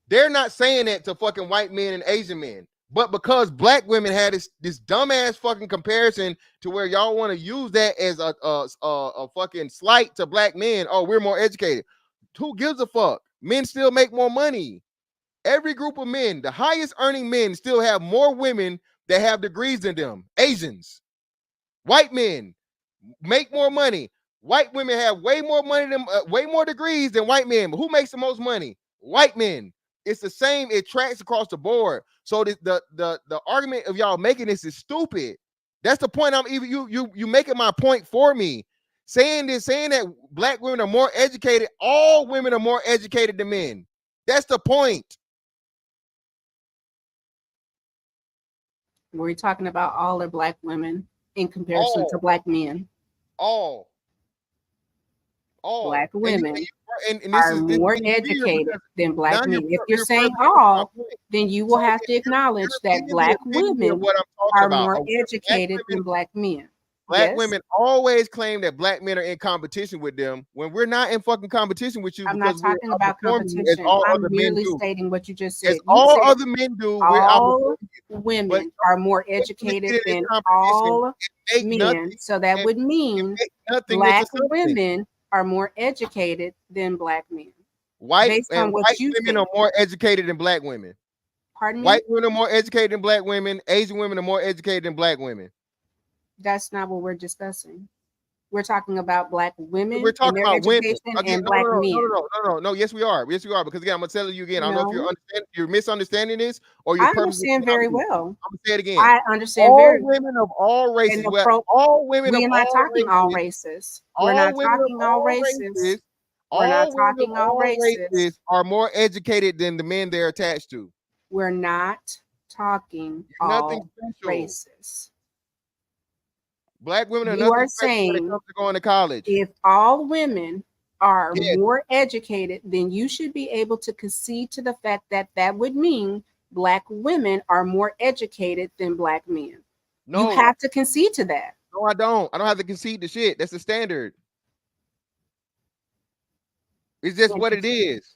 they're not saying that to fucking white men and Asian men. But because Black women had this dumbass fucking comparison to where y'all want to use that as a fucking slight to Black men. Oh, we're more educated. Who gives a fuck? Men still make more money. Every group of men, the highest earning men, still have more women that have degrees than them. Asians, white men make more money. White women have way more money than way more degrees than white men. But who makes the most money? White men. It's the same. It tracks across the board. So the argument of y'all making this is stupid. That's the point. You making my point for me. Saying that Black women are more educated. All women are more educated than men. That's the point. We're talking about all are Black women in comparison to Black men. All Black women are more educated than Black men. If you're saying all, then you will have to acknowledge that Black women are more educated than Black men. Black women always claim that Black men are in competition with them when we're not in fucking competition with you. I'm not talking about competition. I'm merely stating what you just said. All other men do. All women are more educated than all men. So that would mean Black women are more educated than Black men. White women are more educated than Black women. Pardon me? White women are more educated than Black women. Asian women are more educated than Black women. That's not what we're discussing. We're talking about Black women. We're talking about women and Black men. No. Yes, we are. Because again, I'm gonna tell you again. I don't know if you're misunderstanding this or you're. I understand very well. I'm gonna say it again. I understand very well. All women of all races. All women. We're not talking all races. We're not talking all races. We're not talking all races. Are more educated than the men they're attached to. We're not talking all races. Black women are You nothing are special when it saying comes to going to college. if all women are Yes. more educated, then you should be able to concede to the fact that that would mean Black women are more educated than Black men. No. You have to concede to that. No, I don't. I don't have to concede to shit. That's the standard. It's just what it is.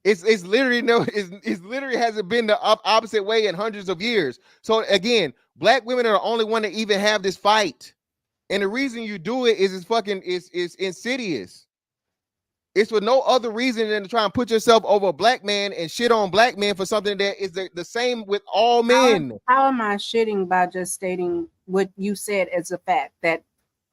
It's literally it's literally hasn't been the opposite way in hundreds of years. So again, Black women are the only one that even have this fight. And the reason you do it is it's insidious. It's for no other reason than to try and put yourself over a Black man and shit on Black men for something that is the same with all men. How am I shitting by just stating what you said as a fact that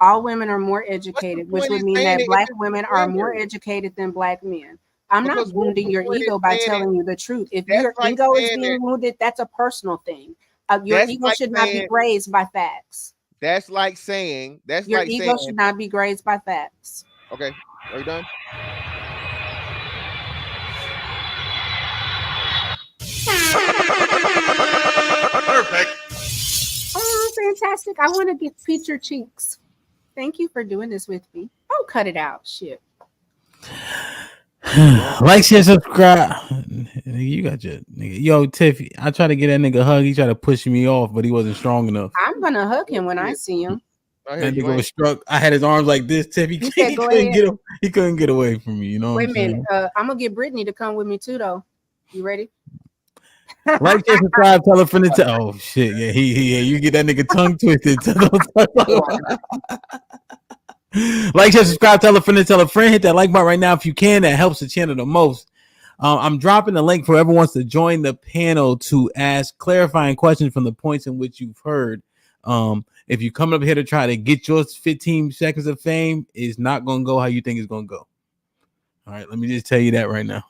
all women are more educated, which would mean that Black women are more educated than Black men? I'm not wounding your ego by telling you the truth. If your ego is being wounded, that's a personal thing. Your ego should not be grazed by facts. That's like saying your ego should not be grazed by facts. Okay, are you done? Perfect. Oh, fantastic! I want to get feature cheeks. Thank you for doing this with me. Oh, cut it out, shit. Like, share, subscribe. You got your nigga. Yo, Tiffy, I tried to get that nigga a hug. He tried to push me off, but he wasn't strong enough. I'm gonna hug him when I see him. That nigga was struck. I had his arms like this, Tiffy. He couldn't get away from me. You know Wait what a I'm minute. saying? I'm gonna get Brittany to come with me too, though. You ready? Like, share, subscribe, tell a friend to tell. Oh shit, yeah, you get that nigga tongue twisted. Like, share, subscribe, tell a friend to tell a friend. Hit that like button right now if you can. That helps the channel the most. I'm dropping the link for everyone wants to join the panel to ask clarifying questions from the points in which you've heard. If you come up here to try to get your 15 seconds of fame, it's not going to go how you think it's going to go. All right, let me just tell you that right now.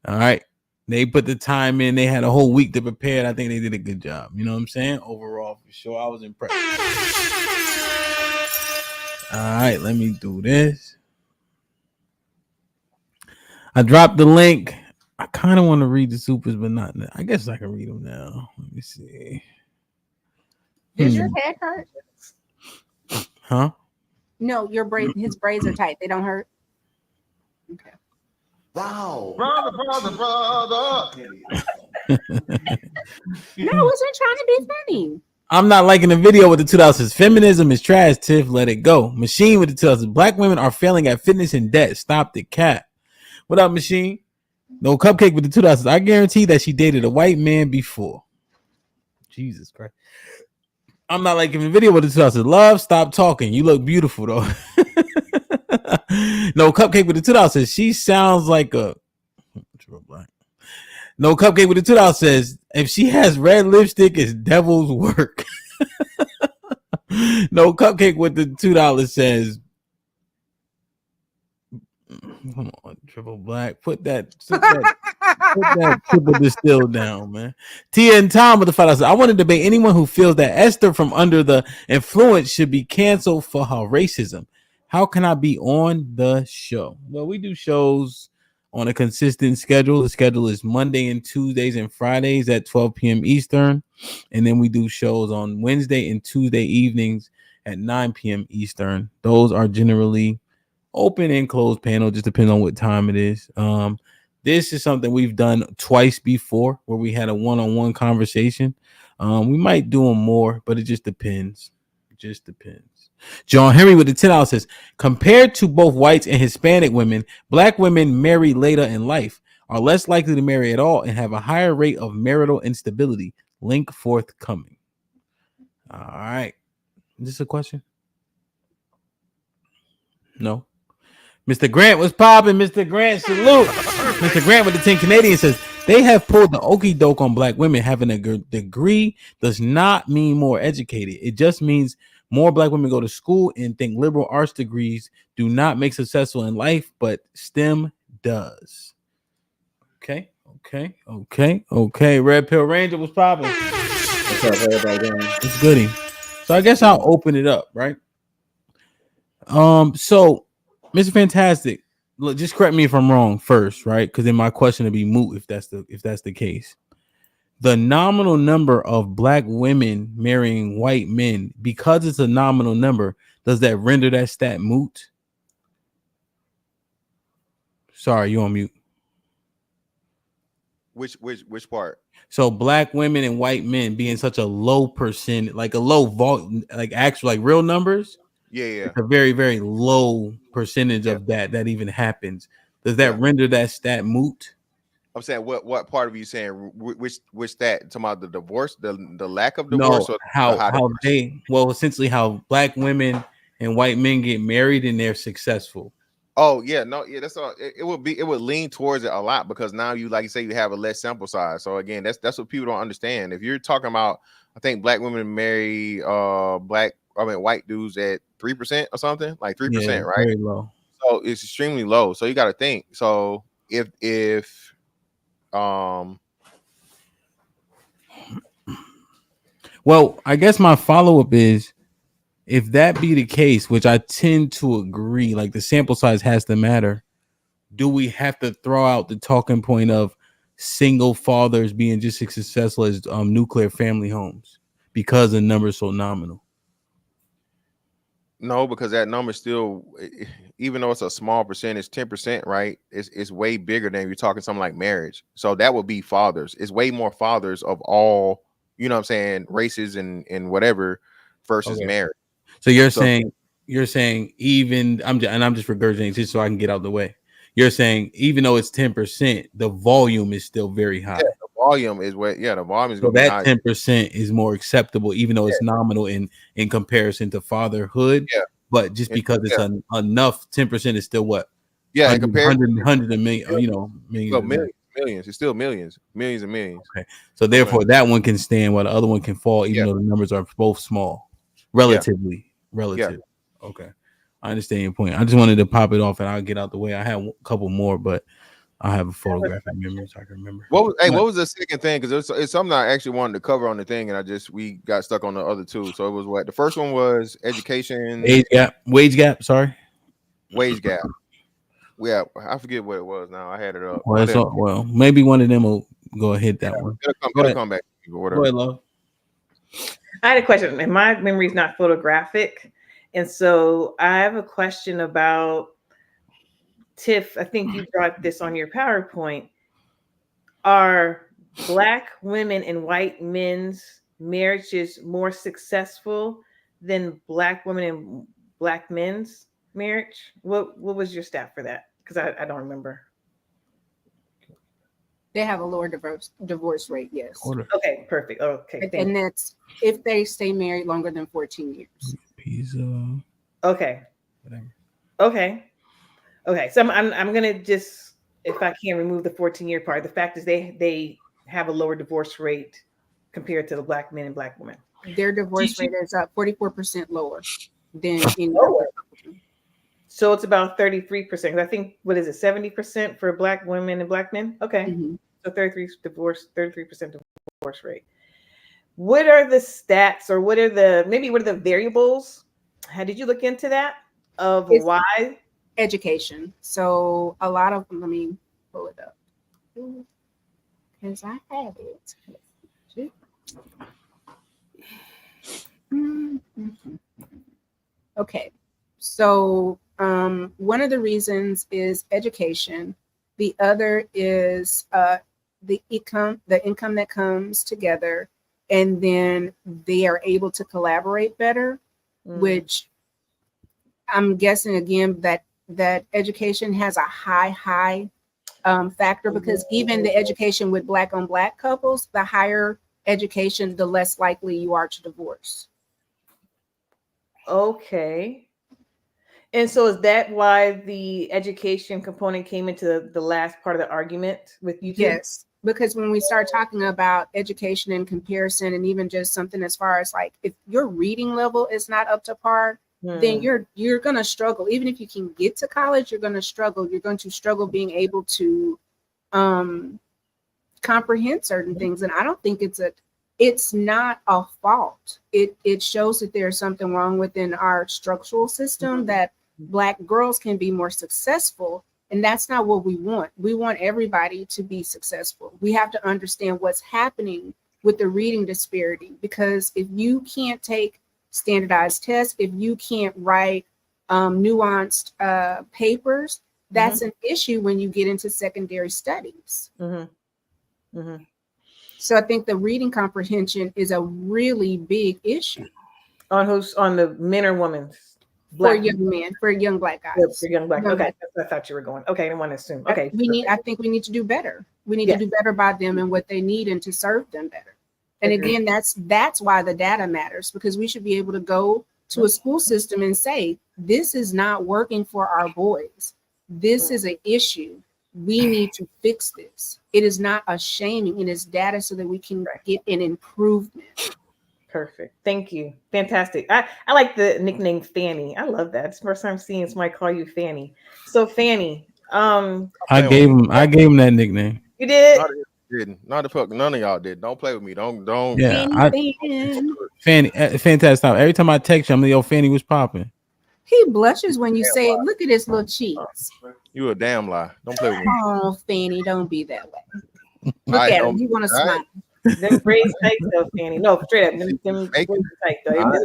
All right, they put the time in. They had a whole week to prepare. I think they did a good job. You know what I'm saying? Overall, for sure, I was impressed. All right, let me do this. I dropped the link. I kind of want to read the supers, but not now. I guess I can read them now. Let me see. Does your head hurt? Huh? No, his braids are tight. They don't hurt. Okay. Wow. Brother. No, I wasn't trying to be funny. I'm not liking the video with the 2000s. Feminism is trash, Tiff. Let it go. Machine with the 2000s. Black women are failing at fitness and debt. Stop the cap. What up, Machine? No Cupcake with the 2000s. I guarantee that she dated a white man before. Jesus Christ. I'm not liking the video with the 2000s. Love, stop talking. You look beautiful, though. No Cupcake with the 2000s. She sounds like a... No Cupcake with the 2000s says, if she has red lipstick, it's devil's work. No Cupcake with the $2 says, come on, Triple Black. Put that triple distill down, man. Tia and Tom with the $5. I want to debate anyone who feels that Esther from Under the Influence should be canceled for her racism. How can I be on the show? Well, we do shows on a consistent schedule. The schedule is Monday and Tuesdays and Fridays at 12 p.m. Eastern. And then we do shows on Wednesday and Tuesday evenings at 9 p.m. Eastern. Those are generally open and closed panel, just depends on what time it is. This is something we've done twice before where we had a one-on-one conversation. We might do them more, but it just depends. It just depends. John Henry with the $10 says, compared to both whites and Hispanic women, Black women marry later in life, are less likely to marry at all, and have a higher rate of marital instability. Link forthcoming. All right. Is this a question? No. Mr. Grant was popping. Mr. Grant, salute. Mr. Grant with the 10 Canadian says, they have pulled the okie doke on Black women. Having a degree does not mean more educated. It just means more Black women go to school and think liberal arts degrees do not make successful in life, but STEM does. Okay. Red Pill Ranger was popping. What's up, everybody? It's goody. So I guess I'll open it up, right? So Mr. Fantastic, look, just correct me if I'm wrong first, right? Because then my question will be moot if that's the case. the nominal number of black women marrying white men, because it's a nominal number, does that render that stat moot? Sorry, you on mute. Which part? So black women and white men being such a low percent, like a low like actual, like real numbers. Yeah. It's a very, very low percentage of that even happens. Does that render that stat moot? I'm saying what part of you saying? Which stat? Talking about the divorce, the lack of divorce, No, or how they essentially how black women and white men get married and they're successful. Oh yeah, no, yeah, that's all. It would lean towards it a lot because now you, like you say, you have a less sample size. So again, that's what people don't understand. If you're talking about, I think black women marry white dudes at 3% or something, like 3%, right? Very low. So it's extremely low. So you got to think. So if well, I guess my follow-up is, if that be the case, which I tend to agree, like the sample size has to matter, do we have to throw out the talking point of single fathers being just as successful as nuclear family homes because the number is so nominal? No, because that number still, even though it's a small percentage, 10%, right? It's way bigger than you're talking something like marriage. So that would be fathers. It's way more fathers of all, you know what I'm saying, races and whatever versus marriage. So you're saying even I'm just regurgitating just so I can get out the way. You're saying even though it's 10%, the volume is still very high. Yeah, the volume is what. Yeah, the volume is so going to be that high. 10% is more acceptable, even though it's nominal in comparison to fatherhood. Yeah, but just because it's enough, 10% is still what? Yeah, 100 million. You know, millions. Millions. It's still millions and millions. Okay, so therefore that one can stand while the other one can fall, even though the numbers are both small, relatively. Okay, I understand your point. I just wanted to pop it off and I'll get out the way. I had a couple more, but I have a photographic memory so I can remember. What was the second thing? Because it's something I actually wanted to cover on the thing, and we got stuck on the other two. So it was what the first one was: education, wage gap. Sorry, wage gap. Yeah, I forget what it was now. I had it up. Well, maybe one of them will go ahead that one. It'll come back. Whatever. Go ahead, love. I had a question, and my memory is not photographic, and so I have a question about Tiff. I think you brought this on your PowerPoint. Are black women and white men's marriages more successful than black women and black men's marriage? What was your stat for that? Because I don't remember. They have a lower divorce rate, yes. Okay, perfect. Okay, and that's if they stay married longer than 14 years. Okay. Okay. So I'm gonna just, if I can remove the 14-year part, the fact is they have a lower divorce rate compared to the black men and black women. Their divorce rate is 44% lower than in lower. So it's about 33%. I think, what is it, 70% for black women and black men? Okay. Mm-hmm. So 33% divorce rate. What are the stats, or what are the variables? How did you look into that of why? Education. So a lot of them, let me pull it up because I have it. Okay. So one of the reasons is education. The other is the income that comes together, and then they are able to collaborate better, which I'm guessing again that education has a high factor, because even the education with black on black couples, the higher education, the less likely you are to divorce. Okay. And so is that why the education component came into the last part of the argument with you two? Yes, because when we start talking about education in comparison, and even just something as far as like if your reading level is not up to par, then you're going to struggle. Even if you can get to college, you're going to struggle. You're going to struggle being able to comprehend certain things. And I don't think it's not a fault. It shows that there's something wrong within our structural system, that Black girls can be more successful And that's not what we want. We want everybody to be successful. We have to understand what's happening with the reading disparity, because if you can't take standardized tests, if you can't write nuanced papers, that's an issue when you get into secondary studies. So I think the reading comprehension is a really big issue. On the men or women? For young men, for young black guys. For young black. Okay, I thought you were going. Okay, I didn't want to assume. Okay, I think we need to do better. We need to do better by them and what they need, and to serve them better. And again, that's why the data matters, because we should be able to go to a school system and say, this is not working for our boys. This is an issue. We need to fix this. It is not a shaming. It is data so that we can get an improvement. Perfect. Thank you. Fantastic. I like the nickname Fanny. I love that. It's the first time seeing somebody call you Fanny. So Fanny, I gave him that nickname. You did? Not the fuck. None of y'all did. Don't play with me. Don't. Yeah, Fanny, fantastic time. Every time I text you, I'm like, yo, Fanny was popping. He blushes when you say it. Look at his little cheeks. You a damn lie. Don't play with me. Oh, Fanny, don't be that way. Look at him. You want to smile. Them braids tight though, Fanny. No, straight up. Them tight though.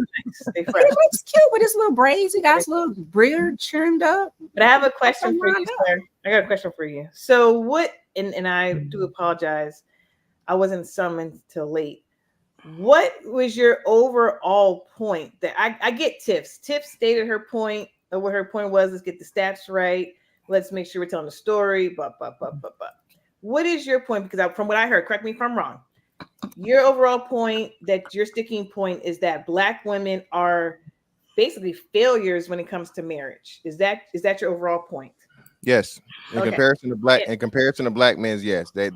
They fresh. He looks cute with his little braids. He got his little beard trimmed up. But I have a question for you, sir. I got a question for you. So what, and I do apologize, I wasn't summoned till late. What was your overall point? That I get Tiff's. Tiff stated her point, or what her point was. Let's get the stats right. Let's make sure we're telling the story. What is your point? Because from what I heard, correct me if I'm wrong, your overall point, that your sticking point is that Black women are basically failures when it comes to marriage. Is that your overall point? Yes. In comparison to black men, yes. They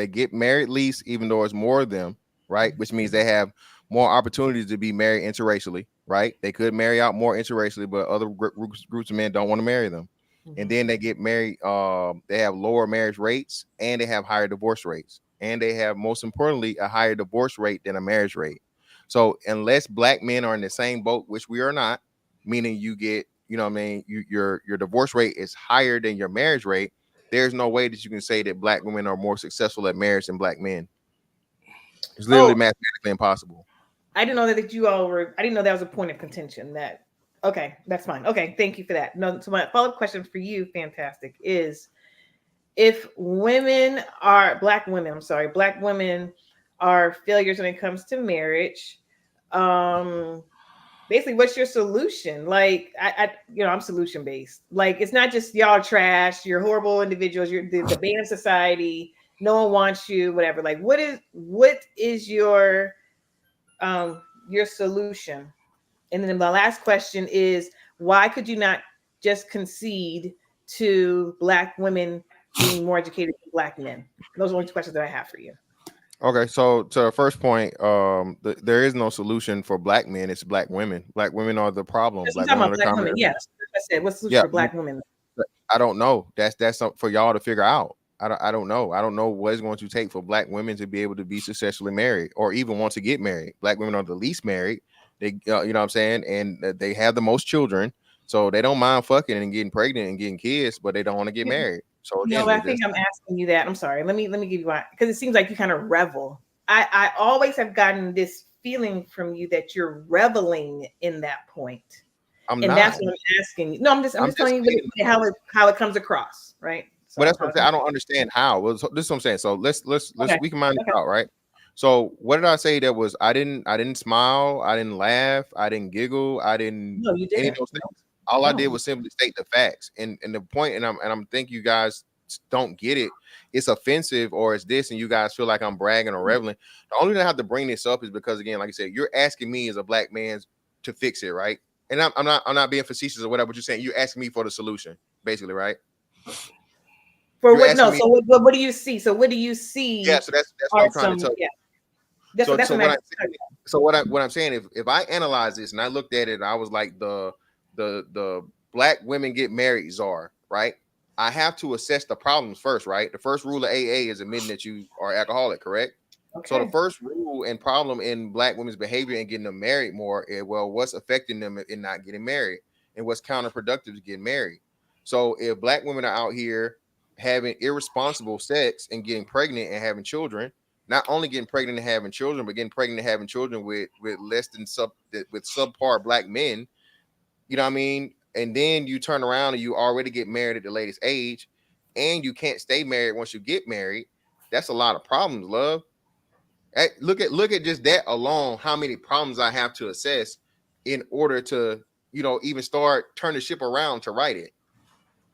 get married least, even though it's more of them, right? Which means they have more opportunities to be married interracially, right? They could marry out more interracially, but other groups of men don't want to marry them. And then they get married, they have lower marriage rates, and they have higher divorce rates. And they have, most importantly, a higher divorce rate than a marriage rate. So unless Black men are in the same boat, which we are not, meaning you get, you know what I mean, your divorce rate is higher than your marriage rate, there's no way that you can say that Black women are more successful at marriage than Black men. It's literally mathematically impossible. I didn't know that you all were, I didn't know that was a point of contention. Okay, that's fine. Okay, thank you for that. No, so my follow-up question for you, fantastic, is if Black women are failures when it comes to marriage, basically, what's your solution? Like, I'm solution based. Like, it's not just y'all trash, you're horrible individuals, you're the bane of society, no one wants you, whatever. Like, what is your solution? And then the last question is, why could you not just concede to Black women being more educated than Black men? Those are only two questions that I have for you. Okay, so to the first point, there is no solution for Black men. It's Black women. Black women are the problem. Black women. Yes, I said, what's the solution for Black women? I don't know. That's for y'all to figure out. I don't know. I don't know what it's going to take for Black women to be able to be successfully married or even want to get married. Black women are the least married. They, you know what I'm saying, and they have the most children, so they don't mind fucking and getting pregnant and getting kids, but they don't want to get married. So again, I think I'm asking you that. I'm sorry. Let me give you one, because it seems like you kind of revel. I always have gotten this feeling from you that you're reveling in that point. That's what I'm asking you. No, I'm just telling you how it comes across, right? So but that's what I'm saying. I don't understand how. Well, so this is what I'm saying. So let's we can mind it out, right? So what did I say? That was I didn't smile, I didn't laugh, I didn't giggle, I didn't. No, you didn't. Any of those things. All I did was simply state the facts, and the point, and I'm think you guys don't get it. It's offensive, or it's this, and you guys feel like I'm bragging or reveling. The only reason I have to bring this up is because, again, like I said, you're asking me as a Black man to fix it, right? And I'm not being facetious or whatever. But you're saying you're asking me for the solution, basically, right? For what? No. So what do you see? So what do you see? Yeah. So that's what I'm trying to tell you. Yeah. So what I'm saying, if I analyze this and I looked at it, and I was like the Black women get married czar, right? I have to assess the problems first, right? The first rule of AA is admitting that you are alcoholic, correct? Okay. So the first rule and problem in Black women's behavior and getting them married more is, well, what's affecting them in not getting married and what's counterproductive to getting married. So if black women are out here having irresponsible sex and getting pregnant and having children, not only getting pregnant and having children, but getting pregnant and having children with less than subpar black men, you know what I mean? And then you turn around and you already get married at the latest age, and you can't stay married once you get married. That's a lot of problems, love. Look at just that alone, how many problems I have to assess in order to, even start turn the ship around to right it.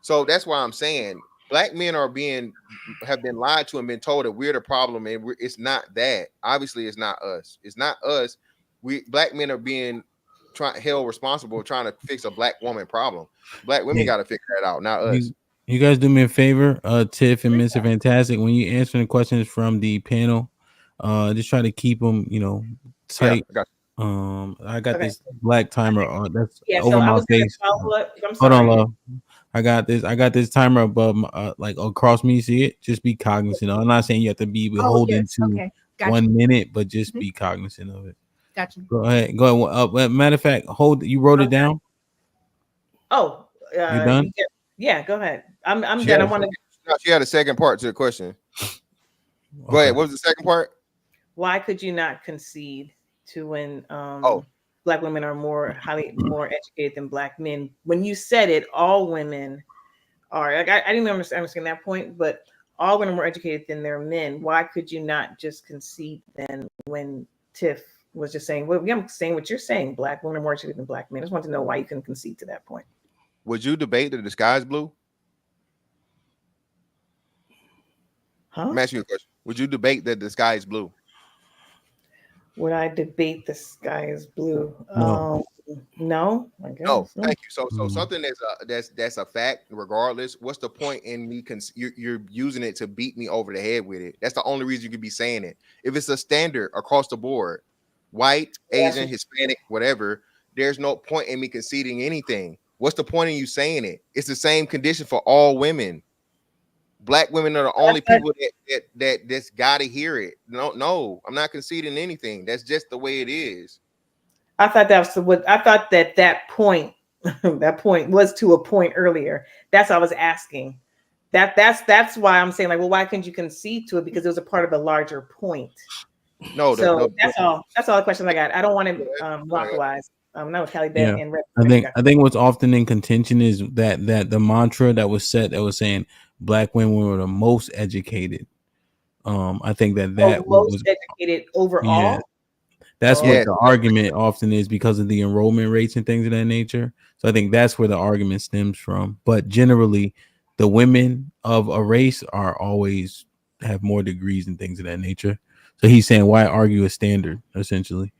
So that's why I'm saying black men have been lied to and been told that we're the problem, and it's not that. Obviously, it's not us. It's not us. Black men are being held responsible trying to fix a black woman problem. Black women got to figure that out, not us. You guys do me a favor, Tiff and Mr. Fantastic, when you answering the questions from the panel, just try to keep them, tight. Yeah, I got this black timer that's over so my face. Hold on, love. I got this timer above my, like across me. See it? Just be cognizant. I'm not saying you have to be beholden to Gotcha. 1 minute, but just be cognizant of it. Gotcha. Go ahead. Matter of fact, you wrote it down. Oh, you done? Yeah, go ahead. I'm done. I want to. She had a second part to the question. Go ahead. What was the second part? Why could you not concede to when black women are more educated than black men? When you said it, all women are. Like, I didn't understand that point, but all women are more educated than their men. Why could you not just concede then when Tiff was just saying, well, I'm saying what you're saying, black women are more educated than black men. I just want to know why you couldn't concede to that point. Would you debate that the sky is blue? Huh? I'm asking you a question. Would you debate that the sky is blue? Would I debate the sky is blue? No. No, I guess. No, thank you. So something that's a fact, regardless. What's the point in me? You're using it to beat me over the head with it. That's the only reason you could be saying it. If it's a standard across the board, white, Asian, Hispanic, whatever, there's no point in me conceding anything. What's the point in you saying it? It's the same condition for all women. Black women are the only people that's got to hear it. No, I'm not conceding anything. That's just the way it is. I thought that point that point was to a point earlier. That's what I was asking. That's why I'm saying, like, well, why couldn't you concede to it? Because it was a part of a larger point. No, that's all the questions I got. I don't want to monopolize. That was Callie Ben and Red. I think what's often in contention is that the mantra that was set that was saying black women were the most educated. I think that was educated overall. Yeah, that's what the argument often is because of the enrollment rates and things of that nature. So I think that's where the argument stems from. But generally, the women of a race are always have more degrees and things of that nature. So he's saying, why argue a standard essentially?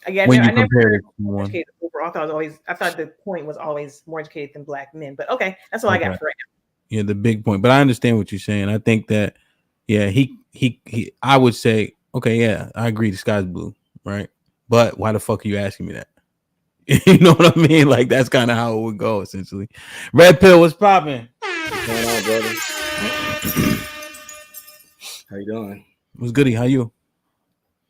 Again, when you I never compare it to educated overall. I thought the point was always more educated than black men. But okay, that's all I got for right now. Yeah, the big point. But I understand what you're saying. I think that, he I would say, okay, yeah, I agree. The sky's blue, right? But why the fuck are you asking me that? You know what I mean? Like that's kind of how it would go, essentially. Red Pill, what's popping? What's going on, brother? How you doing? What's goody? How you?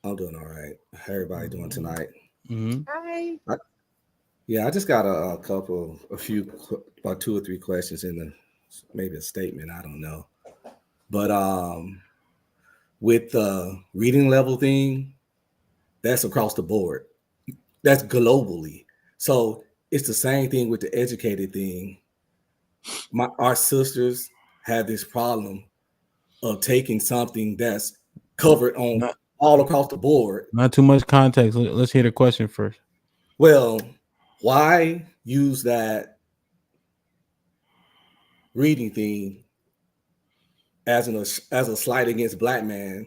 I'm doing all right. How everybody doing tonight? Mm-hmm. Hi. I just got about 2 or 3 questions in maybe a statement. I don't know. But with the reading level thing, that's across the board. That's globally. So it's the same thing with the educated thing. Our sisters have this problem of taking something that's covered on all across the board. Not too much context. Let's hear the question first. Well, why use that reading thing as a slight against black man,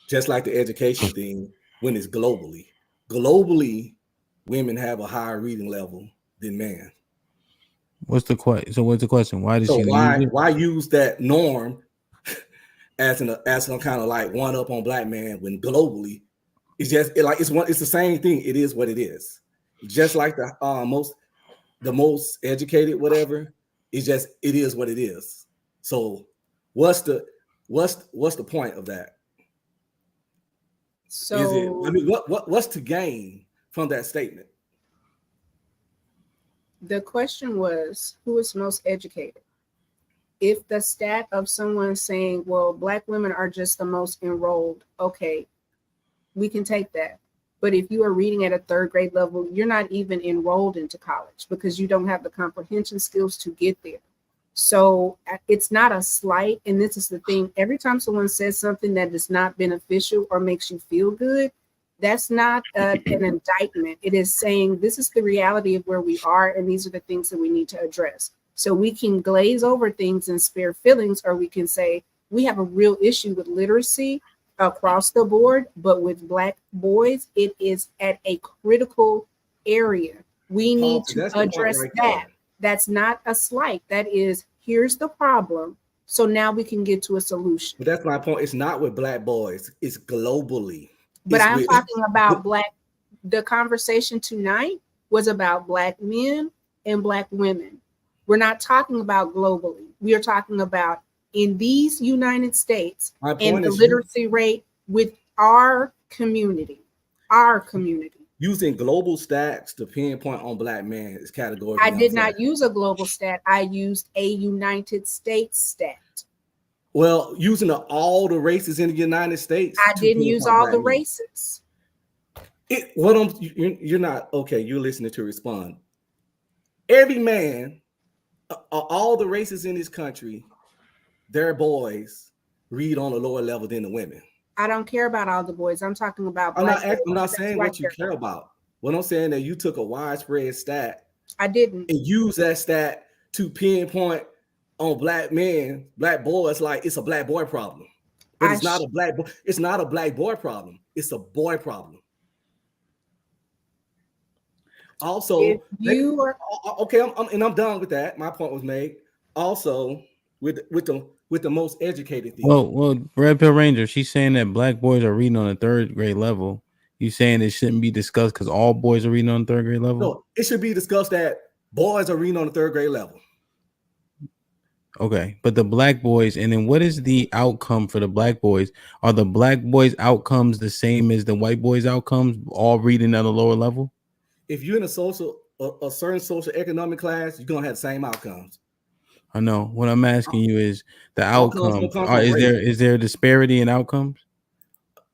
just like the education thing, when it's globally? Globally, women have a higher reading level than men. What's the question? So what's the question? Why use it? Why use that norm as some kind of like one up on black man when globally it's the same thing. It is what it is. Just like the most educated, whatever. It is what it is. So what's the point of that? So what's to gain from that statement? The question was, who is most educated? If the stat of someone saying, well, Black women are just the most enrolled, okay, we can take that. But if you are reading at a third grade level, you're not even enrolled into college because you don't have the comprehension skills to get there. So it's not a slight. And this is the thing. Every time someone says something that is not beneficial or makes you feel good, that's not an indictment. It is saying this is the reality of where we are, and these are the things that we need to address. So we can glaze over things and spare feelings, or we can say we have a real issue with literacy across the board, but with Black boys, it is at a critical area. We need to address that. That's not a slight. That is, here's the problem. So now we can get to a solution. But that's my point. It's not with Black boys. It's globally. But I'm talking about Black. The conversation tonight was about Black men and Black women. We're not talking about globally. We are talking about in these United States and the literacy rate with our community. Our community. Using global stats to pinpoint on Black men is categorically I did not use a global stat. I used a United States stat. Well, using all the races in the United States. I didn't use all the races. You're not okay. You're listening to respond. Every man, all the races in this country, their boys read on a lower level than the women. I don't care about all the boys. I'm talking about. I'm not saying what you care about. What I'm saying that you took a widespread stat. I didn't. And use that stat to pinpoint on Black men, Black boys, like it's a Black boy problem. But it's not a Black boy. It's not a Black boy problem. It's a boy problem. Also, if you are okay, I'm done with that. My point was made. Also, with the most educated thing. Well, Red Pill Ranger, she's saying that Black boys are reading on a third grade level. You saying it shouldn't be discussed because all boys are reading on third grade level? No, it should be discussed that boys are reading on the third grade level. Okay, but the Black boys, and then what is the outcome for the Black boys? Are the Black boys' outcomes the same as the white boys' outcomes, all reading at a lower level? If you're in a certain social economic class, you're gonna have the same outcomes. I know. What I'm asking you is the outcomes. Is there a disparity in outcomes?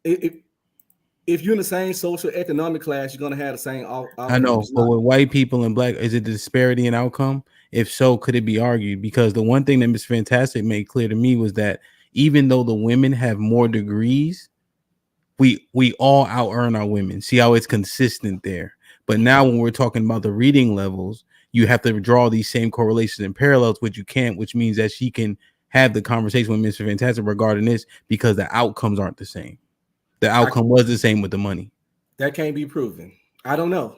If you're in the same social economic class, you're gonna have the same outcomes. I know, but with white people and Black, is it the disparity in outcome? If so, could it be argued? Because the one thing that Miss Fantastic made clear to me was that even though the women have more degrees, we all out earn our women. See how it's consistent there. But now when we're talking about the reading levels, you have to draw these same correlations and parallels, which you can't, which means that she can have the conversation with Mr. Fantastic regarding this because the outcomes aren't the same. The outcome was the same with the money. That can't be proven. I don't know.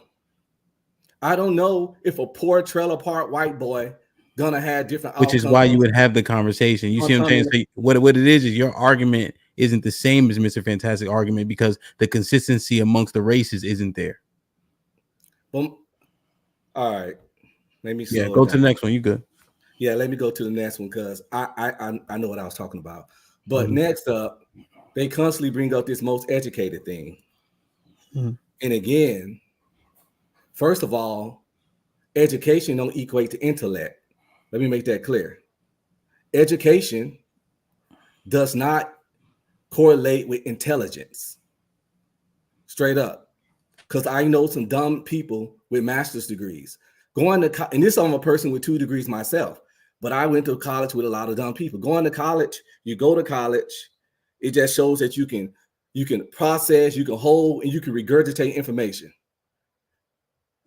I don't know if a poor trailer park white boy gonna have different outcomes. Which is why you would have the conversation. You see what I'm saying? So what it is your argument isn't the same as Mr. Fantastic argument because the consistency amongst the races isn't there. Well, all right. Let me go to the next one. You good? Yeah, let me go to the next one because I know what I was talking about. But next up, they constantly bring up this most educated thing. And again, first of all, education don't equate to intellect. Let me make that clear. Education does not correlate with intelligence. Straight up. Because I know some dumb people with master's degrees. And this I'm a person with 2 degrees myself, but I went to college with a lot of dumb people. Going to college, you go to college, it just shows that you can process, you can hold, and you can regurgitate information.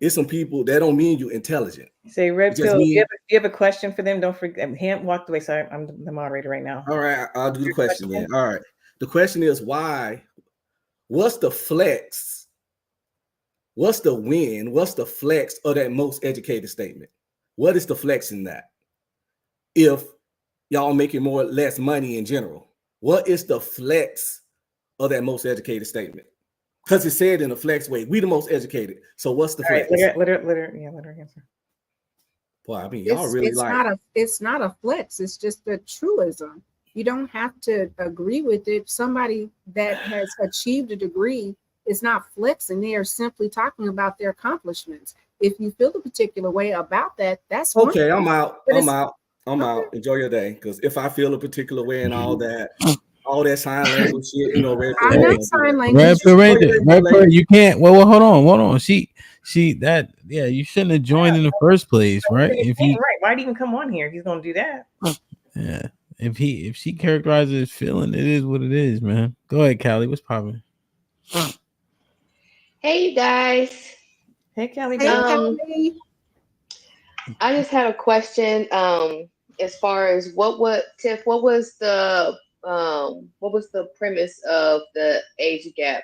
It's some people that don't mean you're intelligent. Say, Red Pill, you have a question for them? Don't forget, Ham walked away, so I'm the moderator right now. All right, I'll do the question then. All right. The question is why? What's the flex? What's the win? What's the flex of that most educated statement? What is the flex in that? If y'all making more or less money in general, what is the flex of that most educated statement? Because it said in a flex way, we the most educated. So what's the flex? Right, let her answer. Boy, I mean, y'all really it's not a flex. It's just a truism. You don't have to agree with it. Somebody that has achieved a degree is not flexing. They are simply talking about their accomplishments. if you feel a particular way about that, that's okay. fine. I'm out. But I'm out. I'm out. Enjoy your day. Because if I feel a particular way and all that sign language shit, you know, red pill. I'm Hey, not sign Red language. pill Ranger, red pill, you can't. Well, hold on. She that yeah, you shouldn't have joined in the first place, right? If he right, why'd he even come on here if he's gonna do that? yeah, if she characterizes his feeling, it is what it is, man. Go ahead, Callie. What's popping? Hey, you guys. Hey, Callie. Hey, Callie. I just had a question. As far as what was the premise of the age gap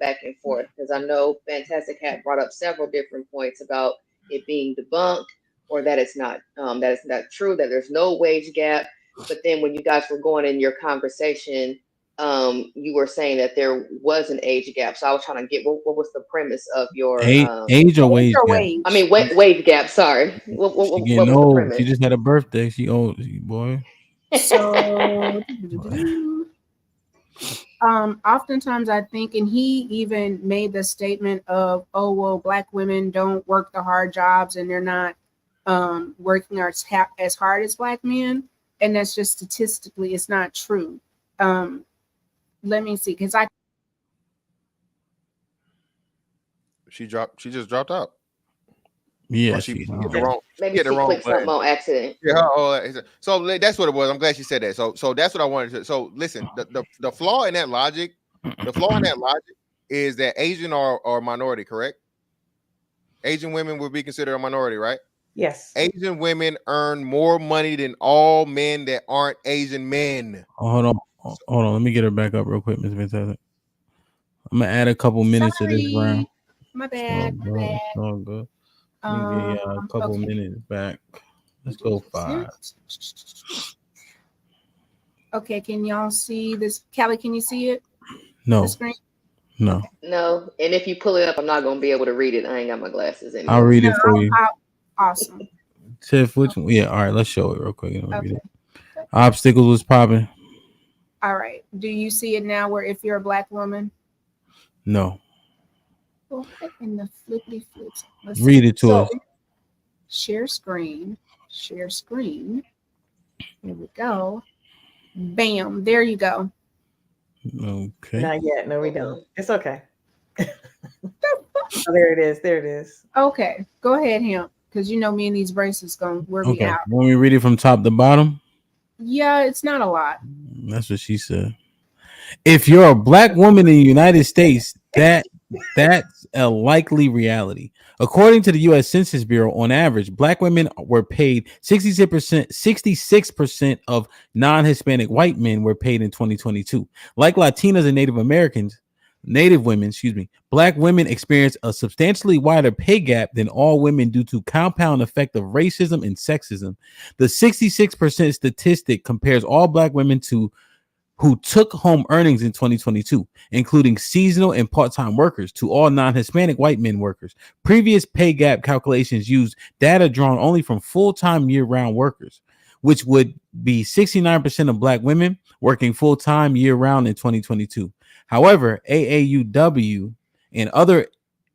back and forth? Because I know Fantastic had brought up several different points about it being debunked or that it's not true, that there's no wage gap. But then when you guys were going in your conversation, you were saying that there was an age gap. So I was trying to get what was the premise of your Age or wage gap? I mean wage gap. Sorry, what She getting was the old. premise? She just had a birthday. She old, boy. So oftentimes I think, and he even made the statement of, oh well, Black women don't work the hard jobs and they're not working as hard as Black men, and that's just statistically it's not true. Let me see, because She just dropped out. Yeah, she she hit the wrong. Maybe hit the she wrong clicked something button. on accident. Yeah. So that's what it was. I'm glad she said that. So that's what I wanted to. So listen, the flaw in that logic, is that Asian are minority, correct? Asian women would be considered a minority, right? Yes. Asian women earn more money than all men that aren't Asian men. Oh, hold on. Let me get her back up real quick, Miss Fantastic. I'm gonna add a couple minutes to this round. My bad. It's all good. Let me get a couple minutes back. Let's go 5. Okay, can y'all see this? Callie, can you see it? No. The screen? No. No, and if you pull it up, I'm not gonna be able to read it. I ain't got my glasses anymore. I'll read it for you. Awesome. Tiff, which one? Yeah, all right, let's show it real quick. Okay. Obstacles was popping. All right. Do you see it now where if you're a Black woman? No. What in the flippity flips? Read it to us. Share screen. Share screen. Here we go. Bam. There you go. Okay. Not yet. No, we don't. It's okay. Oh, there it is. There it is. Okay. Go ahead, Hemp. Because you know me and these braces we'll be Okay. out. Want me to read it from top to bottom? Yeah, it's not a lot. That's what she said. If you're a Black woman in the United States, that's a likely reality. According to the U.S. Census Bureau, on average, Black women were paid 66% of non-Hispanic white men were paid in 2022. Like Latinas and Native women, Black women experience a substantially wider pay gap than all women due to compound effect of racism and sexism. The 66% statistic compares all Black women who took home earnings in 2022, including seasonal and part-time workers, to all non-Hispanic white men workers. Previous pay gap calculations used data drawn only from full-time year-round workers, which would be 69% of Black women working full-time year-round in 2022. However, AAUW and other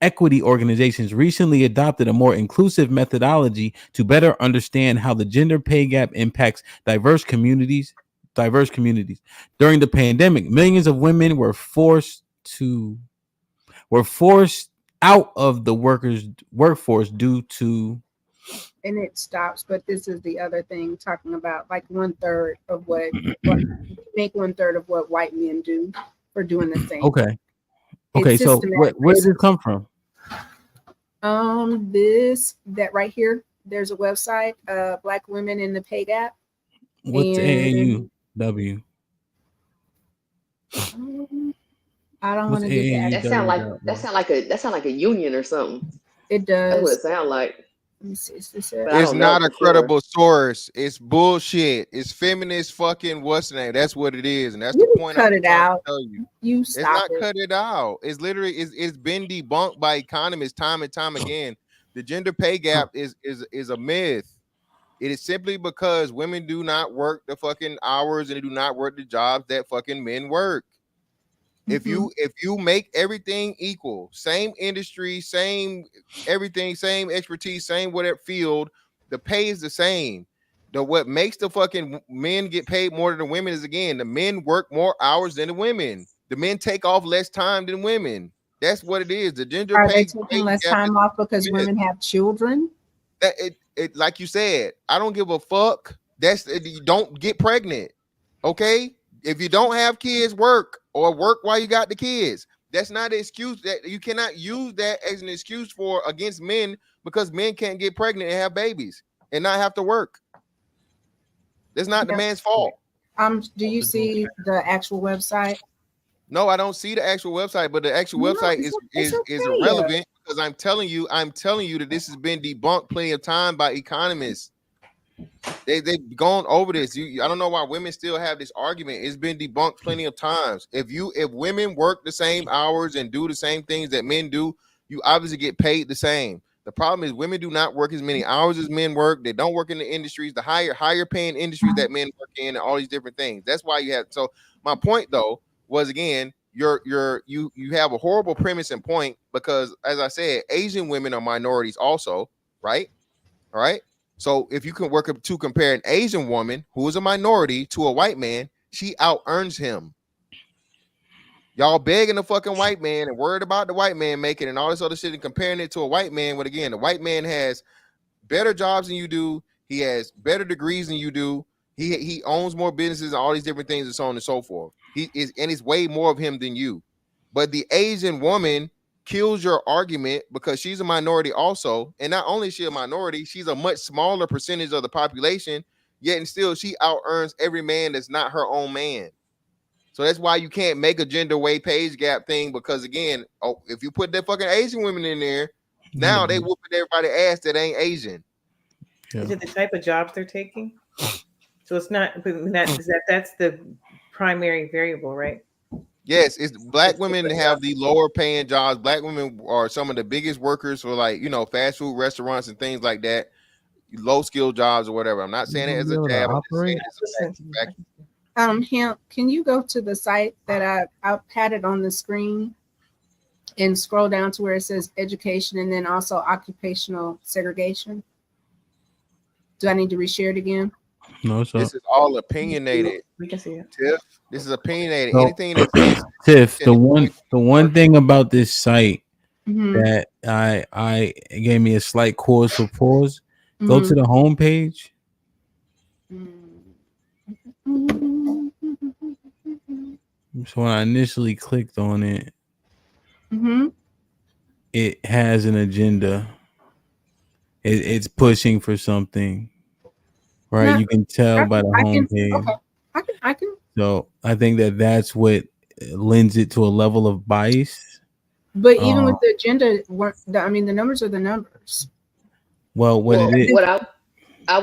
equity organizations recently adopted a more inclusive methodology to better understand how the gender pay gap impacts diverse communities. During the pandemic, millions of women were forced out of the workforce due to. And it stops, but this is the other thing talking about like 1/3 of what make 1/3 of what white men do for doing the same. Okay. So where did it come from? That right here. There's a website, Black Women in the Pay Gap. What's AAUW? I don't want to get that. That sound like a union or something. It does. That's what it sounds like. Let me see. It's not a credible source. It's bullshit. It's feminist fucking what's the name? That's what it is, and that's the point. Cut it out. Tell you. It's not cut it out. It's literally it's been debunked by economists time and time again. The gender pay gap is a myth. It is simply because women do not work the fucking hours and they do not work the jobs that fucking men work. If you make everything equal, same industry, same everything, same expertise, same whatever field, the pay is the same. What makes the fucking men get paid more than the women is, again, the men work more hours than the women. The men take off less time than women. That's what it is. The gender Are pay they taking less time off because women have children? That it like you said, I don't give a fuck. You don't get pregnant. Okay? If you don't have kids, work while you got the kids. That's not an excuse. That you cannot use that as an excuse for against men, because men can't get pregnant and have babies and not have to work. That's not the man's fault. Do you see the actual website? No, I don't see the actual website, but the actual website is irrelevant, because I'm telling you that this has been debunked plenty of time by economists. They've gone over this. I don't know why women still have this argument. It's been debunked plenty of times. If women work the same hours and do the same things that men do, you obviously get paid the same. The problem is women do not work as many hours as men work. They don't work in the industries, the higher paying industries that men work in, and all these different things. That's why you have. So my point though was, again, you have a horrible premise and point, because, as I said, Asian women are minorities also, right? All right. So if you can work up to compare an Asian woman who is a minority to a white man, she out earns him. Y'all begging the fucking white man and worried about the white man making and all this other shit and comparing it to a white man. When, again, the white man has better jobs than you do. He has better degrees than you do. He owns more businesses and all these different things and so on and so forth. It's way more of him than you. But the Asian woman kills your argument because she's a minority also. And not only is she a minority, she's a much smaller percentage of the population, yet and still she out earns every man that's not her own man. So that's why you can't make a gender pay gap thing, because, again, if you put that fucking Asian women in there, now they whooping everybody ass that ain't Asian. Yeah. Is it the type of jobs they're taking? So it's not that's the primary variable, right? Yes, it's black women have the lower paying jobs. Black women are some of the biggest workers for, like, fast food restaurants and things like that, low skill jobs or whatever. I'm not saying it as a jab. I'm just saying it's a fact. Hemp, can you go to the site that I had it on the screen and scroll down to where it says education and then also occupational segregation? Do I need to reshare it again? No, sir. This is all opinionated. We can see it. Tiff, this is opinionated. So, anything that's Tiff, the one thing about this site Mm-hmm. that I gave me a slight cause for pause. Go to the homepage. So when I initially clicked on it, it has an agenda. It's pushing for something, right? You can tell by the homepage. I can. So I think that's what lends it to a level of bias. But even with the agenda, the numbers are the numbers. Well, what I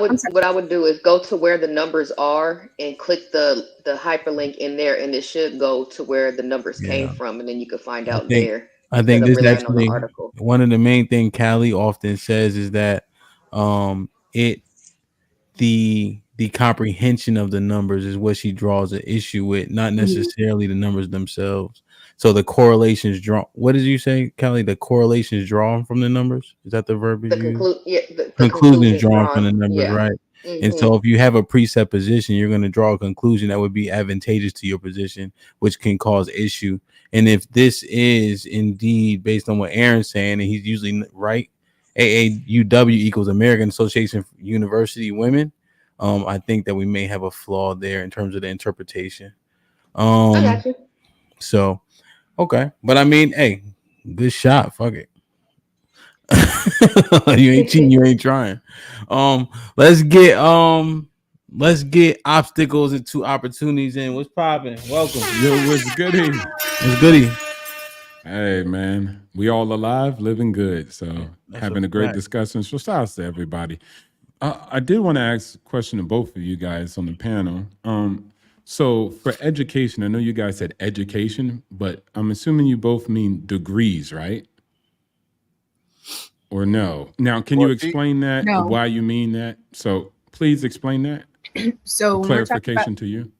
would do is go to where the numbers are and click the hyperlink in there, and it should go to where the numbers came from, and then you can find out there. I think this actually one of the main thing Callie often says is that the comprehension of the numbers is what she draws an issue with, not necessarily the numbers themselves. So the correlations drawn. What did you say, Callie? The correlations drawn from the numbers? Is that the verb you use? The conclusions drawn from the numbers, right? Mm-hmm. And so if you have a presupposition, you're going to draw a conclusion that would be advantageous to your position, which can cause issue. And if this is indeed based on what Aaron's saying, and he's usually right, AAUW equals American Association of University Women, I think that we may have a flaw there in terms of the interpretation. I got you. So, okay. But I mean, hey, good shot. Fuck it. You ain't cheating, you ain't trying. Let's get obstacles into opportunities in. What's popping? Welcome. Yo, what's goody? What's goody? Hey man, we all alive, living good. So having a great discussion. So shout out to everybody. I did want to ask a question to both of you guys on the panel. So for education, I know you guys said education, but I'm assuming you both mean degrees, right? Or no? Now, can you explain that? No. Why you mean that? So please explain that. So clarification to you.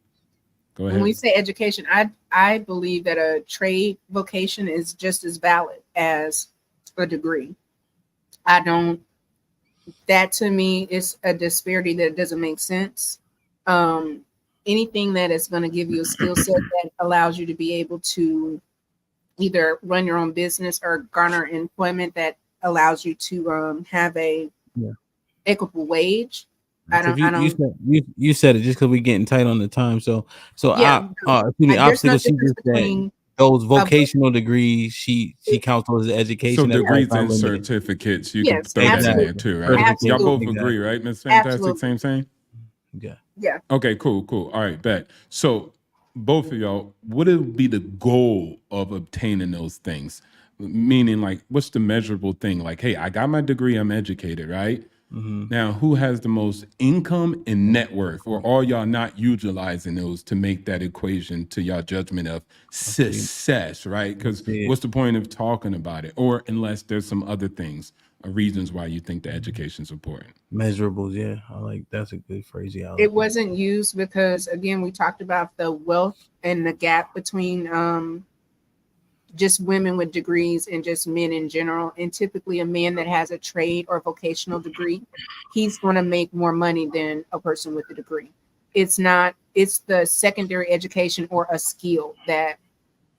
Go ahead. When we say education, I believe that a trade vocation is just as valid as a degree. I don't. That to me is a disparity that doesn't make sense. Anything that is going to give you a skill set that allows you to be able to either run your own business or garner employment that allows you to have a equitable wage. I don't. You said it just because we're getting tight on the time. So Yeah, there's no obstacle. She difference just said between those vocational degrees. She counts those as education. So That's degrees not and limited. certificates, you Yes, could throw that in there absolutely. too, right? Certificate, Y'all both exactly. agree, right, Miss Fantastic? Absolutely. Same. Yeah. Yeah. Okay, cool. All right, bet. So both of y'all, what would be the goal of obtaining those things? Meaning, like, what's the measurable thing? Like, hey, I got my degree, I'm educated, right? Now, who has the most income and net worth? Or are y'all not utilizing those to make that equation to y'all judgment of success, right? Because what's the point of talking about it? Or unless there's some other things or reasons why you think the education's important. Measurables, yeah. I like that's a good phraseology. It wasn't used because again we talked about the wealth and the gap between just women with degrees and just men in general. And typically a man that has a trade or vocational degree, he's going to make more money than a person with a degree. It's the secondary education or a skill that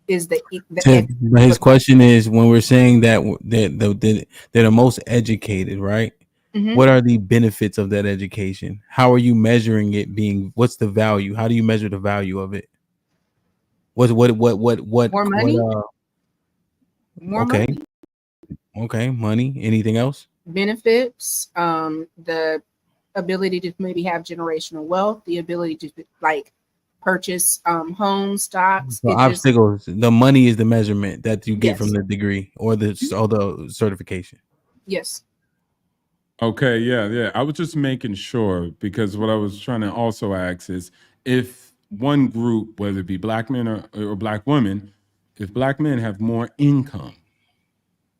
is the But his question is, when we're saying that they're the most educated, right? Mhm. What are the benefits of that education? How are you measuring it being? What's the value? How do you measure the value of it? What more money? More Okay. money. Okay, money. Anything else? Benefits, the ability to maybe have generational wealth, the ability to like purchase homes, stocks. The It just obstacles. The money is the measurement that you get from Yes. the degree or the certification. Yes. Okay, yeah. I was just making sure because what I was trying to also ask is if one group, whether it be black men or black women, if black men have more income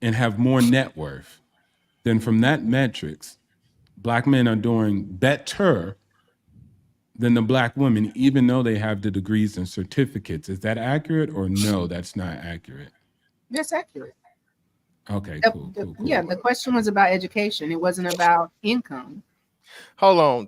and have more net worth, then from that metrics, black men are doing better than the black women, even though they have the degrees and certificates. Is that accurate or no, that's not accurate? That's accurate. Okay, cool. Yeah, the question was about education. It wasn't about income. Hold on.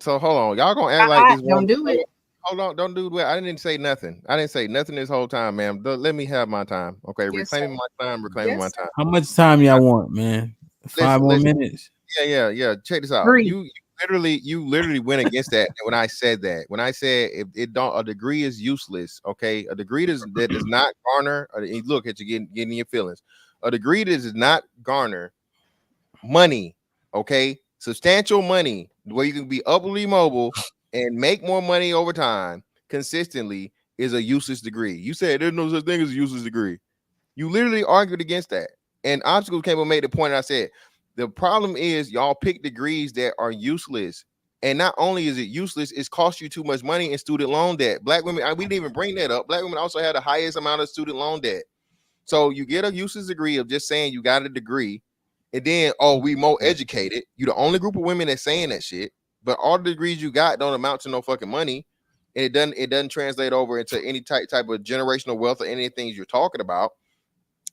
Y'all gonna act like this Don't do it. Hold on, don't do it. I didn't say nothing. I didn't say nothing this whole time, ma'am. Let me have my time. Okay, Yes, reclaiming my time, reclaiming my time. How much time y'all want, man? 5 more minutes. Yeah. Check this out. 3. You literally went against that when I said that. When I said it don't a degree is useless. Okay, a degree that does not garner. Look at you getting your feelings. A degree that does not garner money. Okay, substantial money where you can be upwardly mobile and make more money over time consistently is a useless degree. You said there's no such thing as a useless degree. You literally argued against that. And Obstacles came and made the point. I said the problem is y'all pick degrees that are useless. And not only is it useless, it's cost you too much money in student loan debt. Black women, we didn't even bring that up. Black women also had the highest amount of student loan debt. So you get a useless degree of just saying you got a degree, and then we more educated. You're the only group of women that's saying that shit. But all the degrees you got don't amount to no fucking money. And it doesn't translate over into any type of generational wealth or anything you're talking about.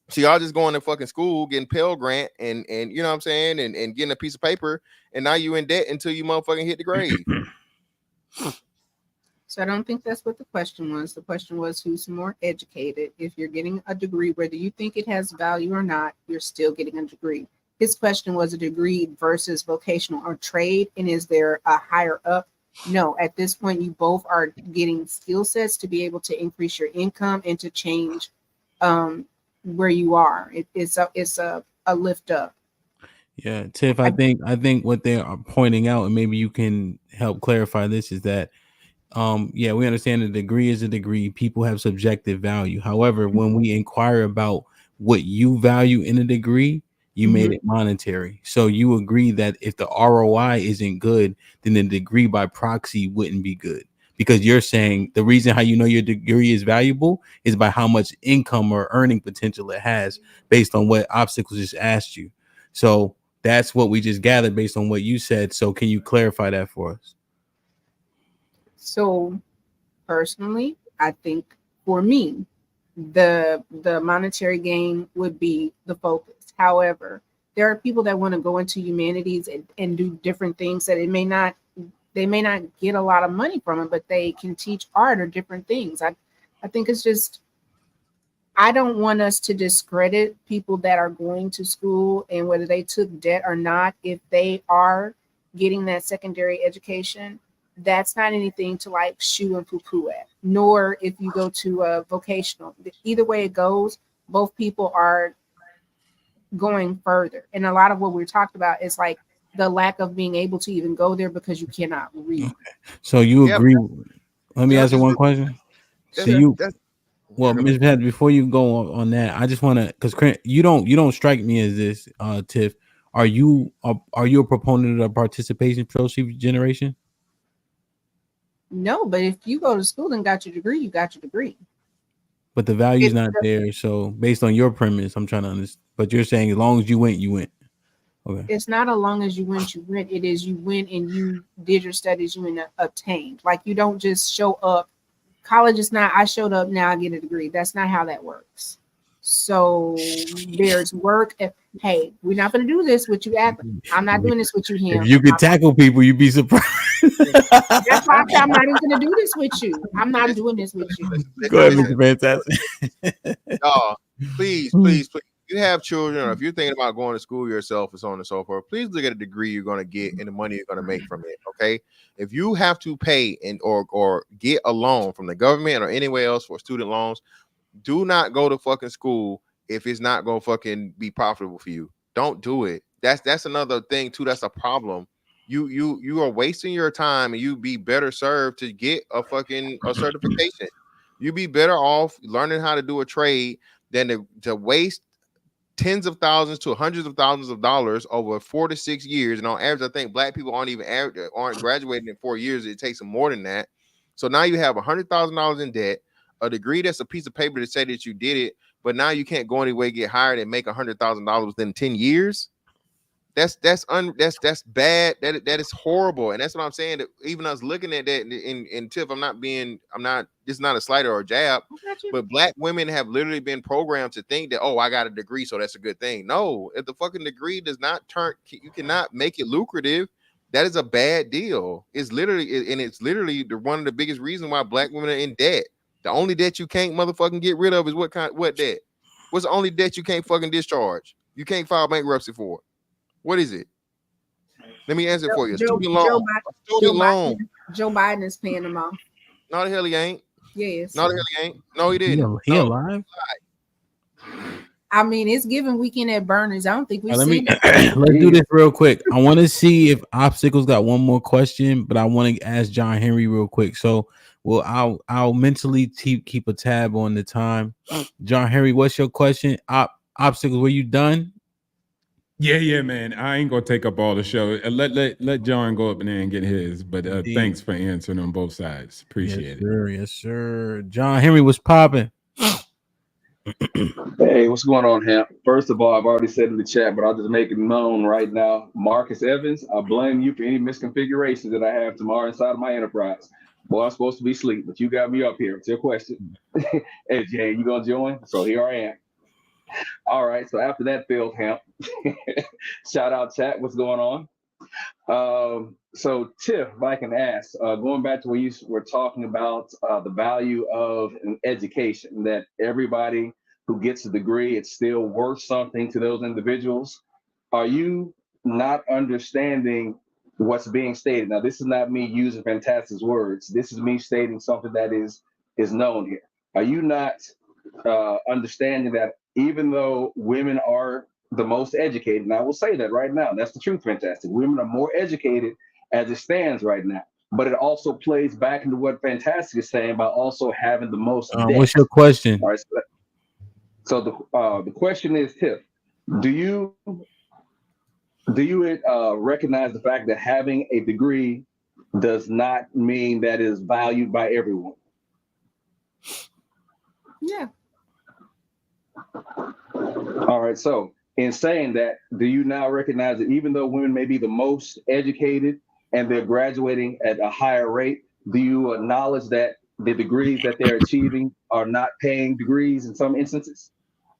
So y'all just going to fucking school, getting Pell Grant and you know what I'm saying, and getting a piece of paper, and now you in debt until you motherfucking hit the grave. So I don't think that's what the question was. The question was who's more educated. If you're getting a degree, whether you think it has value or not, you're still getting a degree. His question was a degree versus vocational or trade, and is there a higher up? No, at this point, you both are getting skill sets to be able to increase your income and to change where you are. It's a lift up. Yeah, Tiff, I think what they are pointing out, and maybe you can help clarify this, is that we understand the degree is a degree. People have subjective value. However, when we inquire about what you value in a degree, you made it monetary. So you agree that if the ROI isn't good, then the degree by proxy wouldn't be good. Because you're saying the reason how you know your degree is valuable is by how much income or earning potential it has based on what Obstacles just asked you. So that's what we just gathered based on what you said. So can you clarify that for us? So personally, I think for me, the monetary gain would be the focus. However, there are people that want to go into humanities and do different things that they may not get a lot of money from it, but they can teach art or different things. I think it's just, I don't want us to discredit people that are going to school and whether they took debt or not. If they are getting that secondary education, that's not anything to like shoo and poo-poo at. Nor if you go to a vocational. Either way it goes, both people are going further. And a lot of what we're talking about is like the lack of being able to even go there because you cannot read. Okay. So you agree? Let me ask you one question. So you, well, Ms. Pat, before you go on that, I just want to, because you don't strike me as this, Tiff. Are you a proponent of participation trophy generation? No, but if you go to school and got your degree, you got your degree. But the value's not there. So based on your premise, I'm trying to understand. But you're saying as long as you went, you went. Okay. It's not as long as you went, you went. It is you went and you did your studies, you obtained. Like you don't just show up. College is not, I showed up, now I get a degree. That's not how that works. So there's work. Hey, we're not going to do this with you. I'm not doing this with you, him. If you could tackle people, you'd be surprised. That's why I'm not even going to do this with you. I'm not doing this with you. Go ahead, Mr. Fantastic. Please. You have children, or if you're thinking about going to school yourself and so on and so forth, please look at the degree you're going to get and the money you're going to make from it. Okay. If you have to pay or get a loan from the government or anywhere else for student loans, do not go to fucking school if it's not going to fucking be profitable for you. Don't do it. That's another thing too. That's a problem. You are wasting your time, and you'd be better served to get a certification. You'd be better off learning how to do a trade than to waste tens of thousands to hundreds of thousands of dollars over 4 to 6 years. And on average, I think black people aren't graduating in 4 years. It takes them more than that. So now you have $100,000 in debt, a degree that's a piece of paper to say that you did it, but now you can't go anywhere, get hired, and make $100,000 within 10 years. That's bad. That is horrible. And that's what I'm saying. That even us looking at that in Tiff, this is not a slight or a jab, but black women have literally been programmed to think that, oh, I got a degree, so that's a good thing. No, if the fucking degree does not you cannot make it lucrative. That is a bad deal. It's literally one of the biggest reasons why black women are in debt. The only debt you can't motherfucking get rid of is what debt? What's the only debt you can't fucking discharge? You can't file bankruptcy for. What is it? Let me answer for you. Student loan. Joe Biden is paying them off. No, the hell he ain't. Yes. No, the hell he ain't. No, he didn't. He alive? I mean, it's giving weekend at Burners. I don't think we've seen it. Let's do this real quick. I want to see if Obstacles got one more question, but I want to ask John Henry real quick. So, I'll mentally keep a tab on the time. John Henry, what's your question? Obstacles, were you done? Yeah, man. I ain't gonna take up all the show. Let John go up in there and get his. But thanks for answering on both sides. Appreciate it. Yes, sir. John Henry was popping. Hey, what's going on, Hamp? First of all, I've already said in the chat, but I'll just make it known right now. Marcus Evans, I blame you for any misconfigurations that I have tomorrow inside of my enterprise. Boy, I'm supposed to be asleep, but you got me up here. It's your question. Hey, Jay, you gonna join? So here I am. All right, so after that failed Hamp, shout out chat, what's going on? So Tiff, if I can ask, going back to where you were talking about the value of an education, that everybody who gets a degree, it's still worth something to those individuals. Are you not understanding what's being stated? Now, this is not me using Fantastic's words. This is me stating something that is known here. Are you not understanding that even though women are the most educated, and I will say that right now, that's the truth, Fantastic. Women are more educated as it stands right now, but it also plays back into what Fantastic is saying about also having the most debt. What's your question? All right, so the question is, Tiff, do you recognize the fact that having a degree does not mean that it is valued by everyone? Yeah. All right, so in saying that, do you now recognize that even though women may be the most educated and they're graduating at a higher rate, do you acknowledge that the degrees that they're achieving are not paying degrees in some instances?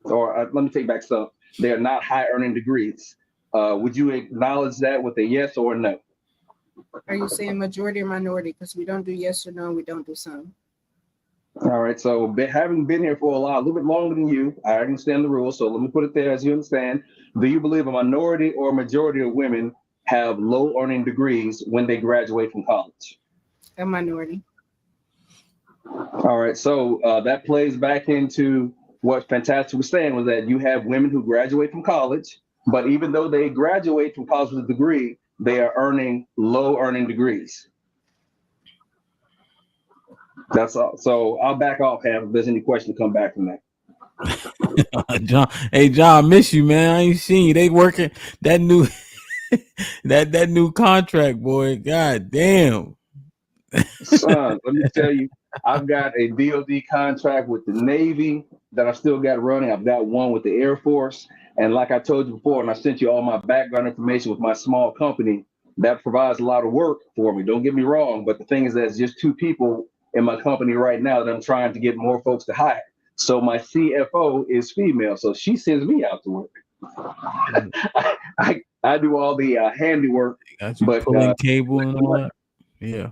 Or let me take back some. They are not high earning degrees. Would you acknowledge that with a yes or a no? Are you saying majority or minority? Because we don't do yes or no, we don't do some. All right, so having been here for a while, a little bit longer than you, I understand the rules, so let me put it there as you understand. Do you believe a minority or a majority of women have low earning degrees when they graduate from college? A minority. All right, so that plays back into what Fantastic was saying, was that you have women who graduate from college, but even though they graduate from college with a degree, they are earning low earning degrees. That's all. So I'll back off, Ham, if there's any question to come back from that. John, hey John, I miss you, man. I ain't seen you. They working that new that new contract, boy. God damn. Son, let me tell you, I've got a DoD contract with the Navy that I still got running. I've got one with the Air Force. And like I told you before, and I sent you all my background information with my small company, that provides a lot of work for me. Don't get me wrong, but the thing is that it's just two people in my company right now that I'm trying to get more folks to hire. So my CFO is female, so she sends me out to work. I do all the handiwork, but pulling cable and all that. Yeah.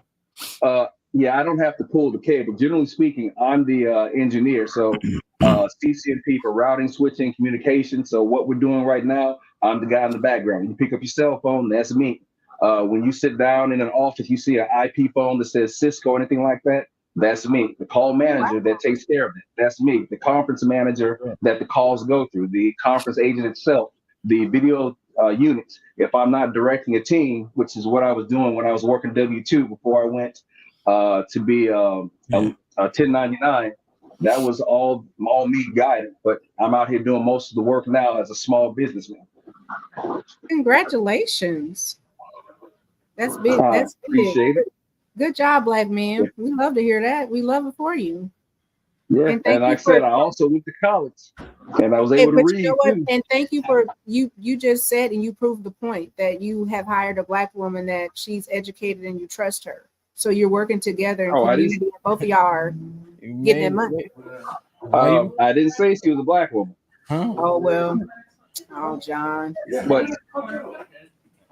Yeah, I don't have to pull the cable. Generally speaking, I'm the engineer, so CCNP for routing, switching, communication. So what we're doing right now, I'm the guy in the background. You pick up your cell phone, that's me. When you sit down in an office, you see an IP phone that says Cisco or anything like that, that's me. The call manager that takes care of it, that's me. The conference manager that the calls go through, the conference agent itself, the video units. If I'm not directing a team, which is what I was doing when I was working W-2 before I went to be a 1099, that was all me guided. But I'm out here doing most of the work now as a small businessman. Congratulations. That's big. That's appreciate it. Good job, black man. We love to hear that. We love it for you. Yeah, and like I said, I also went to college, and I was able to read too. And thank you for you just said, and you proved the point that you have hired a black woman that she's educated and you trust her. So you're working together in community. And both of y'all are getting that money. I didn't say she was a black woman. Huh? Oh well. Oh, John. But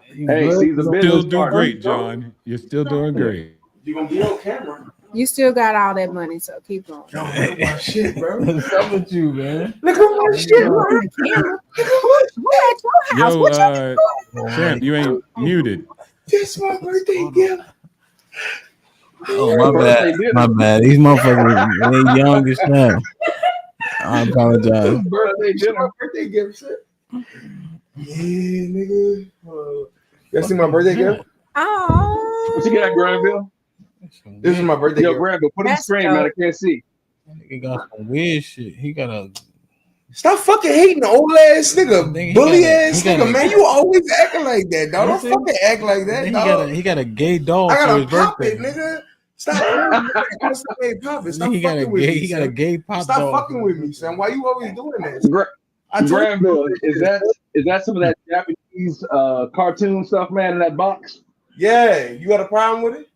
hey, she's a business still doing partner. great, John. You're still doing great. You're gonna be on camera. You still got all that money, so keep going. Yo, look at my shit, bro. What's up with you, man? Look at my shit, bro. Look at your house. Yo, What y'all doing? Champ, you ain't muted. This my birthday gift. Oh, my bad. My bad. These motherfuckers ain't young as hell. I apologize. Birthday dinner. Birthday gift, shit. Yeah, nigga. You see my birthday gift? Oh. What you got, Granville? This is my birthday gift. Yo, Granville, put it on the screen, man. I can't see. He got some weird shit. He got a. Stop fucking hating the old ass nigga, bully ass nigga, man. You always acting like that, dog. Don't fucking act like that, dog. He got a gay dog I for got his a pop birthday. it, nigga. Stop. Stop He got a fucking with me. he got a gay pop Stop dog. fucking with me, son. Why you always doing that? Granville, is that some of that Japanese cartoon stuff, man, in that box? Yeah, you got a problem with it?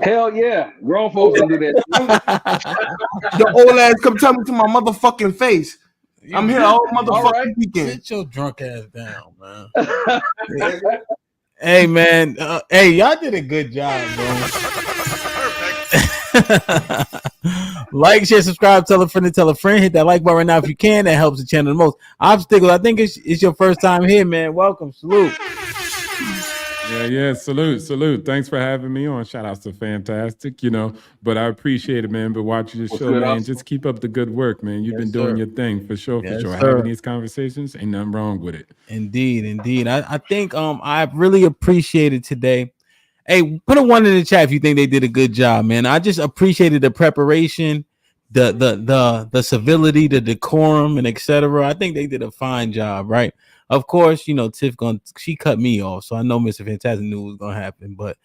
Hell yeah, grown folks don't do that. The old ass come tell me to my motherfucking face. I'm here all motherfucking weekend. Sit your drunk ass down, man. Hey, man. Hey, y'all did a good job, bro. Like, share, subscribe, tell a friend. Hit that like button right now if you can. That helps the channel the most. Obstacles, I think it's your first time here, man. Welcome. Salute. Yeah. Salute. Thanks for having me on. Shout outs to Fantastic, but I appreciate it, man. But watching your show, man. Awesome. Just keep up the good work, man. You've been doing your thing for sure. Yes, sir. Having these conversations, ain't nothing wrong with it. Indeed. I think I really appreciated today. Hey, put a 1 in the chat if you think they did a good job, man. I just appreciated the preparation, the civility, the decorum, and etc. I think they did a fine job, right? Of course, Tiff she cut me off, so I know Mr. Fantastic knew what was gonna happen. But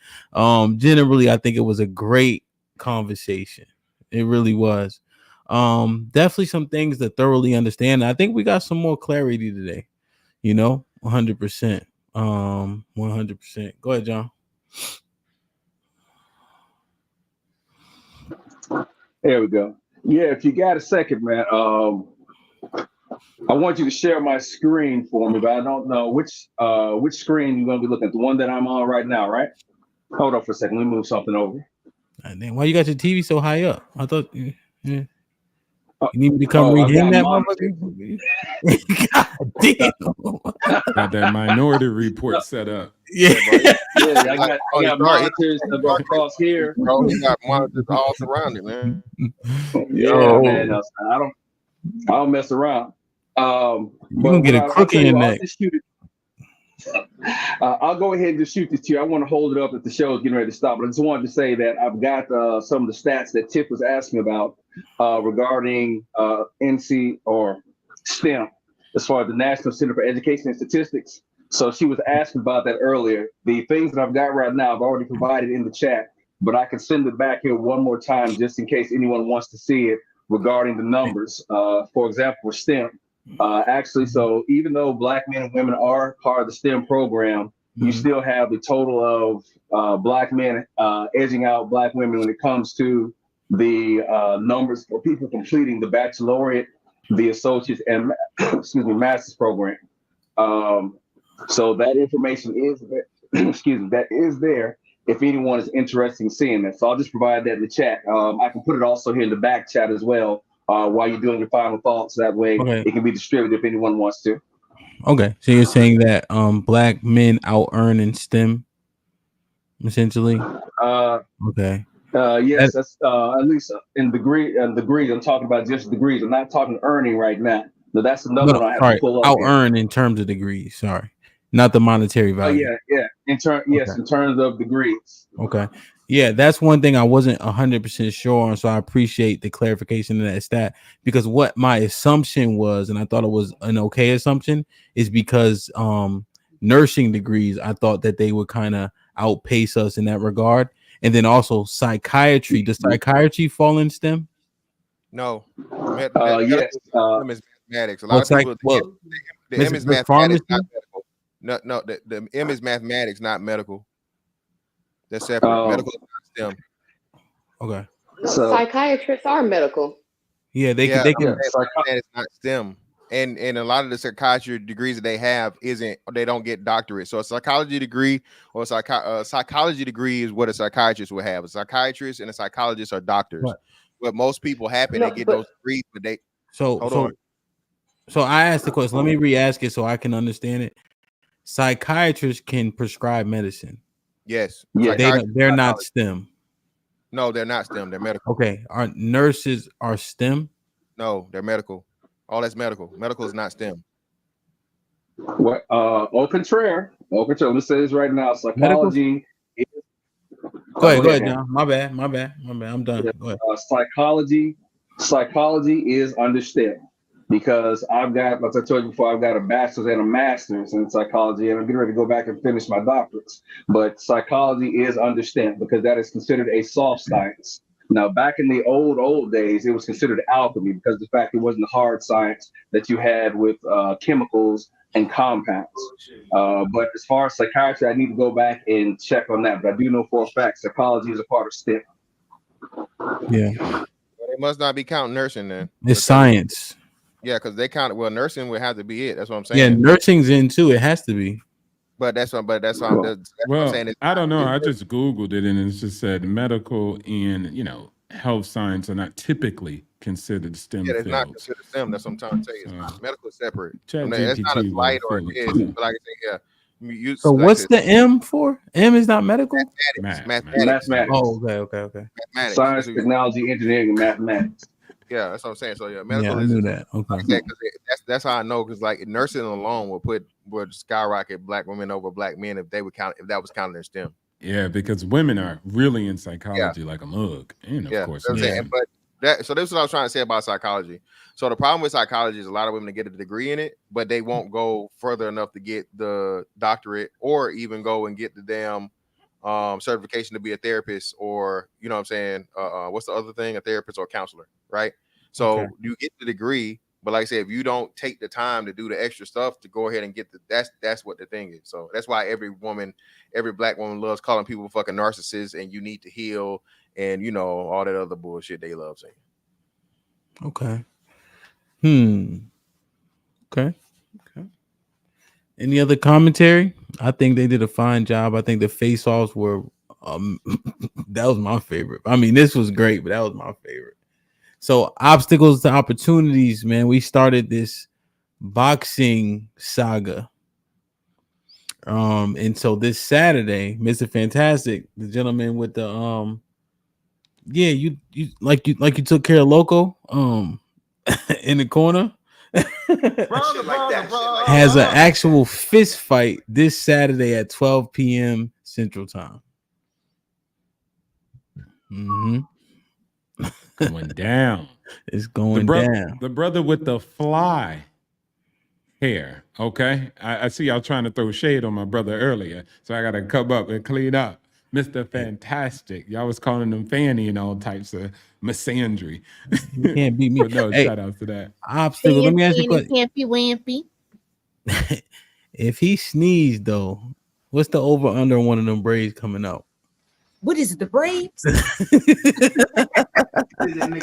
generally, I think it was a great conversation. It really was. Definitely some things to thoroughly understand. I think we got some more clarity today. 100%. 100%. Go ahead, John. There we go. Yeah, if you got a second, man, I want you to share my screen for me, but I don't know which screen you're gonna be looking at. The one that I'm on right now, right? Hold on for a second. Let me move something over. Why you got your TV so high up? I thought you need me to come rehang that motherfucker. God damn. Got that Minority Report set up. Yeah, yeah. I got monitors that go across here. Bro, you got monitors all surrounded, man. Yeah, man. I don't mess around. You're gonna get a crook in your neck. I'll go ahead and just shoot this to you. I want to hold it up if the show is getting ready to stop. But I just wanted to say that I've got some of the stats that Tiff was asking about regarding NC or STEM, as far as the National Center for Education and Statistics. So she was asking about that earlier. The things that I've got right now, I've already provided in the chat, but I can send it back here one more time just in case anyone wants to see it regarding the numbers. For example, for STEM. Actually, so even though Black men and women are part of the STEM program, you still have the total of Black men edging out Black women when it comes to the numbers for people completing the baccalaureate, the associates, and master's program. So that information is that is there if anyone is interested in seeing that. So I'll just provide that in the chat. I can put it also here in the back chat as well. While you're doing your final thoughts, that way it can be distributed if anyone wants to. Okay, so you're saying that Black men out earn in STEM, essentially. Okay. Yes, that's at least in degrees. I'm talking about just degrees. I'm not talking earning right now. No, that's another one I have to pull up. Out earn in terms of degrees. Sorry, not the monetary value. Yeah. In terms of degrees. Okay. Yeah, that's one thing I wasn't 100% sure on, so I appreciate the clarification of that stat, because what my assumption was, and I thought it was an okay assumption, is because nursing degrees, I thought that they would kind of outpace us in that regard. And then also psychiatry. Does psychiatry fall in STEM? No. Yes. STEM is mathematics. A lot of people. The M is mathematics, not medical. No, the M is mathematics, not medical. That's separate. Medical is not STEM. Okay. So psychiatrists are medical. Yeah, they can. It's not STEM, and a lot of the psychiatry degrees that they have they don't get doctorates. So a psychology degree or a psychology degree is what a psychiatrist would have. A psychiatrist and a psychologist are doctors. Right. But most people they get those degrees, but they So I asked the question. Let me re-ask it so I can understand it. Psychiatrists can prescribe medicine. Yes. They're not STEM. No, they're not STEM. They're medical. Okay. Are nurses STEM? No, they're medical. All that's medical. Medical is not STEM. What? Au contraire. Let's say this right now. Psychology. Go ahead, John. My bad. I'm done. Go ahead. Psychology is under STEM. Because I've got, as I told you before, I've got a bachelor's and a master's in psychology, and I'm getting ready to go back and finish my doctorates. But psychology is under STEM because that is considered a soft science. Now, back in the old days, it was considered alchemy because of the fact it wasn't the hard science that you had with chemicals and compounds. But as far as psychiatry, I need to go back and check on that. But I do know for a fact psychology is a part of STEM. Yeah. They must not be counting nursing then. It's science. Yeah, because they count. Well, nursing would have to be it. That's what I'm saying. Yeah, nursing's in too. It has to be. But that's what I'm saying. I don't know. I just Googled it and it just said medical and health science are not typically considered STEM fields. It's not considered STEM. That's what I'm trying to tell you. Medical is separate. ChatGPT it's not as light or it is. But like I say, So what's the M for? M is not medical? Mathematics. Oh, okay. Mathematics. Science, technology, engineering, and mathematics. Yeah, that's what I'm saying. So medical yeah, I knew that. Okay. Like that's how I know, because like nursing alone would skyrocket Black women over Black men if that was counted in STEM. Yeah, because women are really in psychology like a mug. And of course. That's saying. But so this is what I was trying to say about psychology. So the problem with psychology is a lot of women get a degree in it, but they won't go further enough to get the doctorate or even go and get the damn certification to be a therapist, or what I'm saying, what's the other thing, a therapist or counselor, right? So you get the degree, but like I said, if you don't take the time to do the extra stuff to go ahead and get that's what the thing is. So that's why every Black woman loves calling people fucking narcissists and you need to heal and you know all that other bullshit they love saying. Okay. Okay. Any other commentary? I think they did a fine job. I think the face-offs were that was my favorite. I mean, this was great, but that was my favorite. So, obstacles to opportunities, man. We started this boxing saga. And so this Saturday, Mr. Fantastic, the gentleman with the yeah, you took care of Loco in the corner. Has an actual fist fight this Saturday at 12 p.m. Central Time. Going down. It's going down. The brother with the fly hair. Okay. I see y'all trying to throw shade on my brother earlier. So I got to come up and clean up. Mr. Fantastic. Y'all was calling him Fanny and all types of misandry. You can't beat me. But no, Hey, shout out to that. Obstacle. Let me ask you a question. Campy wampy. If he sneezed though, what's the over under one of them braids coming out? What is it, the braids? Hey man,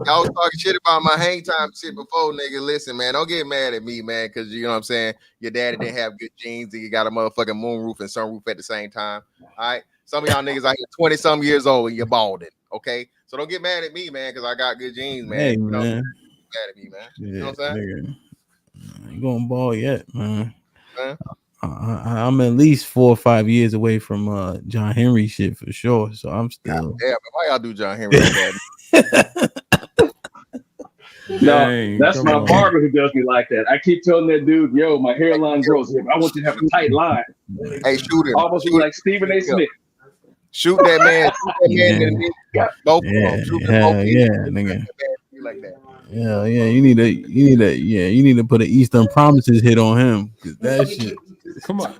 y'all was talking shit about my hang time shit before, nigga. Listen, man, don't get mad at me, man, because you know what I'm saying. Your daddy didn't have good genes, and you got a motherfucking moonroof and sunroof at the same time. All right, some of y'all niggas out here 20 some years old and you're balding. Okay, so don't get mad at me, man, because I got good genes, man. Hey, you know, man. mad at me, man. Yeah, You know what I'm saying? nigga. You going ball yet, man? Huh? I'm at least 4 or 5 years away from John Henry shit for sure. So I'm still. Yeah, but why y'all do John Henry like that? No, that's my barber who does me like that. I keep telling that dude, yo, my hairline grows. I want you to have a tight line. Hey, shoot him. Almost Shoot like Stephen A. Smith. Shoot that man. Shoot that man in the knee. Both of them. Shoot them both Yeah, knees. nigga. Like that. Yeah. You need to put an Eastern Promises hit on him because that shit. Come on.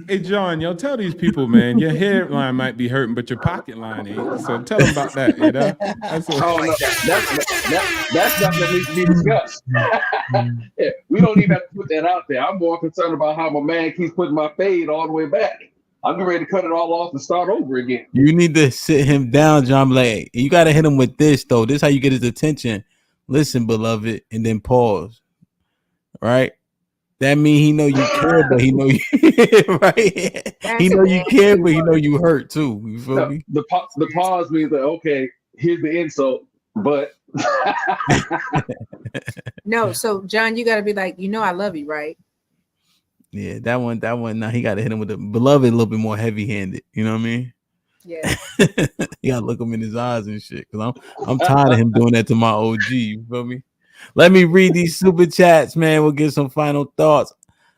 Hey, John, yo, tell these people, man, your hairline might be hurting, but your pocket line ain't. So tell them about that, you know? That's something that needs to be discussed. Yeah, we don't even have to put that out there. I'm more concerned about how my man keeps putting my fade all the way back. I'm getting ready to cut it all off and start over again. You need to sit him down, John. Like, you got to hit him with this, though. This is how you get his attention. Listen, beloved, and then pause. Right? That means he know you care, but he know you right. He know you care, but he know you hurt too. You feel me? The pause means that okay, here's the insult, but no. So John, you got to be like, you know, I love you, right? Yeah, that one. Now he got to hit him with the beloved a little bit more heavy-handed. You know what I mean? Yeah. You gotta look him in his eyes and shit. Cause I'm tired of him doing that to my OG. You feel me? Let me read these super chats, man. We'll get some final thoughts.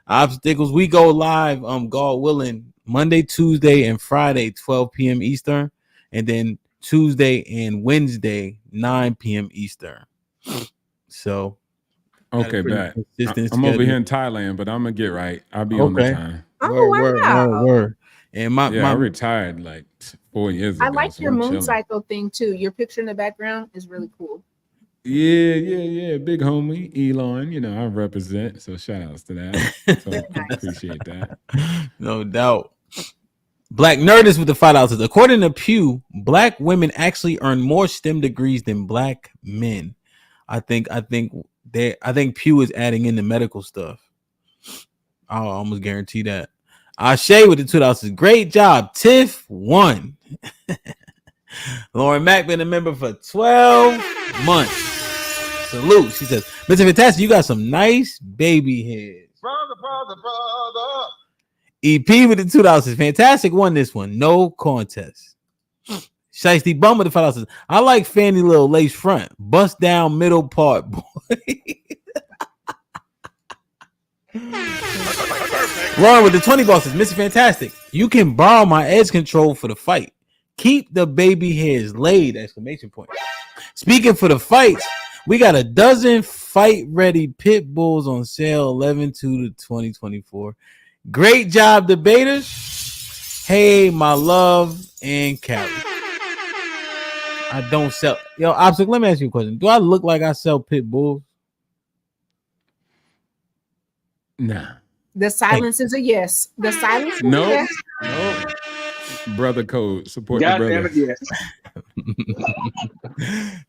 Obstacles. We go live, God willing, Monday, Tuesday, and Friday, 12 p.m. Eastern, and then Tuesday and Wednesday, 9 p.m. Eastern. So, okay, bet. I'm over here in Thailand, but I'm gonna get right. I'll be on the time. Oh, Word. And I retired like 4 years ago. I like so your I'm moon chilling. cycle thing too. Your picture in the background is really cool. Yeah. Big homie, Elon. You know, I represent. So shout outs to that. So appreciate that. No doubt. Black Nerdist with the $5. According to Pew, black women actually earn more STEM degrees than black men. I think Pew is adding in the medical stuff. I'll almost guarantee that. Ashe with the $2. Great job. Tiff won. Lauren Mack been a member for 12 months. Salute. She says, Mr. Fantastic, you got some nice baby hairs. Brother. EP with the $2. Fantastic won this one. No contest. Shiesty Bum with the $5. I like Fanny little lace front. Bust down middle part, boy. Ron with the 20 bosses. Mr. Fantastic, you can borrow my edge control for the fight. Keep the baby hairs laid! ! Speaking for the fights, we got a dozen fight-ready pit bulls on sale 11/2/2024. Great job, debaters. Hey, my love and Callie. I don't sell. Yo, Obstacle, let me ask you a question. Do I look like I sell pit bulls? Nah. The silence is a yes. The silence is a Nope. yes. Nope. Brother code. Support God the damn brother. it, yes.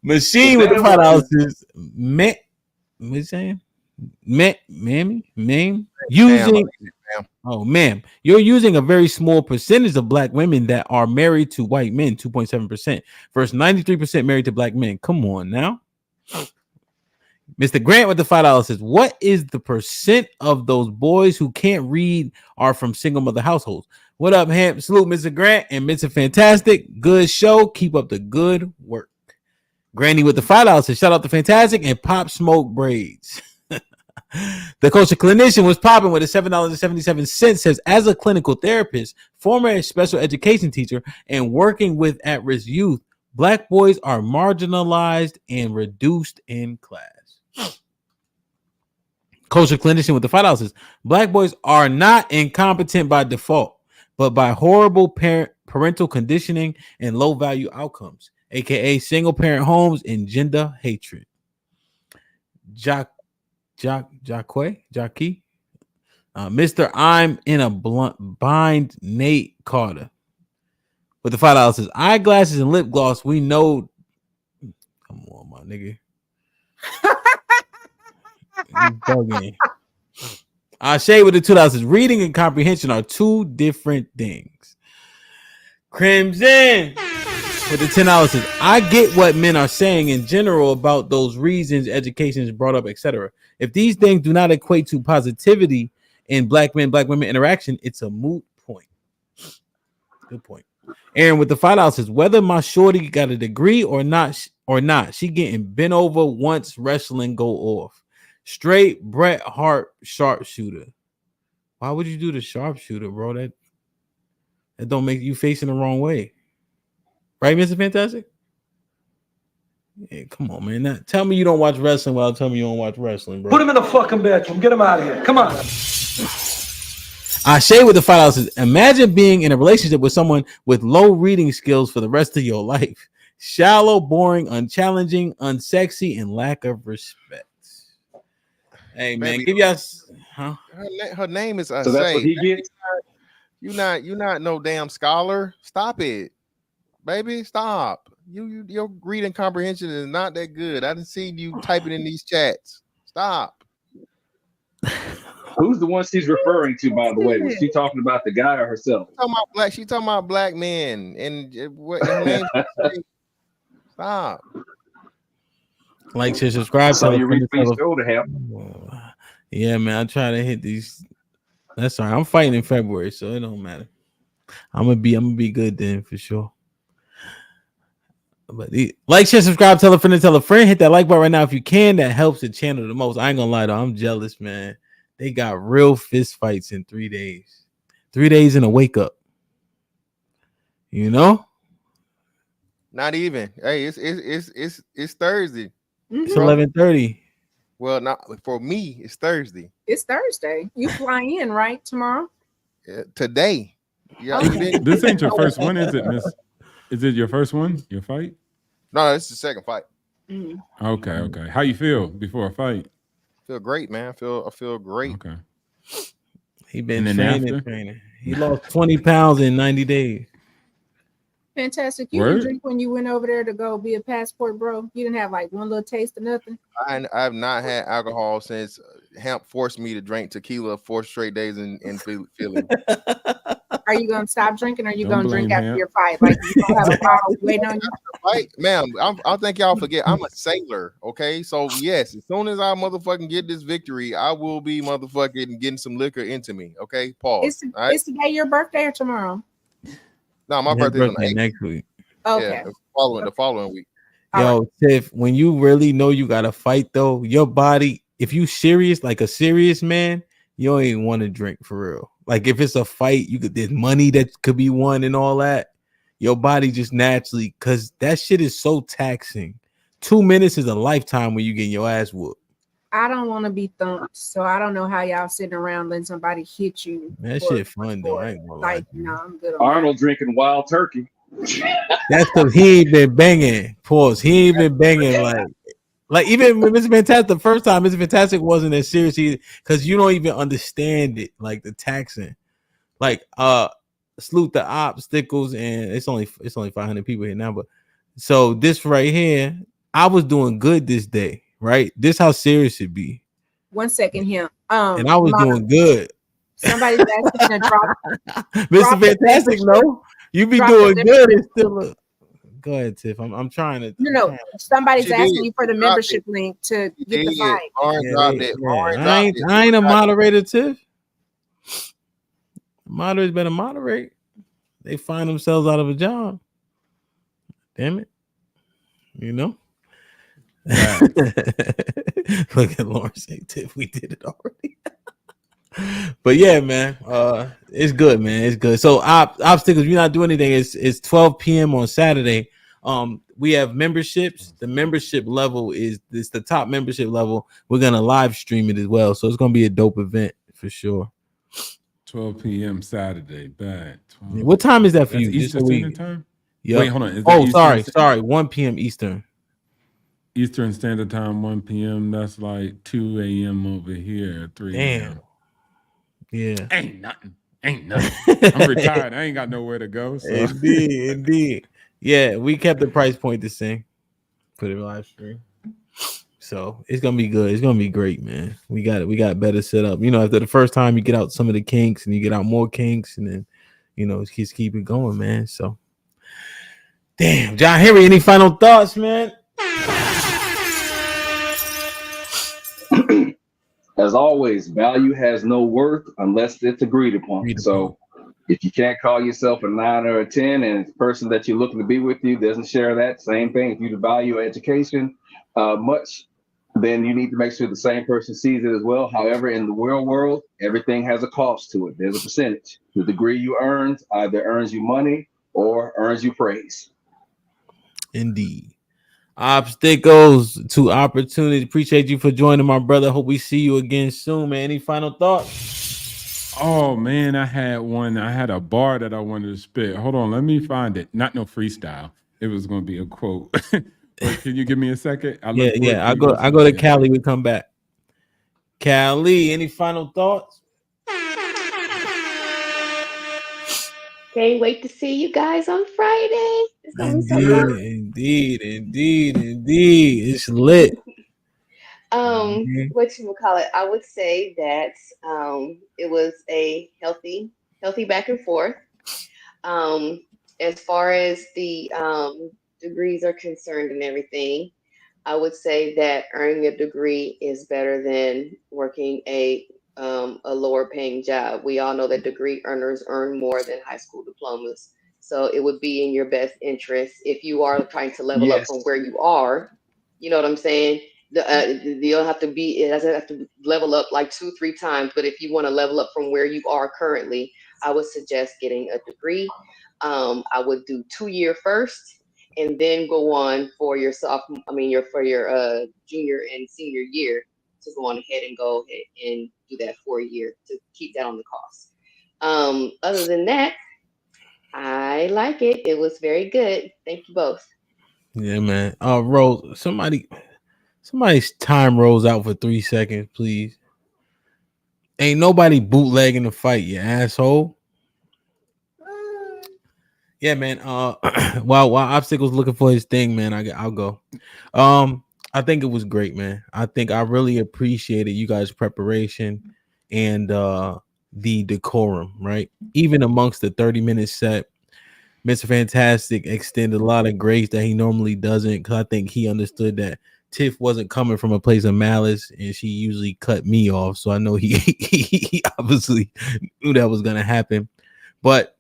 Machine with the $5 met. What you saying? Ma'am, using. Oh, ma'am, you're using a very small percentage of black women that are married to white men, 2.7%, versus 93% married to black men. Come on now. Mr. Grant with the $5 says, what is the percent of those boys who can't read are from single mother households? What up, Hamp? Salute, Mr. Grant and Mr. Fantastic. Good show. Keep up the good work. Granny with the $5 says, shout out to Fantastic and Pop Smoke Braids. The culture clinician was popping with a $7.77, says, as a clinical therapist, former special education teacher, and working with at-risk youth, black boys are marginalized and reduced in class. Culture clinician with the $5 says, black boys are not incompetent by default, but by horrible parental conditioning and low value outcomes, aka single parent homes and gender hatred. Jackie, Mr. I'm in a bind, Nate Carter with the $5 says, eyeglasses and lip gloss. We know. Come on, my nigga. Bugging. Shay with the $2 says, reading and comprehension are two different things. Crimson with the $10 says, I get what men are saying in general about those reasons education is brought up, etc. If these things do not equate to positivity in black men, black women interaction, it's a moot point. Good point. Aaron with the $5 says, whether my shorty got a degree or not, she getting bent over once wrestling go off. Straight Bret Hart sharpshooter. Why would you do the sharpshooter, bro? That don't make you facing the wrong way. Right, Mr. Fantastic? Yeah, come on, man. Now, tell me you don't watch wrestling while telling me you don't watch wrestling, bro. Put him in the fucking bedroom. Get him out of here. Come on. Shay with the $5 says, imagine being in a relationship with someone with low reading skills for the rest of your life. Shallow, boring, unchallenging, unsexy, and lack of respect. Hey, man, Baby, give y'all. Huh? Her name is So that's what he gets? You not no damn scholar. Stop it, baby. Stop. Your reading comprehension is not that good. I didn't see you typing in these chats. Stop. Who's the one she's referring to, by the way? Was she talking about the guy or herself? She talking about black men and what her name. Stop. Like, share, subscribe. So you replay show to have. Yeah, man. I try to hit these. That's all right. I'm fighting in February, so it don't matter. I'm gonna be good then for sure. But like, share, subscribe, tell a friend. Hit that like button right now if you can. That helps the channel the most. I ain't gonna lie though, I'm jealous, man. They got real fist fights in 3 days. 3 days in a wake up. You know? Not even. Hey, it's Thursday. It's 11:30. Well, not for me. It's Thursday. It's Thursday. You fly in right tomorrow? Today. Yeah. This ain't your first one, is it, Miss? Is it your first one? Your fight? No, it's the second fight. Mm-hmm. Okay. How you feel before a fight? Feel great, man. I feel great. Okay. He been training. He lost 20 pounds in 90 days. Fantastic. You didn't drink when you went over there to go be a passport, bro? You didn't have like one little taste of nothing? I have not had alcohol since Hemp forced me to drink tequila 4 straight days in Philly. Are you going to stop drinking or are you going to drink after your fight? Like, you don't have a bottle waiting on you? Fight, ma'am, I think y'all forget I'm a sailor, okay? So, yes, as soon as I motherfucking get this victory, I will be motherfucking getting some liquor into me, okay? Pause. It's today your birthday or tomorrow? No, my birthday's on the 8th. Next week. Okay. Yeah, the following week. Yo, Tiff, when you really know you got to fight, though, your body, if you serious, like a serious man, you don't even want to drink for real. Like if it's a fight, there's money that could be won and all that. Your body just naturally, because that shit is so taxing. 2 minutes is a lifetime when you get your ass whooped. I don't want to be thumped, so I don't know how y'all sitting around letting somebody hit you. That shit fun though. I ain't gonna lie. No, I'm good. Arnold drinking wild turkey. That's because he ain't been banging. Pause. He ain't been banging like. Like even with Mr. Fantastic, the first time Mr. Fantastic wasn't as serious because you don't even understand it, like the taxing. Like salute the obstacles, and it's only 500 people here now, but so this right here, I was doing good this day, right? This how serious it be. 1 second here. And I was doing good. Somebody's asking to drop Mr. Fantastic, no, you be doing good. It's still go ahead, Tiff. I'm trying to. No. Somebody's asking you for the membership link to get the fight. I ain't a moderator, Tiff. Moderators better moderate. They find themselves out of a job. Damn it. You know? Look at Lawrence say, Tiff, we did it already. But yeah, man, it's good, man. It's good. So obstacles, you're not doing anything. It's 12 p.m. on Saturday. We have memberships. The membership level is the top membership level. We're gonna live stream it as well. So it's gonna be a dope event for sure. 12 p.m. Saturday. Bad. What time is that for you? Eastern Standard Time? Yep. Wait, hold on. Sorry. 1 p.m. Eastern. Eastern Standard Time, 1 p.m. That's like 2 a.m. over here, 3 a.m. Yeah. Ain't nothing. I'm retired. I ain't got nowhere to go. So. Indeed. Yeah, we kept the price point the same. Put it live stream. So it's gonna be good. It's gonna be great, man. We got better set up. You know, after the first time, you get out some of the kinks, and you get out more kinks, and then just keep it going, man. So, damn, John Henry, any final thoughts, man? As always, value has no worth unless it's agreed upon. So if you can't call yourself a 9 or a 10 and the person that you're looking to be with you doesn't share that same thing, if you value education much, then you need to make sure the same person sees it as well. However, in the real world, everything has a cost to it. There's a percentage. The degree you earned either earns you money or earns you praise. Indeed. Obstacles to opportunity. Appreciate you for joining, my brother. Hope we see you again soon, man. Any final thoughts? Oh man, I had one. I had a bar that I wanted to spit. Hold on, let me find it. Not no freestyle. It was going to be a quote. Wait, can you give me a second? I go to Cali. We come back. Cali, any final thoughts? Can't wait to see you guys on Friday. It's gonna be so fun. Indeed. It's lit. What you would call it? I would say that it was a healthy back and forth. As far as the degrees are concerned and everything, I would say that earning a degree is better than working a lower paying job. We all know that degree earners earn more than high school diplomas. So it would be in your best interest if you are trying to level up from where you are. You know what I'm saying? You don't have to it doesn't have to level up like 2-3 times. But if you want to level up from where you are currently, I would suggest getting a degree. I would do 2-year first, and then go on for your junior and senior year to go on ahead and go ahead and do that 4-year to keep that on the cost. Other than that, I like it. It was very good. Thank you both. Yeah, man. Rose, somebody's time rolls out for 3 seconds, please. Ain't nobody bootlegging the fight, you asshole. Yeah, man. While Obstacle's looking for his thing, man, I'll go. I think it was great, man. I think I really appreciated you guys' preparation and the decorum, right? Even amongst the 30-minute set, Mr. Fantastic extended a lot of grace that he normally doesn't, because I think he understood that Tiff wasn't coming from a place of malice, and she usually cut me off. So I know he obviously knew that was gonna happen. But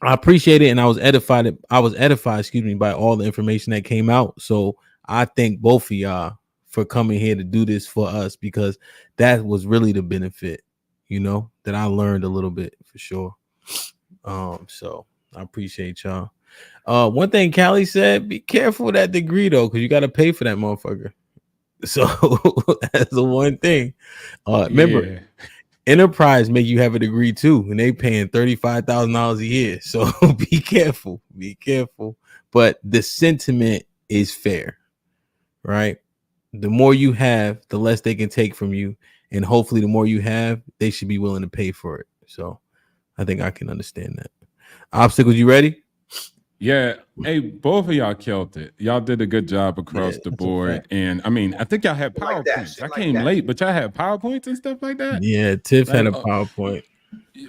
I appreciate it, and I was edified, by all the information that came out. So I thank both of y'all for coming here to do this for us, because that was really the benefit, that I learned a little bit for sure. So I appreciate y'all. One thing Callie said, be careful with that degree though, because you got to pay for that motherfucker. So that's the one thing. Remember, Enterprise make you have a degree too, and they paying $35,000 a year. So be careful. But the sentiment is fair, right? The more you have, the less they can take from you, and hopefully, the more you have, they should be willing to pay for it. So, I think I can understand that. Obstacles, you ready? Yeah. Hey, both of y'all killed it. Y'all did a good job across the board. And I mean, I think y'all had PowerPoints. I came late, but y'all had PowerPoints and stuff like that. Yeah, Tiff Like, had a PowerPoint.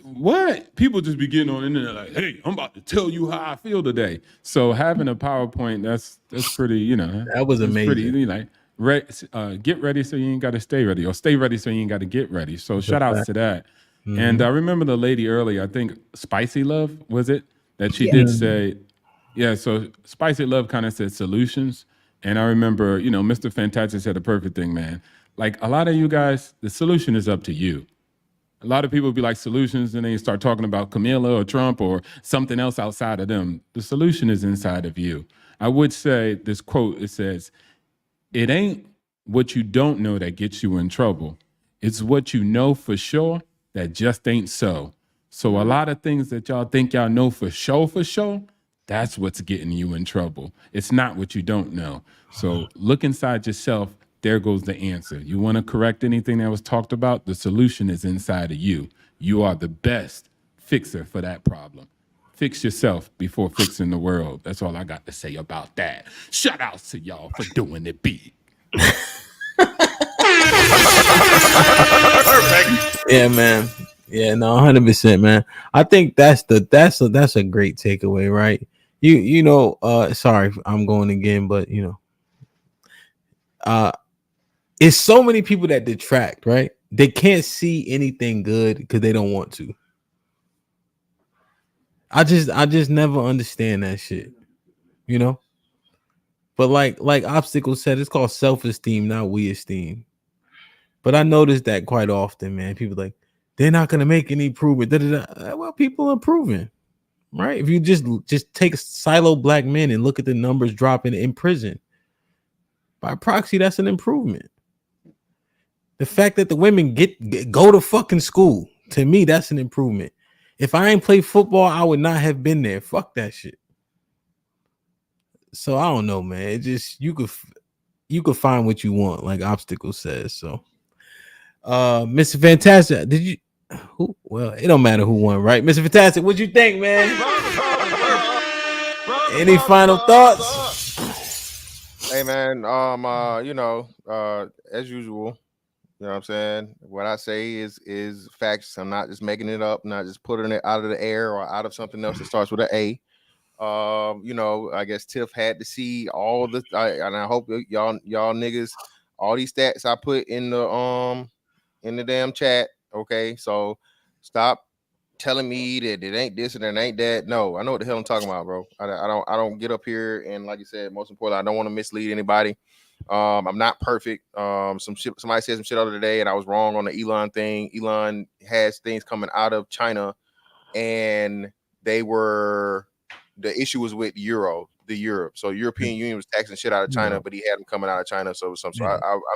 What? People just be getting on the internet like, hey, I'm about to tell you how I feel today. So having a PowerPoint, that's pretty, you know, That was it's pretty, amazing. you know, like get ready so you ain't got to stay ready, or stay ready so you ain't got to get ready. So That's a shout outs fact. to that. Mhm. And I remember the lady earlier, I think Spicy Love, was it? That she Yeah. did say, yeah, so Spicy Love kind of said solutions. And I remember, you know, Mr. Fantastic said the perfect thing, man. Like a lot of you guys, the solution is up to you. A lot of people be like solutions, and they start talking about Camilla or Trump or something else outside of them. The solution is inside of you. I would say this quote, it says, it ain't what you don't know that gets you in trouble. It's what you know for sure that just ain't so. So a lot of things that y'all think y'all know for sure, that's what's getting you in trouble. It's not what you don't know. So look inside yourself. There goes the answer. You want to correct anything that was talked about? The solution is inside of you. You are the best fixer for that problem. Fix yourself before fixing the world. That's all I got to say about that. Shout outs to y'all for doing it big. Yeah, man. Yeah, no, 100%, man. I think that's a great takeaway, right? You know, sorry, I'm going again, but you know, it's so many people that detract, right? They can't see anything good because they don't want to. I just never understand that shit, you know. But like Obstacle said, it's called self-esteem, not we esteem. But I noticed that quite often, man. People like they're not gonna make any improvement. Well, people are improving, right? If you just take silo black men and look at the numbers dropping in prison, by proxy, that's an improvement. The fact that the women go to fucking school, to me, that's an improvement. If I ain't played football, I would not have been there. Fuck that shit. So I don't know, man. It just you could find what you want, like Obstacle says. So Mr. Fantastic, did you who well, it don't matter who won, right? Mr. Fantastic, what'd you think, man? Any final thoughts? Hey man, you know, as usual, you know what I'm saying? What I say is facts. I'm not just making it up, not just putting it out of the air or out of something else that starts with an A. You know, I guess Tiff had to see all the and I hope y'all niggas, all these stats I put in the damn chat. Okay, so stop telling me that it ain't this and it ain't that. No, I know what the hell I'm talking about, bro. I don't get up here and, like you said, most importantly, I don't want to mislead anybody. I'm not perfect. Somebody said some shit the other day, and I was wrong on the Elon thing. Elon has things coming out of China, and the issue was with Europe. So European Union was taxing shit out of China, but he had them coming out of China. So I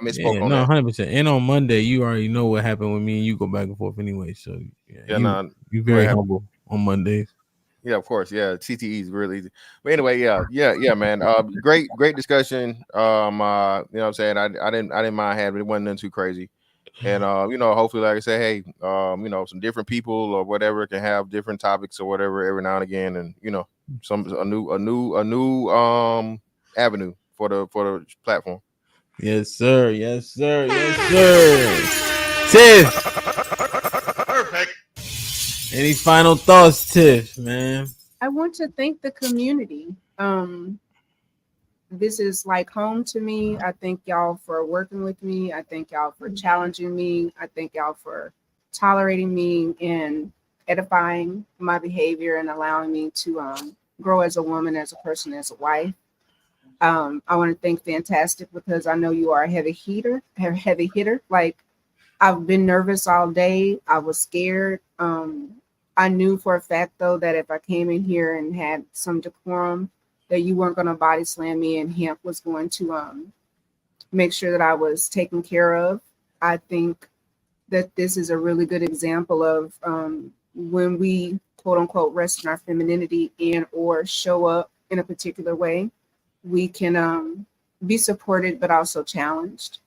misspoke Yeah, on no, that. 100%. And on Monday, you already know what happened with me and you go back and forth anyway. So you very humble on Mondays. Yeah, of course. Yeah, CTE is really easy. But anyway, yeah, man. Great discussion. You know what I'm saying? I didn't mind having it. It wasn't nothing too crazy. And you know, hopefully, like I say, hey, you know, some different people or whatever can have different topics or whatever every now and again, and you know, a new avenue for the platform. Yes, sir. Yes, sir. Yes, sir. Tiff. Perfect. Any final thoughts, Tiff, man? I want to thank the community. This is like home to me. I thank y'all for working with me. I thank y'all for challenging me. I thank y'all for tolerating me and edifying my behavior and allowing me to grow as a woman, as a person, as a wife. I want to thank Fantastic because I know you are a heavy hitter. Like, I've been nervous all day. I was scared. I knew for a fact, though, that if I came in here and had some decorum, that you weren't going to body slam me, and Hemp was going to make sure that I was taken care of. I think that this is a really good example of when we, quote unquote, rest in our femininity and or show up in a particular way, we can be supported, but also challenged.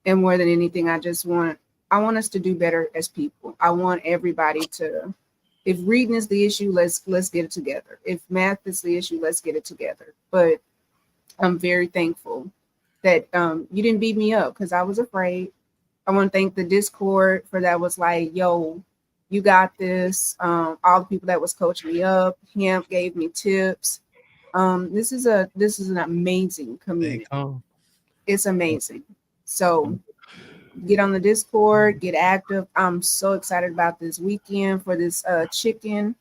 And more than anything, I want us to do better as people. I want everybody to, if reading is the issue, let's get it together. If math is the issue, let's get it together. But I'm very thankful that you didn't beat me up because I was afraid. I want to thank the Discord for that. Was like, yo, you got this. All the people that was coaching me up, Hemp gave me tips. This is an amazing community. It's amazing. So get on the Discord, get active. I'm so excited about this weekend for this chicken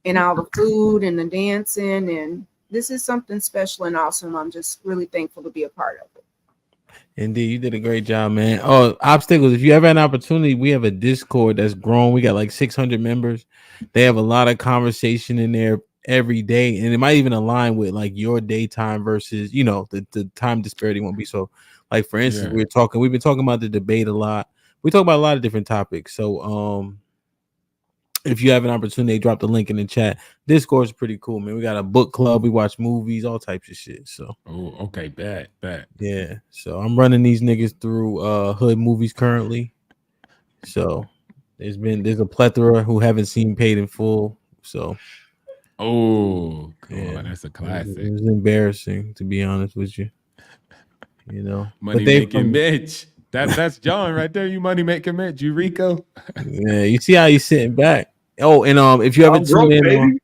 and all the food and the dancing. And this is something special and awesome. I'm just really thankful to be a part of it. Indeed, you did a great job, man. Oh, obstacles. If you ever had an opportunity, we have a Discord that's grown. We got like 600 members. They have a lot of conversation in there every day, and it might even align with like your daytime versus, the time disparity won't be so. Like for instance, we've been talking about the debate a lot. We talk about a lot of different topics. So, if you have an opportunity, drop the link in the chat. Discord's pretty cool, man. We got a book club. We watch movies, all types of shit. So, okay, bad. Yeah. So I'm running these niggas through hood movies currently. So there's a plethora who haven't seen Paid in Full. So, that's a classic. It was embarrassing, to be honest with you. Money making Mitch. That's John right there. You money making Mitch. You Rico. Yeah, you see how he's sitting back. Oh, and if you haven't tuned in,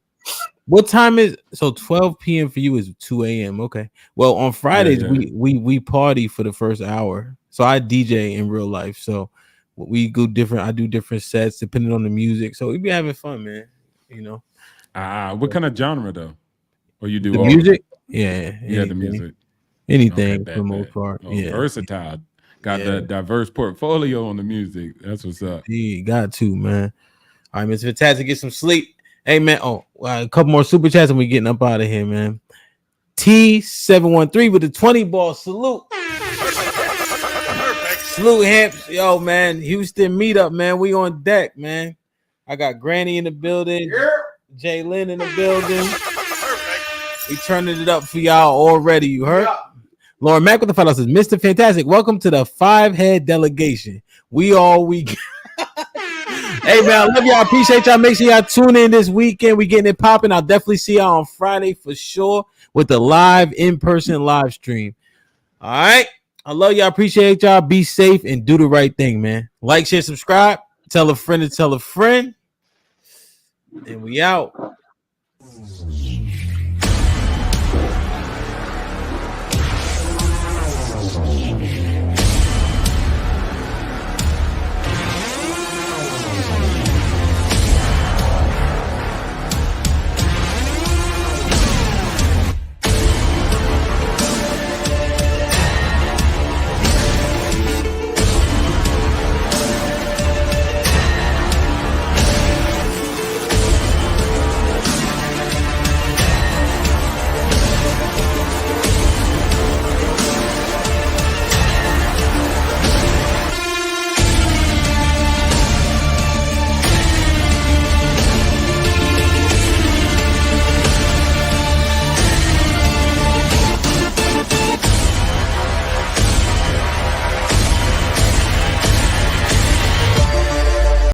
what time is 12 p.m. for you is 2 a.m. Okay. Well, on Fridays we party for the first hour. So I DJ in real life. So we go different. I do different sets depending on the music. So we be having fun, man. What kind of genre though? Or you do the all music? Yeah, the music. Anything for the most part. Versatile. Got the diverse portfolio on the music. That's what's up. Yeah, got to, man. All right, Mr. Fantastic, get some sleep. Hey, man. A couple more super chats and we getting up out of here, man. T713 with the 20 ball salute. Salute, Hamps. Yo, man. Houston meetup, man. We on deck, man. I got Granny in the building. Jay Lynn in the building. We turning it up for y'all already. You heard? Lauren Mack with the $5 says, Mr. Fantastic, welcome to the 5-head delegation. We all week. Hey, man, I love y'all. Appreciate y'all. Make sure y'all tune in this weekend. We getting it popping. I'll definitely see y'all on Friday for sure with the live in-person live stream. All right. I love y'all. Appreciate y'all. Be safe and do the right thing, man. Like, share, subscribe. Tell a friend to tell a friend. And we out.